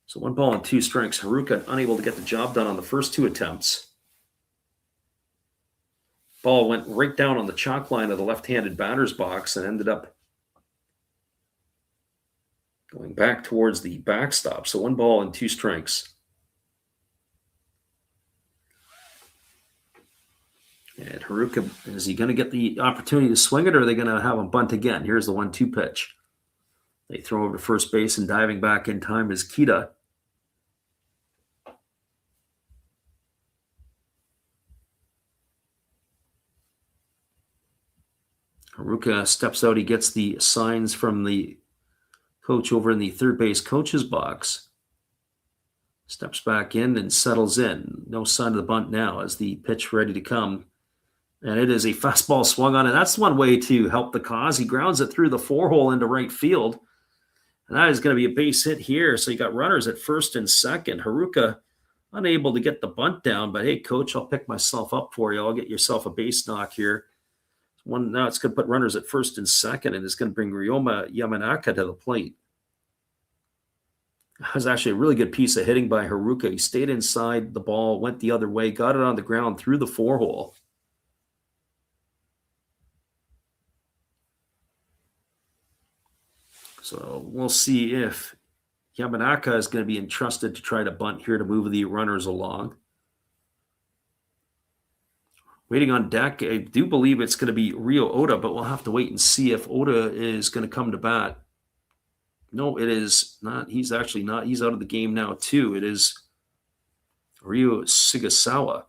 So 1 ball and 2 strikes. Haruka unable to get the job done on the first 2 attempts. Ball went right down on the chalk line of the left-handed batter's box and ended up going back towards the backstop. So 1 ball and 2 strikes. And Haruka, is he going to get the opportunity to swing it, or are they going to have him bunt again? Here's the 1-2 pitch. They throw over to first base, and diving back in time is Kita. Haruka steps out. He gets the signs from the coach over in the third base coach's box. Steps back in and settles in. No sign of the bunt now as the pitch ready to come. And it is a fastball swung on, and that's one way to help the cause. He grounds it through the 4-hole into right field. And that is going to be a base hit here. So you got runners at first and second. Haruka unable to get the bunt down, but hey, coach, I'll pick myself up for you. I'll get yourself a base knock here. Now it's going to put runners at first and second, and it's going to bring Ryoma Yamanaka to the plate. That was actually a really good piece of hitting by Haruka. He stayed inside the ball, went the other way, got it on the ground through the 4-hole. So we'll see if Yamanaka is going to be entrusted to try to bunt here to move the runners along. Waiting on deck, I do believe it's going to be Ryo Oda, but we'll have to wait and see if Oda is going to come to bat. No, it is not. He's actually not. He's out of the game now, too. It is Ryo Sigasawa.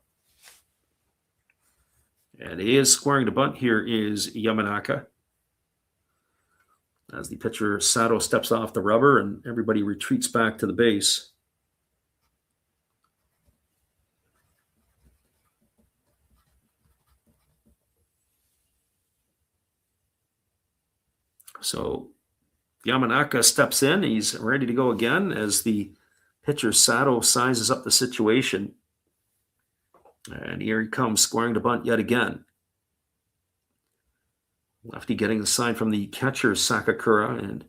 And he is squaring to bunt. Here is Yamanaka. As the pitcher Sato steps off the rubber and everybody retreats back to the base. So Yamanaka steps in. He's ready to go again as the pitcher Sato sizes up the situation. And here he comes, squaring to bunt yet again. Lefty getting the sign from the catcher, Sakakura, and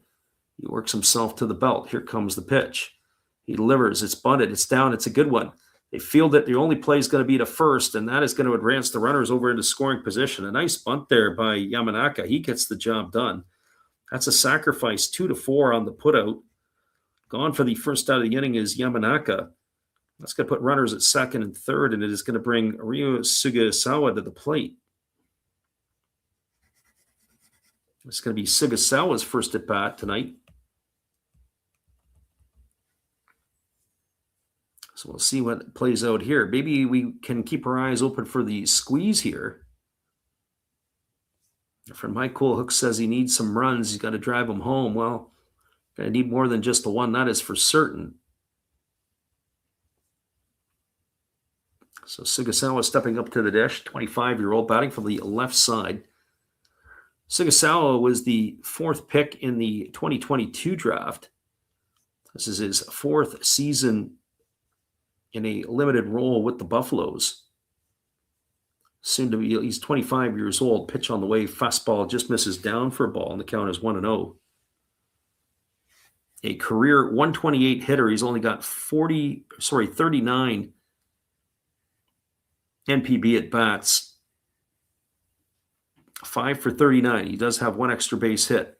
he works himself to the belt. Here comes the pitch. He delivers. It's bunted. It's down. It's a good one. They feel that the only play is going to be to first, and that is going to advance the runners over into scoring position. A nice bunt there by Yamanaka. He gets the job done. That's a sacrifice, 2-4 on the putout. Gone for the first out of the inning is Yamanaka. That's going to put runners at second and third, and it is going to bring Ryo Sugasawa to the plate. It's going to be Sugasawa's first at bat tonight. So we'll see what plays out here. Maybe we can keep our eyes open for the squeeze here. Our friend Mike Coolhook says he needs some runs. He's got to drive them home. Well, going to need more than just the one. That is for certain. So Sugasawa stepping up to the dish. 25-year-old batting from the left side. Sugasawa was the fourth pick in the 2022 draft. This is his fourth season in a limited role with the Buffaloes. Soon to be, he's 25 years old. Pitch on the way, fastball just misses down for a ball, and the count is 1-0. A career 128 hitter. He's only got 39 NPB at bats. 5 for 39. He does have one extra base hit.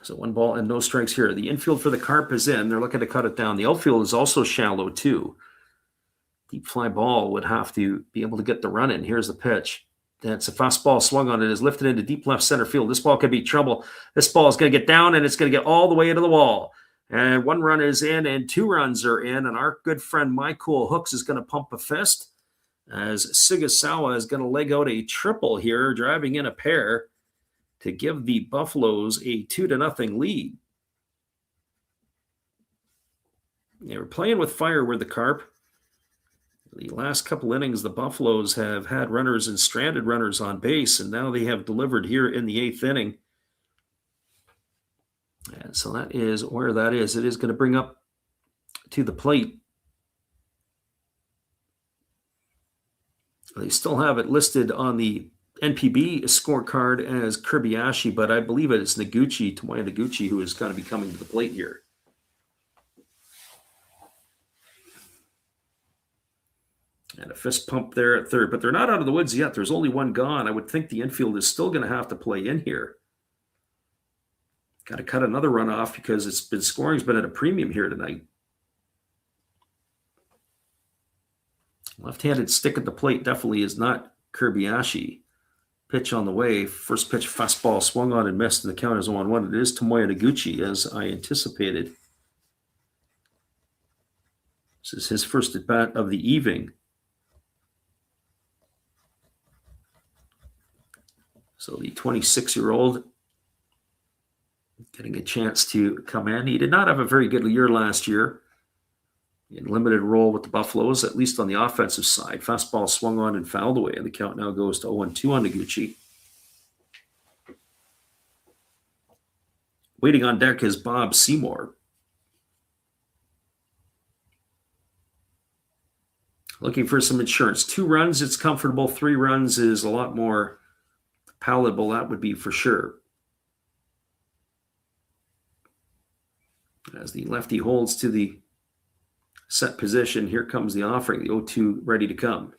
So 1 ball and no strikes here. The infield for the Carp is in. They're looking to cut it down. The outfield is also shallow too. Deep fly ball would have to be able to get the run in. Here's the pitch. That's a fastball swung on it. Is lifted into deep left center field. This ball could be trouble. This ball is going to get down, and it's going to get all the way into the wall. And 1 run is in, and 2 runs are in. And our good friend Michael Hooks is going to pump a fist as Sugasawa is going to leg out a triple here, driving in a pair to give the Buffaloes a 2-0 lead. They were playing with fire with the Carp. The last couple innings, the Buffaloes have had runners and stranded runners on base, and now they have delivered here in the 8th inning. And so that is where that is. It is going to bring up to the plate. They still have it listed on the NPB scorecard as Kirby-Ashi, but I believe it is Tomoya Noguchi, who is going to be coming to the plate here. And a fist pump there at third, but they're not out of the woods yet. There's only 1 gone. I would think the infield is still going to have to play in here. Got to cut another run off because scoring's been at a premium here tonight. Left-handed stick at the plate definitely is not Kirby-Ashi. Pitch on the way. First pitch fastball swung on and missed, and the count is 1-1. It is Tomoya Noguchi, as I anticipated. This is his first at bat of the evening. So the 26-year-old getting a chance to come in. He did not have a very good year last year. In limited role with the Buffaloes, at least on the offensive side. Fastball swung on and fouled away, and the count now goes to 0-2 on Noguchi. Waiting on deck is Bob Seymour. Looking for some insurance. 2 runs, it's comfortable. 3 runs is a lot more palatable, that would be for sure. As the lefty holds to the set position, here comes the offering. The 0-2 ready to come.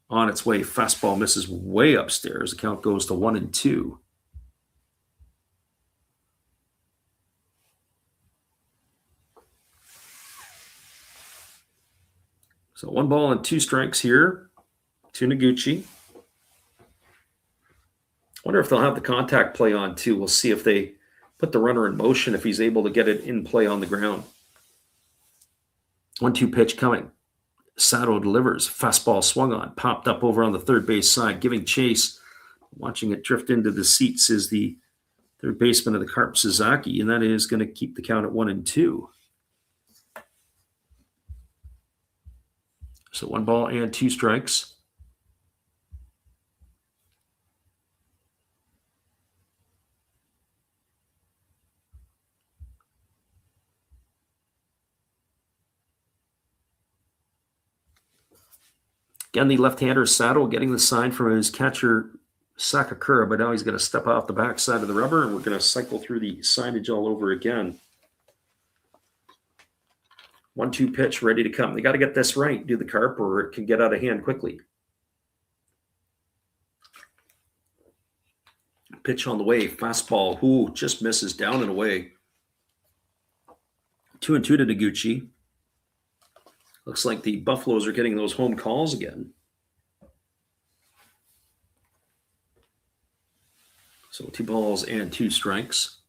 On its way, fastball misses way upstairs. The count goes to 1-2. So 1 ball and 2 strikes here to Noguchi. Wonder if they'll have the contact play on too. We'll see if they put the runner in motion, if he's able to get it in play on the ground. 1-2 pitch coming. Sato delivers. Fastball swung on. Popped up over on the third base side. Giving chase. Watching it drift into the seats is the third baseman of the Carp, Sasaki, and that is going to keep the count at 1-2. So 1 ball and 2 strikes. Again, the left-hander Sato getting the sign from his catcher Sakakura, but now he's going to step off the backside of the rubber, and we're going to cycle through the signage all over again. 1-2 pitch ready to come. They got to get this right, do the Carp, or it can get out of hand quickly. Pitch on the way, fastball. Ooh, just misses down and away. 2-2 to Noguchi. Looks like the Buffaloes are getting those home calls again. So 2 balls and 2 strikes.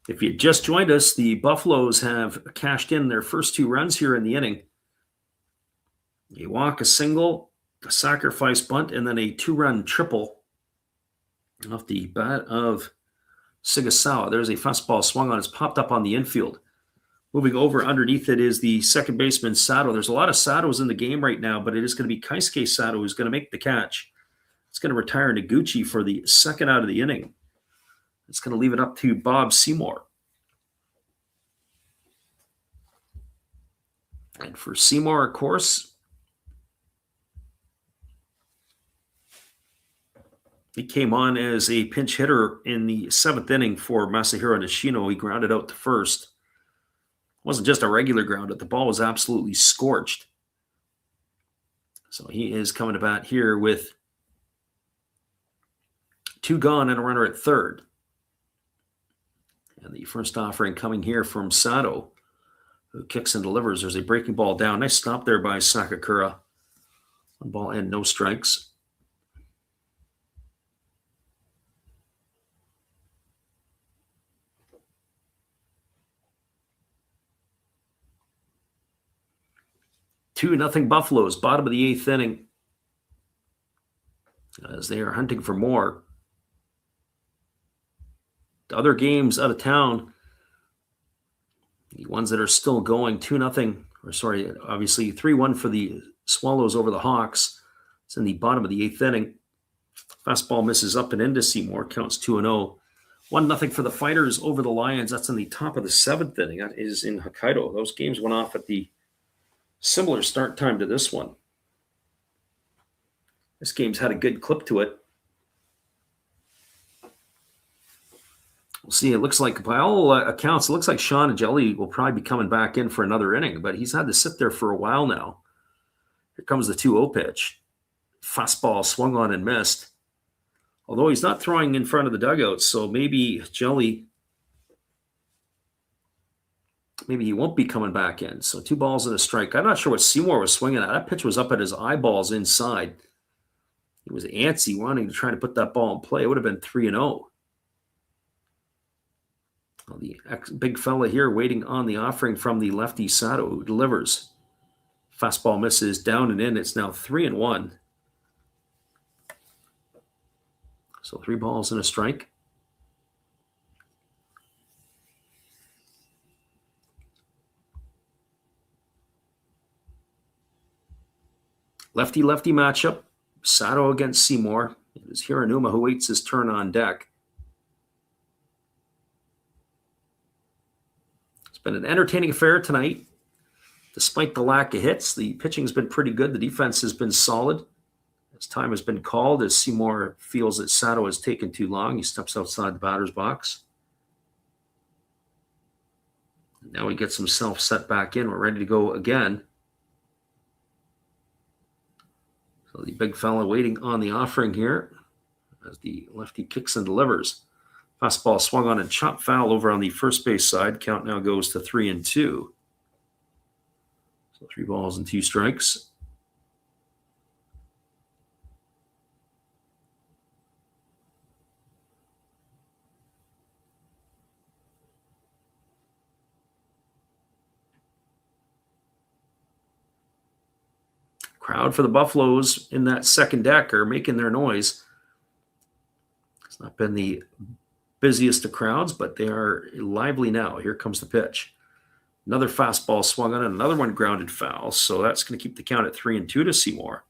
If you just joined us, the Buffaloes have cashed in their first 2 runs here in the inning. A walk, a single, a sacrifice bunt, and then a 2-run triple off the bat of Sigasawa. There's a fastball swung on. It's popped up on the infield. Moving over underneath it is the second baseman, Sato. There's a lot of Satos in the game right now, but it is going to be Keisuke Sato who's going to make the catch. It's going to retire Noguchi for the second out of the inning. It's going to leave it up to Bob Seymour. And for Seymour, of course, he came on as a pinch hitter in the 7th inning for Masahiro Nishino. He grounded out to first. It wasn't just a regular ground out. The ball was absolutely scorched. So he is coming to bat here with 2 gone and a runner at third. And the first offering coming here from Sato, who kicks and delivers. There's a breaking ball down. Nice stop there by Sakakura. 1 ball and no strikes. Two nothing Buffaloes, bottom of the 8th inning, as they are hunting for more. The other games out of town, the ones that are still going, 2-0, or sorry, obviously 3-1 for the Swallows over the Hawks. It's in the bottom of the 8th inning. Fastball misses up and into Seymour, counts 2-0. 1-0 for the Fighters over the Lions. That's in the top of the 7th inning. That is in Hokkaido. Those games went off at the similar start time to this one. This game's had a good clip to it. We'll see. It looks like, by all accounts, it looks like Sean Jelly will probably be coming back in for another inning, but he's had to sit there for a while now. Here comes the 2-0 pitch. Fastball swung on and missed. Although he's not throwing in front of the dugout, so maybe Jelly, maybe he won't be coming back in. So 2 balls and a strike. I'm not sure what Seymour was swinging at. That pitch was up at his eyeballs inside. He was antsy, wanting to try to put that ball in play. It would have been 3-0. Well, the big fella here waiting on the offering from the lefty Sato, who delivers. Fastball misses down and in. It's now 3-1. So 3 balls and a strike. Lefty-lefty matchup. Sato against Seymour. It is Hiranuma who waits his turn on deck. It's been an entertaining affair tonight. Despite the lack of hits, the pitching's been pretty good. The defense has been solid. As time has been called, as Seymour feels that Sato has taken too long, he steps outside the batter's box. Now he gets himself set back in. We're ready to go again. So the big fella waiting on the offering here as the lefty kicks and delivers. Fastball swung on and chopped foul over on the first base side. Count now goes to 3-2. So 3 balls and 2 strikes. Crowd for the Buffaloes in that second deck are making their noise. It's not been the busiest of crowds, but they are lively now. Here comes the pitch. Another fastball swung on, and another one grounded foul. So that's going to keep the count at 3-2 to Seymour.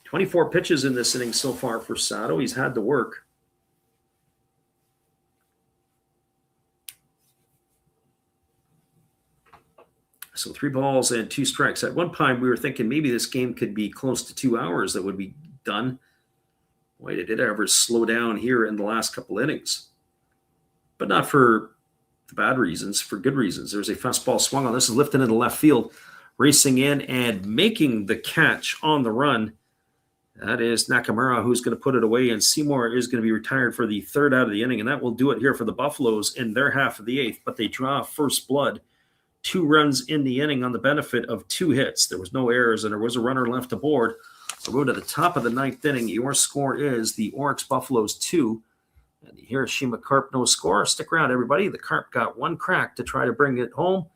24 pitches in this inning so far for Sato. He's had to work. So 3 balls and 2 strikes. At one time, we were thinking maybe this game could be close to 2 hours that would be done. Boy, did it ever slow down here in the last couple innings. But not for the bad reasons, for good reasons. There's a fastball swung on. This is lifted into left field, racing in and making the catch on the run. That is Nakamura, who's going to put it away, and Seymour is going to be retired for the 3rd out of the inning, and that will do it here for the Buffaloes in their half of the 8th. But they draw first blood. 2 runs in the inning on the benefit of 2 hits. There was no errors, and there was a runner left aboard. So we're to the top of the 9th inning. Your score is the Orix Buffaloes 2 and the Hiroshima Carp no score. Stick around, everybody. The Carp got 1 crack to try to bring it home.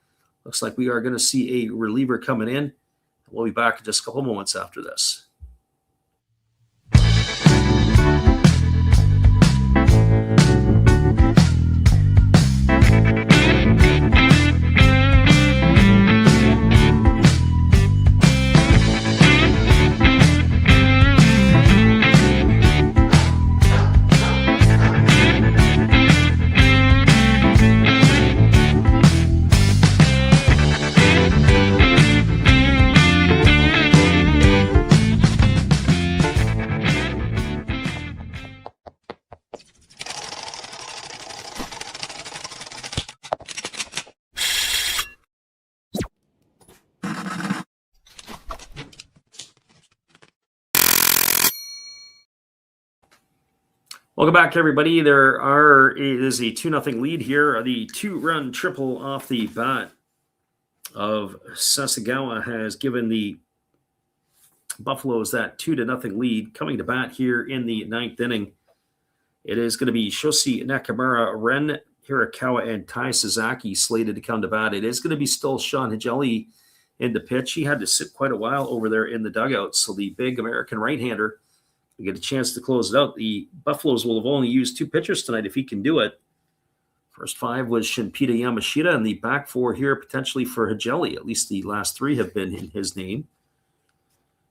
Looks like we are going to see a reliever coming in. We'll be back in just a couple moments after this. Welcome back, everybody. It is a 2-0 lead here. The 2-run triple off the bat of Sasagawa has given the Buffaloes that 2-0 lead. Coming to bat here in the 9th inning, it is going to be Shoshi Nakamura, Ren Hirakawa, and Tai Sasaki slated to come to bat. It is going to be still Sean Higeli in the pitch. He had to sit quite a while over there in the dugout, so the big American right-hander we get a chance to close it out. The Buffaloes will have only used 2 pitchers tonight if he can do it. First 5 was Shinpita Yamashita, and the back 4 here potentially for Higeli. At least the last 3 have been in his name.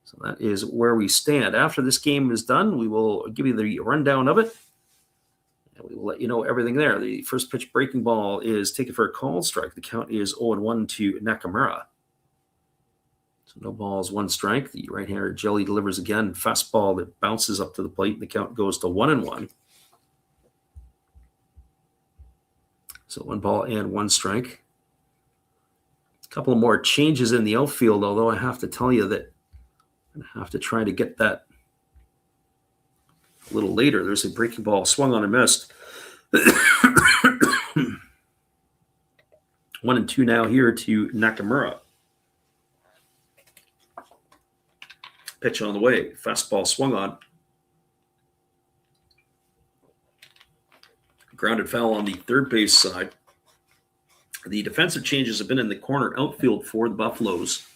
So that is where we stand. After this game is done, we will give you the rundown of it, and we will let you know everything there. The first pitch breaking ball is taken for a called strike. The count is 0-1 to Nakamura. So no balls, 1 strike. The right-hander Jelly delivers again. Fastball that bounces up to the plate. The count goes to 1-1. So 1 ball and 1 strike. A couple of more changes in the outfield, although I have to tell you that I'm going to have to try to get that a little later. There's a breaking ball swung on and missed. 1-2 now here to Nakamura. Pitch on the way. Fastball swung on. Grounded foul on the 3rd base side. The defensive changes have been in the corner outfield for the Buffaloes.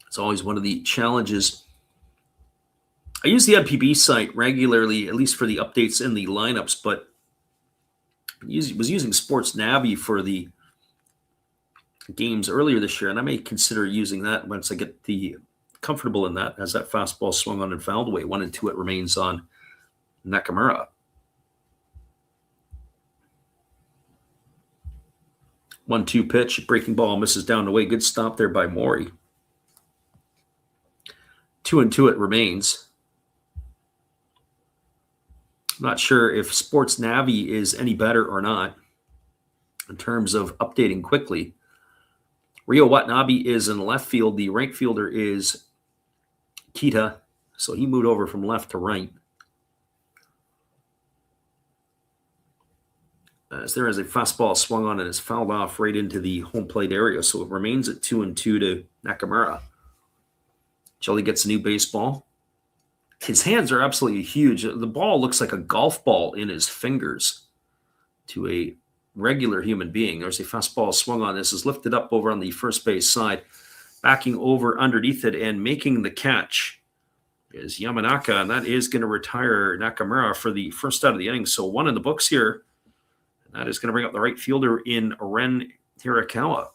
It's always one of the challenges. I use the NPB site regularly, at least for the updates in the lineups, but I was using Sports Navi for the games earlier this year, and I may consider using that once I get comfortable in that, as that fastball swung on and fouled away. 1-2 it remains on Nakamura. 1-2 pitch, breaking ball misses down the way. Good stop there by Mori. 2-2 it remains. I'm not sure if Sports Navi is any better or not in terms of updating quickly. Rio Watanabe is in left field. The right fielder is Kita, so he moved over from left to right. As there is a fastball swung on and is fouled off right into the home plate area, so it remains at 2-2 to Nakamura. Jelly gets a new baseball. His hands are absolutely huge. The ball looks like a golf ball in his fingers to a regular human being. There's a fastball swung on. This is lifted up over on the first base side, backing over underneath it and making the catch is Yamanaka, and that is going to retire Nakamura for the first out of the inning. So 1 in the books here. And that is going to bring up the right fielder in Ren Hirakawa.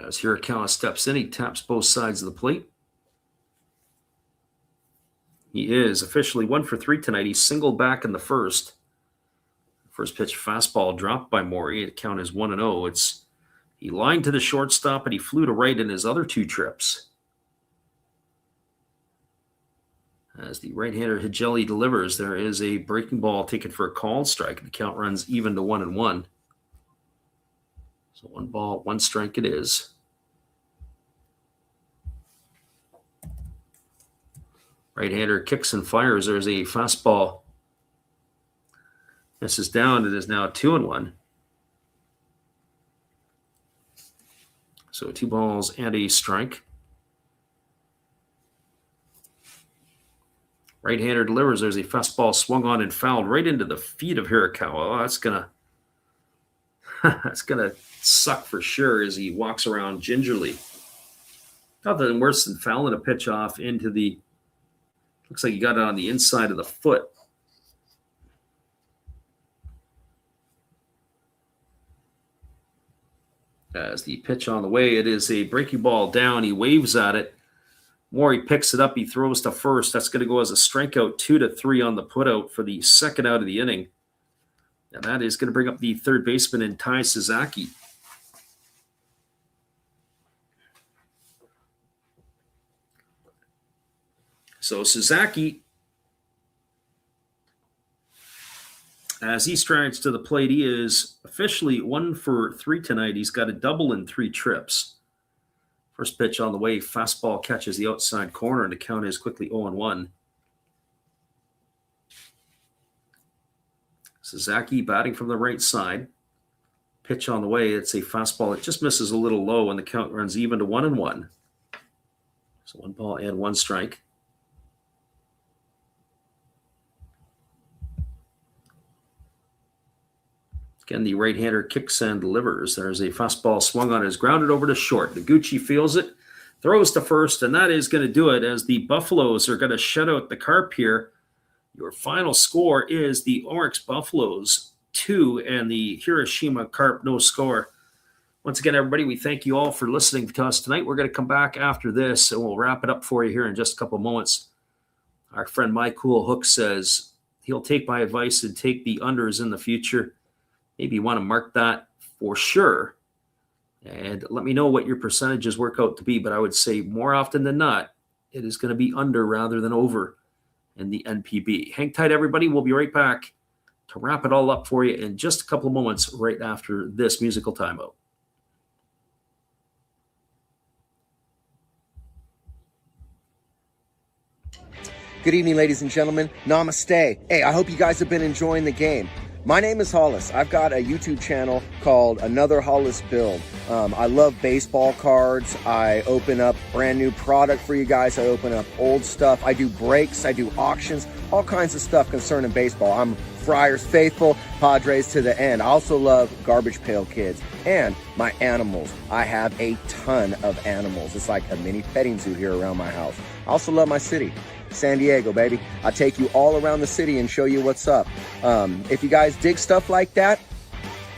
As Hirakawa steps in, he taps both sides of the plate. He is officially 1 for 3 tonight. He singled back in the first. First pitch fastball dropped by Morey. The count is 1-0. He lined to the shortstop and he flew to right in his other 2 trips. As the right-hander Hijeli delivers, there is a breaking ball taken for a called strike. The count runs even to 1-1. So 1 ball, 1 strike it is. Right-hander kicks and fires. There's a fastball. This is down. It is now 2-1. So 2 balls and a strike. Right-hander delivers. There's a fastball swung on and fouled right into the feet of Hirakawa. Oh, that's gonna suck for sure as he walks around gingerly. Nothing worse than fouling a pitch off into the. Looks like he got it on the inside of the foot. As the pitch on the way, it is a breaking ball down. He waves at it. Morey picks it up. He throws to first. That's going to go as a strikeout, 2-3 on the putout for the second out of the inning. And that is going to bring up the third baseman in Tai Suzaki. So Suzaki, as he strides to the plate, he is officially 1 for 3 tonight. He's got a double in 3 trips. First pitch on the way, fastball catches the outside corner, and the count is quickly 0-1. Suzaki batting from the right side. Pitch on the way, it's a fastball. It just misses a little low, and the count runs even to 1-1. So 1 ball and 1 strike. Again, the right-hander kicks and delivers. There's a fastball swung on, is grounded over to short. Noguchi feels it, throws to first, and that is going to do it as the Buffaloes are going to shut out the Carp here. Your final score is the Orix Buffaloes 2 and the Hiroshima Carp no score. Once again, everybody, we thank you all for listening to us tonight. We're going to come back after this, and we'll wrap it up for you here in just a couple moments. Our friend My Cool Hook says he'll take my advice and take the unders in the future. Maybe you want to mark that for sure. And let me know what your percentages work out to be. But I would say more often than not, it is going to be under rather than over in the NPB. Hang tight, everybody. We'll be right back to wrap it all up for you in just a couple of moments right after this musical timeout. Good evening, ladies and gentlemen. Namaste. Hey, I hope you guys have been enjoying the game. My name is Hollis. I've got a YouTube channel called Another Hollis Build. I love baseball cards. I open up brand new product for you guys. I open up old stuff. I do breaks. I do auctions. All kinds of stuff concerning baseball. I'm Friars faithful, Padres to the end. I also love Garbage Pail Kids and my animals. I have a ton of animals. It's like a mini petting zoo here around my house. I also love my city. San Diego, baby. I'll take you all around the city and show you what's up. If you guys dig stuff like that,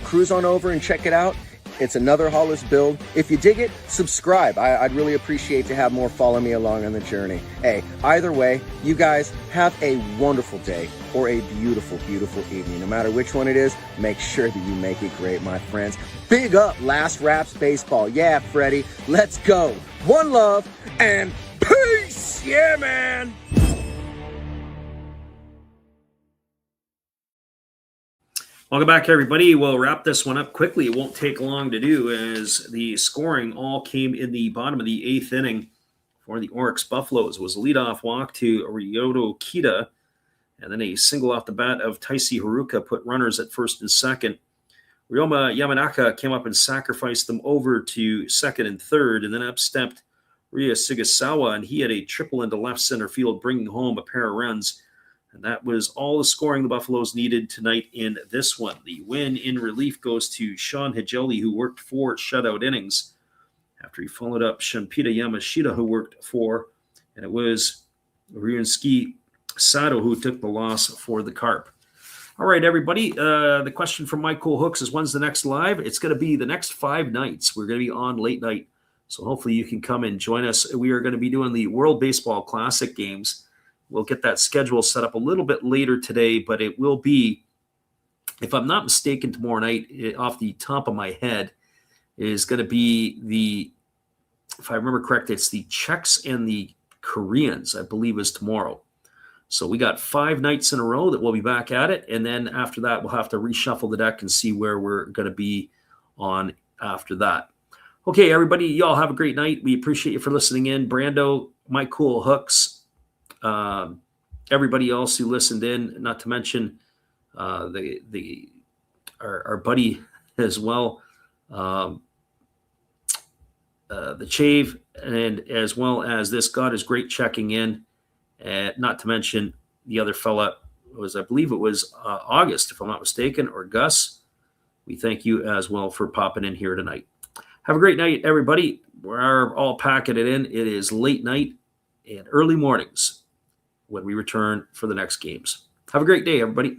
cruise on over and check it out. It's Another Hollis Build. If you dig it, subscribe. I'd really appreciate to have more follow me along on the journey. Hey, either way, you guys have a wonderful day or a beautiful, beautiful evening. No matter which one it is, make sure that you make it great, my friends. Big up Last Raps Baseball. Yeah, Freddie, let's go. One love and peace. Yeah, man. Welcome back, everybody. We'll wrap this one up quickly. It won't take long to do as the scoring all came in the bottom of the 8th inning for the Orix Buffaloes. It was a leadoff walk to Ryoto Kita, and then a single off the bat of Taisi Haruka put runners at first and second. Ryoma Yamanaka came up and sacrificed them over to second and third, and then up stepped Rya Sugasawa, and he had a triple into left center field, bringing home a pair of runs. And that was all the scoring the Buffaloes needed tonight in this one. The win in relief goes to Sean Hijeli, who worked 4 shutout innings after he followed up Shanpita Yamashita, who worked 4. And it was Ryunski Sato who took the loss for the Carp. All right, everybody. The question from Michael Hooks is, when's the next live? It's going to be the next 5 nights. We're going to be on late night. So hopefully you can come and join us. We are going to be doing the World Baseball Classic games. we'll get that schedule set up a little bit later today, but it will be, if I'm not mistaken, tomorrow night, off the top of my head, is going to be if I remember correctly, it's the Czechs and the Koreans, I believe, is tomorrow. So we got 5 nights in a row that we'll be back at it. And then after that, we'll have to reshuffle the deck and see where we're going to be on after that. Okay, everybody, y'all have a great night. We appreciate you for listening in. Brando, Mike Cool Hooks, everybody else who listened in, not to mention our buddy as well, the Chave, and as well as this God is great checking in, and not to mention the other fella was, I believe it was August, if I'm not mistaken, or Gus. We thank you as well for popping in here tonight. Have a great night, everybody. We're all packing it in. It is late night and early mornings when we return for the next games. Have a great day, everybody.